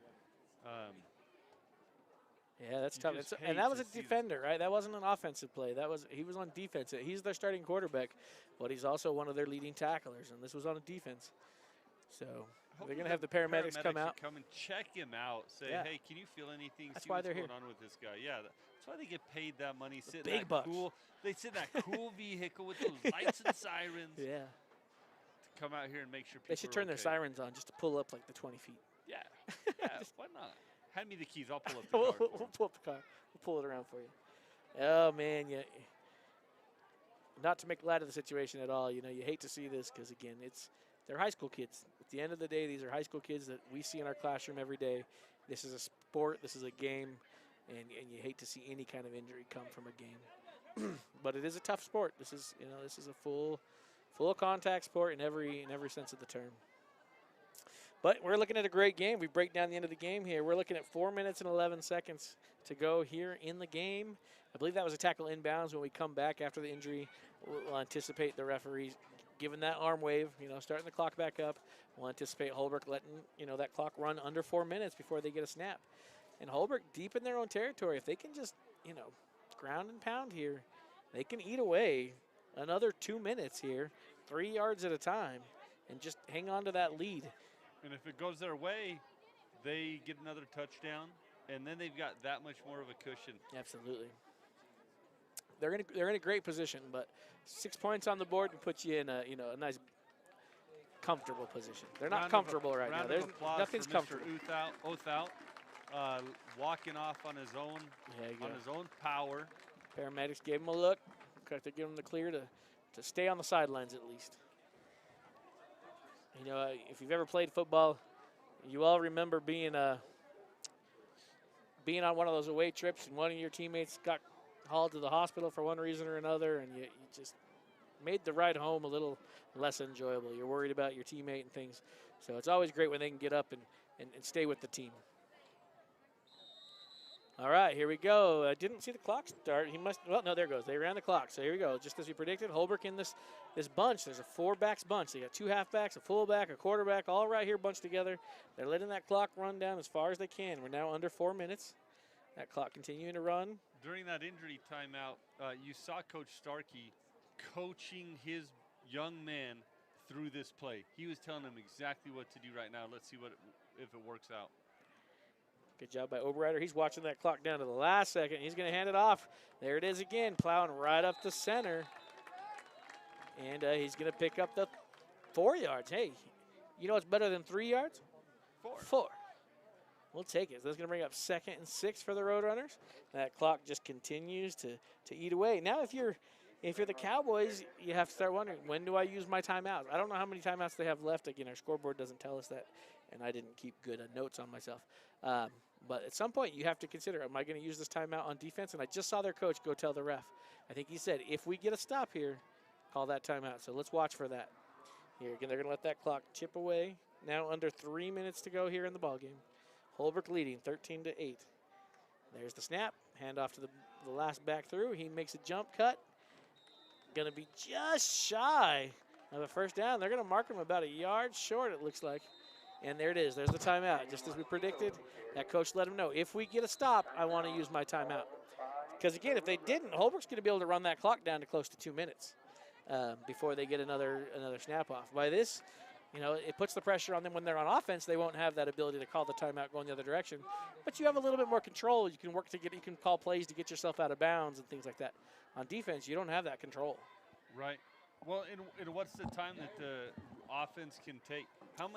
Yeah, that's tough. And that was a defender, right? That wasn't an offensive play. He was on defense. He's their starting quarterback, but he's also one of their leading tacklers, and this was on a defense. So They're going to have the paramedics come out. Come and check him out. Say, Yeah. hey, can you feel anything? That's See why what's they're going here. on with this guy. Yeah, that's why they get paid that money. Sit in big that bucks. cool. They sit in that cool vehicle with those lights and sirens. Yeah. To come out here and make sure people. They should are turn their okay. sirens on just to pull up like the 20 feet. Yeah. Yeah. Why not? Hand me the keys. I'll pull up the we'll, car. for we'll 'em. pull up the car. We'll pull it around for you. Oh, man. Yeah. Not to make light of the situation at all. You know, you hate to see this because, again, they're high school kids. At the end of the day, these are high school kids that we see in our classroom every day. This is a sport. This is a game. And you hate to see any kind of injury come from a game. But it is a tough sport. This is a full contact sport in every sense of the term. But we're looking at a great game. We break down the end of the game here. We're looking at 4 minutes and 11 seconds to go here in the game. I believe that was a tackle inbounds. When we come back after the injury, we'll anticipate the referees giving that arm wave, starting the clock back up. We'll anticipate Holbrook letting, that clock run under 4 minutes before they get a snap. And Holbrook deep in their own territory. If they can just, ground and pound here, they can eat away another 2 minutes here, 3 yards at a time, and just hang on to that lead. And if it goes their way, they get another touchdown, and then they've got that much more of a cushion. Absolutely. They're in a great position, but 6 points on the board and puts you in a nice comfortable position. They're not comfortable right now. There's nothing's comfortable. Othout, walking off on his own power. Paramedics gave him a look. Got to give him the clear to stay on the sidelines at least. If you've ever played football, you all remember being on one of those away trips and one of your teammates got hauled to the hospital for one reason or another, and you just made the ride home a little less enjoyable. You're worried about your teammate and things. So it's always great when they can get up and stay with the team. All right, here we go. I didn't see the clock start. No, there it goes. They ran the clock. So here we go. Just as we predicted, Holbrook in this bunch. There's a 4-backs bunch. They got 2 halfbacks, a fullback, a quarterback, all right here bunched together. They're letting that clock run down as far as they can. We're now under 4 minutes. That clock continuing to run. During that injury timeout, you saw Coach Starkey coaching his young man through this play. He was telling him exactly what to do right now. Let's see if it works out. Good job by Oberreiter. He's watching that clock down to the last second. He's going to hand it off. There it is again, plowing right up the center. And he's going to pick up the 4 yards. Hey, you know what's better than 3 yards? 4. We'll take it. So that's going to bring up 2nd and 6 for the Roadrunners. That clock just continues to eat away. Now, if you're the Cowboys, you have to start wondering, when do I use my timeout? I don't know how many timeouts they have left. Again, our scoreboard doesn't tell us that, and I didn't keep good notes on myself. But at some point, you have to consider, am I going to use this timeout on defense? And I just saw their coach go tell the ref. I think he said, if we get a stop here, call that timeout. So let's watch for that. Here again, they're going to let that clock chip away. Now under 3 minutes to go here in the ballgame. Holbrook leading 13-8. There's the snap. Hand off to the last back through. He makes a jump cut. Going to be just shy of a first down. They're going to mark him about a yard short, it looks like. And there it is. There's the timeout. Just as we predicted, that coach let him know, if we get a stop, I want to use my timeout. Because, again, if they didn't, Holbrook's going to be able to run that clock down to close to 2 minutes before they get another snap off. By this, it puts the pressure on them when they're on offense. They won't have that ability to call the timeout going the other direction. But you have a little bit more control. You can you can call plays to get yourself out of bounds and things like that. On defense, you don't have that control. Right. Well, and what's the time that the offense can take? How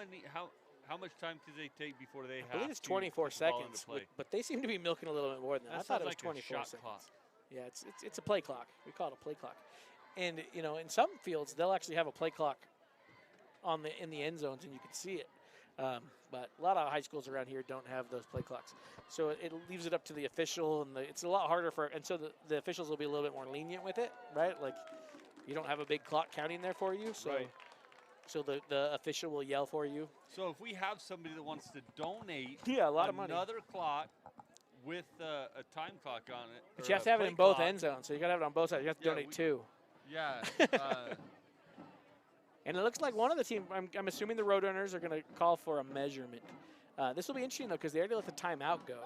much time can they take before they have to? I believe it's 24 seconds, but they seem to be milking a little bit more than that. I thought it was like 24 a shot seconds. clock. Yeah, it's a play clock. We call it a play clock. And in some fields they'll actually have a play clock in the end zones, and you can see it. But a lot of high schools around here don't have those play clocks, so it leaves it up to the official, and it's a lot harder and so the officials will be a little bit more lenient with it, right? Like you don't have a big clock counting there for you, so. Right. So the official will yell for you. So if we have somebody that wants to donate a lot of money. Another clock with a time clock on it. But you have to have it in both end zones, so you got to have it on both sides. You have to donate 2. Yeah. And it looks like one of the team, I'm assuming the Roadrunners are going to call for a measurement. This will be interesting, though, because they already let the timeout go.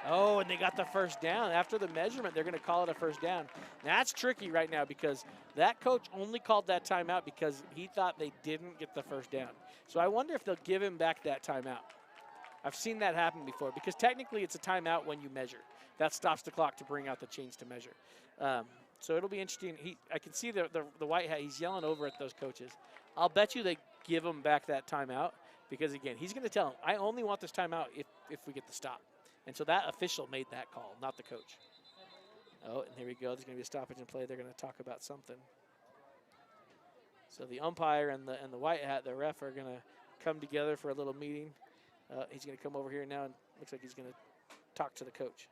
Oh, and they got the first down. After the measurement, they're going to call it a first down. That's tricky right now because that coach only called that timeout because he thought they didn't get the first down. So I wonder if they'll give him back that timeout. I've seen that happen before because technically it's a timeout when you measure. That stops the clock to bring out the change to measure. So it'll be interesting. I can see the white hat. He's yelling over at those coaches. I'll bet you they give him back that timeout because, again, he's going to tell him, I only want this timeout if we get the stop. And so that official made that call, not the coach. Oh, and here we go. There's going to be a stoppage in play. They're going to talk about something. So the umpire and the white hat, the ref, are going to come together for a little meeting. He's going to come over here now, and looks like he's going to talk to the coach.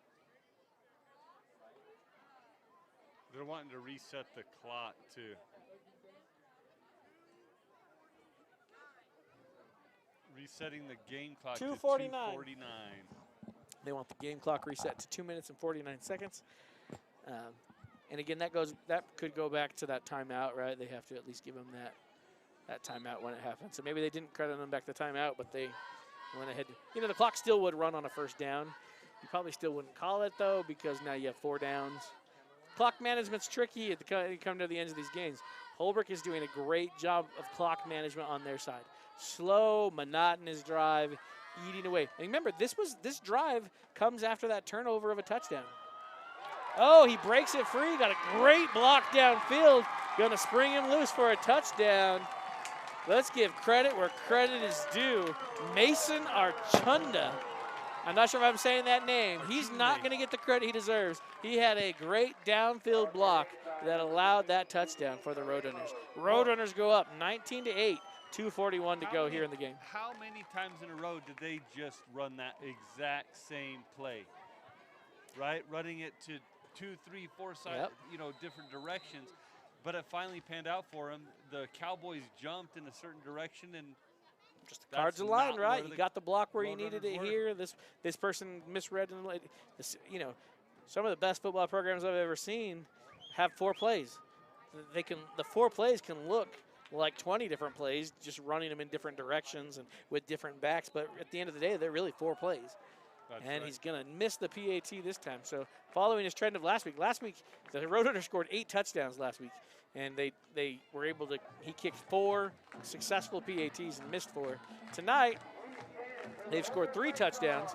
They're wanting to reset the clock, too. Resetting the game clock to 2:49. 2:49. They want the game clock reset to 2 minutes and 49 seconds. And again, that could go back to that timeout, right? They have to at least give them that timeout when it happens. So maybe they didn't credit them back the timeout, but they went ahead. The clock still would run on a first down. You probably still wouldn't call it, though, because now you have 4 downs. Clock management's tricky at you come to the end of these games. Holbrook is doing a great job of clock management on their side. Slow, monotonous drive, eating away. And remember, this drive comes after that turnover of a touchdown. Oh, he breaks it free. Got a great block downfield. Going to spring him loose for a touchdown. Let's give credit where credit is due. Mason Archunda. I'm not sure if I'm saying that name. He's not going to get the credit he deserves. He had a great downfield block that allowed that touchdown for the Roadrunners. Roadrunners go up 19-8. 2:41 to go here in the game. How many times in a row did they just run that exact same play? Right? Running it to 2, 3, 4 sides, different directions. But it finally panned out for them. The Cowboys jumped in a certain direction, and just the cards aligned, right? You got the block where you needed it here. This person misread, and some of the best football programs I've ever seen have 4 plays. The 4 plays can look like 20 different plays, just running them in different directions and with different backs. But at the end of the day, they're really 4 plays. That's right. He's going to miss the PAT this time. So following his trend of last week, the Roadrunners scored 8 touchdowns last week. And they were able to, he kicked 4 successful PATs and missed 4. Tonight, they've scored 3 touchdowns.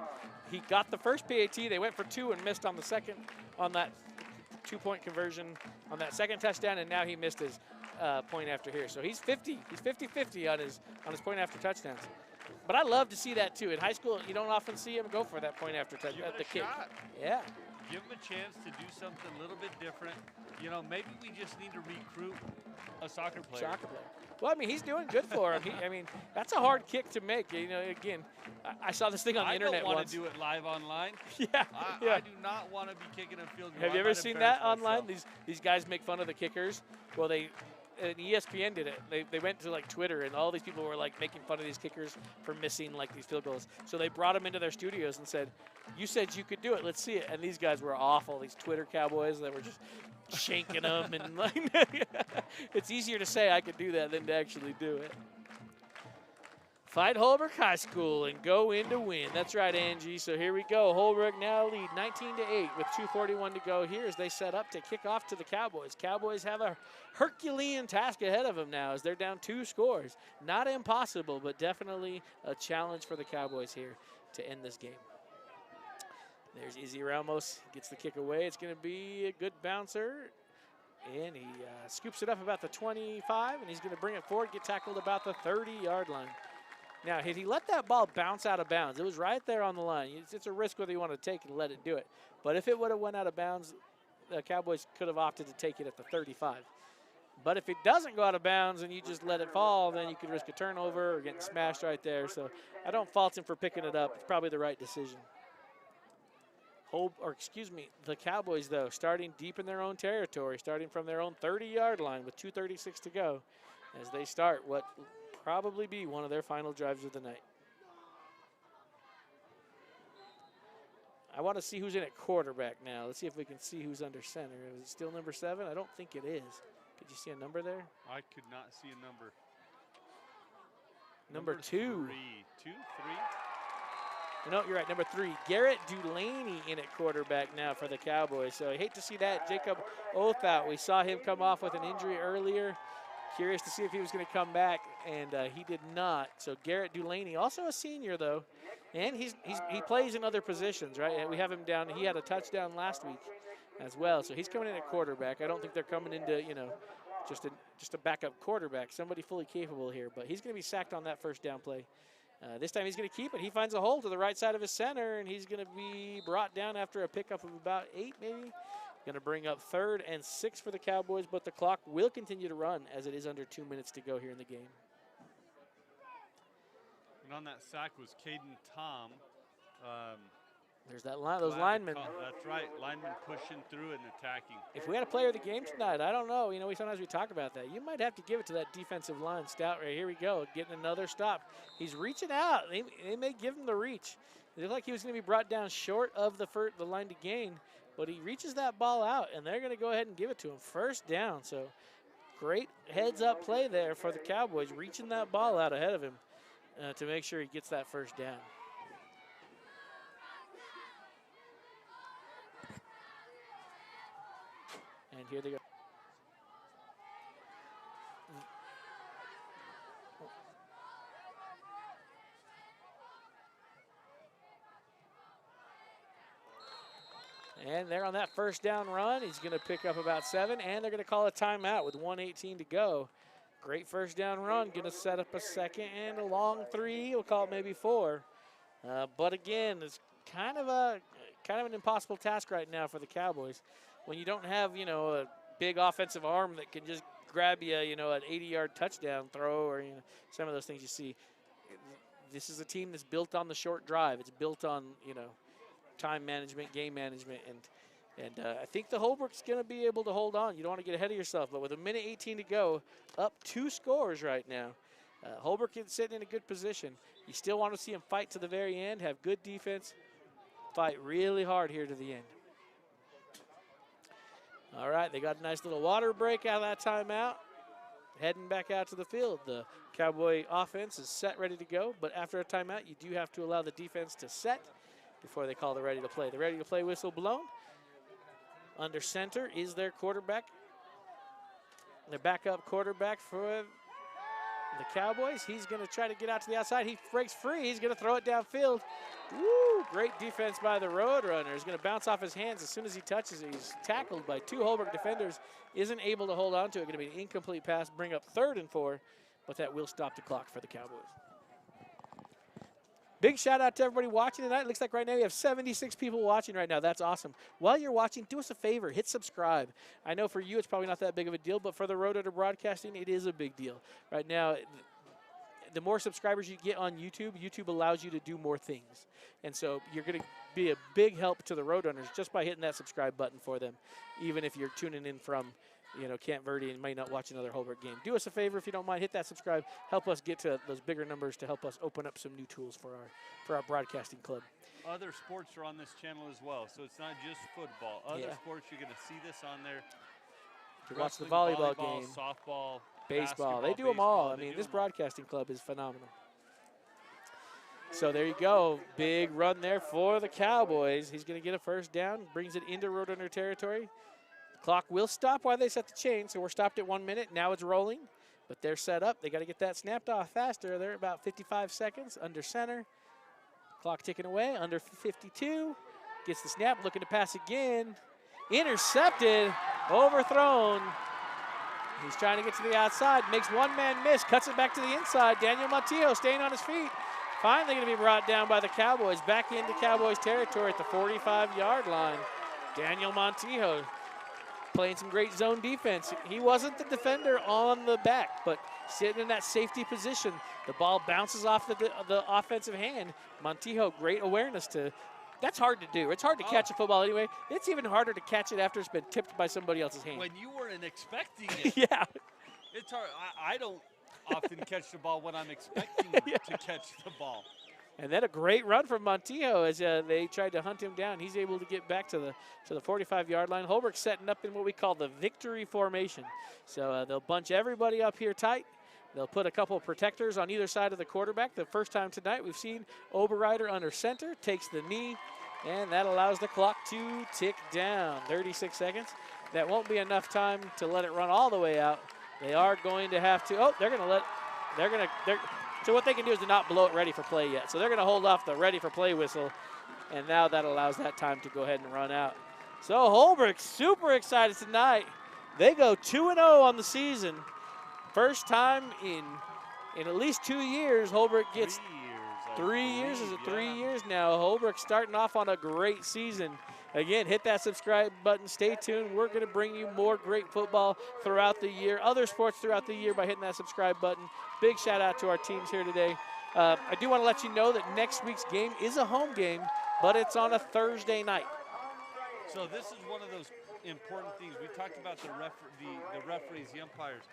He got the first PAT. They went for 2 and missed on the second, on that 2-point conversion on that second touchdown. And now he missed his point after here. So he's 50. He's 50-50 on his point after touchdowns. But I love to see that too. In high school, you don't often see him go for that point after touchdown. The kick. Shot. Yeah. Give him a chance to do something a little bit different. Maybe we just need to recruit a soccer player. Well, I mean, he's doing good for him. That's a hard kick to make. Again, I saw this thing on the internet once. I don't want once. to do it live online. Yeah. I do not want to be kicking a field goal. Have you ever seen that online? These guys make fun of the kickers. Well, and ESPN did it. They went to Twitter, and all these people were making fun of these kickers for missing these field goals. So they brought them into their studios and said, "You said you could do it. Let's see it." And these guys were awful. These Twitter cowboys that were just shanking them, and it's easier to say I could do that than to actually do it. Fight Holbrook High School and go in to win. That's right, Angie. So here we go. Holbrook now lead 19-8 with 2:41 to go here as they set up to kick off to the Cowboys. Cowboys have a Herculean task ahead of them now as they're down 2 scores. Not impossible, but definitely a challenge for the Cowboys here to end this game. There's Izzy Ramos, gets the kick away. It's going to be a good bouncer. And he scoops it up about the 25, and he's going to bring it forward, get tackled about the 30-yard line. Now, had he let that ball bounce out of bounds, it was right there on the line. It's a risk whether you want to take it and let it do it. But if it would have went out of bounds, the Cowboys could have opted to take it at the 35. But if it doesn't go out of bounds and you just let it fall, then you could risk a turnover or getting smashed right there. So I don't fault him for picking it up. It's probably the right decision. The Cowboys, though, starting deep in their own territory, starting from their own 30-yard line with 2:36 to go as they start what probably be one of their final drives of the night. I want to see who's in at quarterback now. Let's see if we can see who's under center. Is it still number 7? I don't think it is. Could you see a number there? I could not see a number. Number 2. 2, 3. No, you're right, number 3. Garrett Dulaney in at quarterback now for the Cowboys. So I hate to see that. Jacob Oath out. We saw him come off with an injury earlier. Curious to see if he was going to come back, and he did not. So Garrett Dulaney, also a senior though, and he plays in other positions, right? We have him down. He had a touchdown last week as well, so he's coming in at quarterback. I don't think they're coming into just a backup quarterback, somebody fully capable here. But he's going to be sacked on that first down play. This time he's going to keep it. He finds a hole to the right side of his center, and he's going to be brought down after a pickup of about 8 maybe. Going to bring up 3rd and 6 for the Cowboys, but the clock will continue to run as it is under 2 minutes to go here in the game. And on that sack was Caden Tom. There's that line, those linemen. That's right, linemen pushing through and attacking. If we had a player of the game tonight, I don't know. Sometimes we talk about that. You might have to give it to that defensive line. Stout right here we go, getting another stop. He's reaching out. They may give him the reach. It looked like he was going to be brought down short of the line to gain, but he reaches that ball out, and they're going to go ahead and give it to him. First down. So great heads-up play there for the Cowboys, reaching that ball out ahead of him to make sure he gets that first down. And here they go. And they're on that first down run. He's going to pick up about 7, and they're going to call a timeout with 1:18 to go. Great first down run. Going to set up a 2nd and a long 3. We'll call it maybe 4. But again, it's kind of an impossible task right now for the Cowboys. When you don't have, a big offensive arm that can just grab you, an 80-yard touchdown throw or some of those things you see. This is a team that's built on the short drive. It's built on, time management, game management, and I think the Holbrook's going to be able to hold on. You don't want to get ahead of yourself, but with 1:18 to go, up 2 scores right now. Holbrook is sitting in a good position. You still want to see him fight to the very end, have good defense, fight really hard here to the end. All right, they got a nice little water break out of that timeout. Heading back out to the field. The Cowboy offense is set, ready to go, but after a timeout, you do have to allow the defense to set before they call the ready to play. The ready to play whistle blown. Under center is their quarterback. Their backup quarterback for the Cowboys. He's going to try to get out to the outside. He breaks free. He's going to throw it downfield. Woo! Great defense by the Roadrunner. He's going to bounce off his hands as soon as he touches it. He's tackled by 2 Holbrook defenders. Isn't able to hold on to it. Going to be an incomplete pass. Bring up 3rd and 4, but that will stop the clock for the Cowboys. Big shout out to everybody watching tonight. It looks like right now we have 76 people watching right now. That's awesome. While you're watching, do us a favor. Hit subscribe. I know for you it's probably not that big of a deal, but for the Road Runner Broadcasting, it is a big deal. Right now, the more subscribers you get on YouTube, YouTube allows you to do more things. And so you're going to be a big help to the Roadrunners just by hitting that subscribe button for them, even if you're tuning in from Camp Verde and may not watch another Holbrook game. Do us a favor if you don't mind. Hit that subscribe. Help us get to those bigger numbers to help us open up some new tools for our broadcasting club. Other sports are on this channel as well, so it's not just football. Other sports, you're going to see this on there. To watch the volleyball game, softball, baseball. They do them all. I mean, this broadcasting club is phenomenal. So there you go. Big run there for the Cowboys. He's going to get a first down, brings it into Roadrunner territory. Clock will stop while they set the chain, so we're stopped at 1 minute. Now it's rolling, but they're set up. They got to get that snapped off faster. They're about 55 seconds under center. Clock ticking away, under 52. Gets the snap, looking to pass again. Intercepted, overthrown. He's trying to get to the outside, makes one man miss, cuts it back to the inside. Daniel Montijo staying on his feet. Finally going to be brought down by the Cowboys, back into Cowboys territory at the 45-yard line. Daniel Montijo playing some great zone defense. He wasn't the defender on the back, but sitting in that safety position. The ball bounces off the offensive hand. Montijo, great awareness to. That's hard to do. It's hard to catch a football anyway. It's even harder to catch it after it's been tipped by somebody else's hand. When you weren't expecting it. Yeah. It's hard. I don't often catch the ball when I'm expecting to catch the ball. And then a great run from Montijo as they tried to hunt him down. He's able to get back to the 45-yard line. Holbrook setting up in what we call the victory formation. So they'll bunch everybody up here tight. They'll put a couple of protectors on either side of the quarterback. The first time tonight we've seen Oberreiter under center, takes the knee, and that allows the clock to tick down. 36 seconds. That won't be enough time to let it run all the way out. They are going to have to, so what they can do is to not blow it ready for play yet. So they're going to hold off the ready for play whistle, and now that allows that time to go ahead and run out. So Holbrook super excited tonight. They go 2-0 on the season. First time in at least 2 years, Holbrook gets 3 years. Is it 3 years now? Holbrook starting off on a great season. Again, hit that subscribe button. Stay tuned. We're going to bring you more great football throughout the year, other sports throughout the year by hitting that subscribe button. Big shout out to our teams here today. I do want to let you know that next week's game is a home game, but it's on a Thursday night. So this is one of those important things. We talked about the referees, the umpires.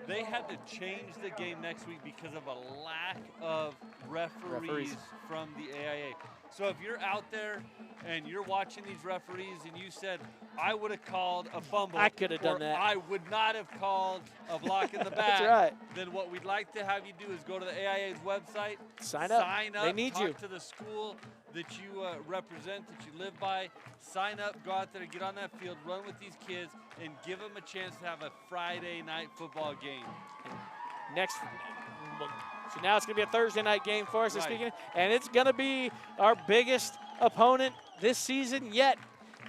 They had to change the game next week because of a lack of referees from the AIA. So if you're out there and you're watching these referees and you said, I would have called a fumble. I could have done that. I would not have called a block in the back. That's right. Then what we'd like to have you do is go to the AIA's website. Sign up. They need talk you. to the school that you represent, that you live by. Sign up, go out there, get on that field, run with these kids, and give them a chance to have a Friday night football game. So now it's going to be a Thursday night game for us this weekend, and it's going to be our biggest opponent this season yet.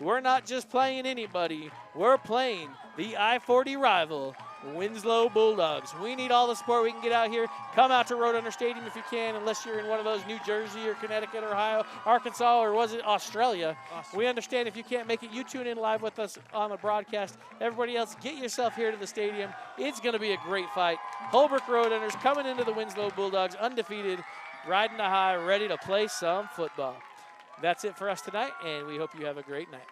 We're not just playing anybody. We're playing the I-40 rival, Winslow Bulldogs. We need all the support we can get out here. Come out to Roadrunner Stadium if you can, unless you're in one of those New Jersey or Connecticut or Ohio, Arkansas, or was it Australia? We understand if you can't make it, you tune in live with us on the broadcast. Everybody else, get yourself here to the stadium. It's going to be a great fight. Holbrook Roadrunners coming into the Winslow Bulldogs undefeated, riding the high, ready to play some football. That's it for us tonight, and we hope you have a great night.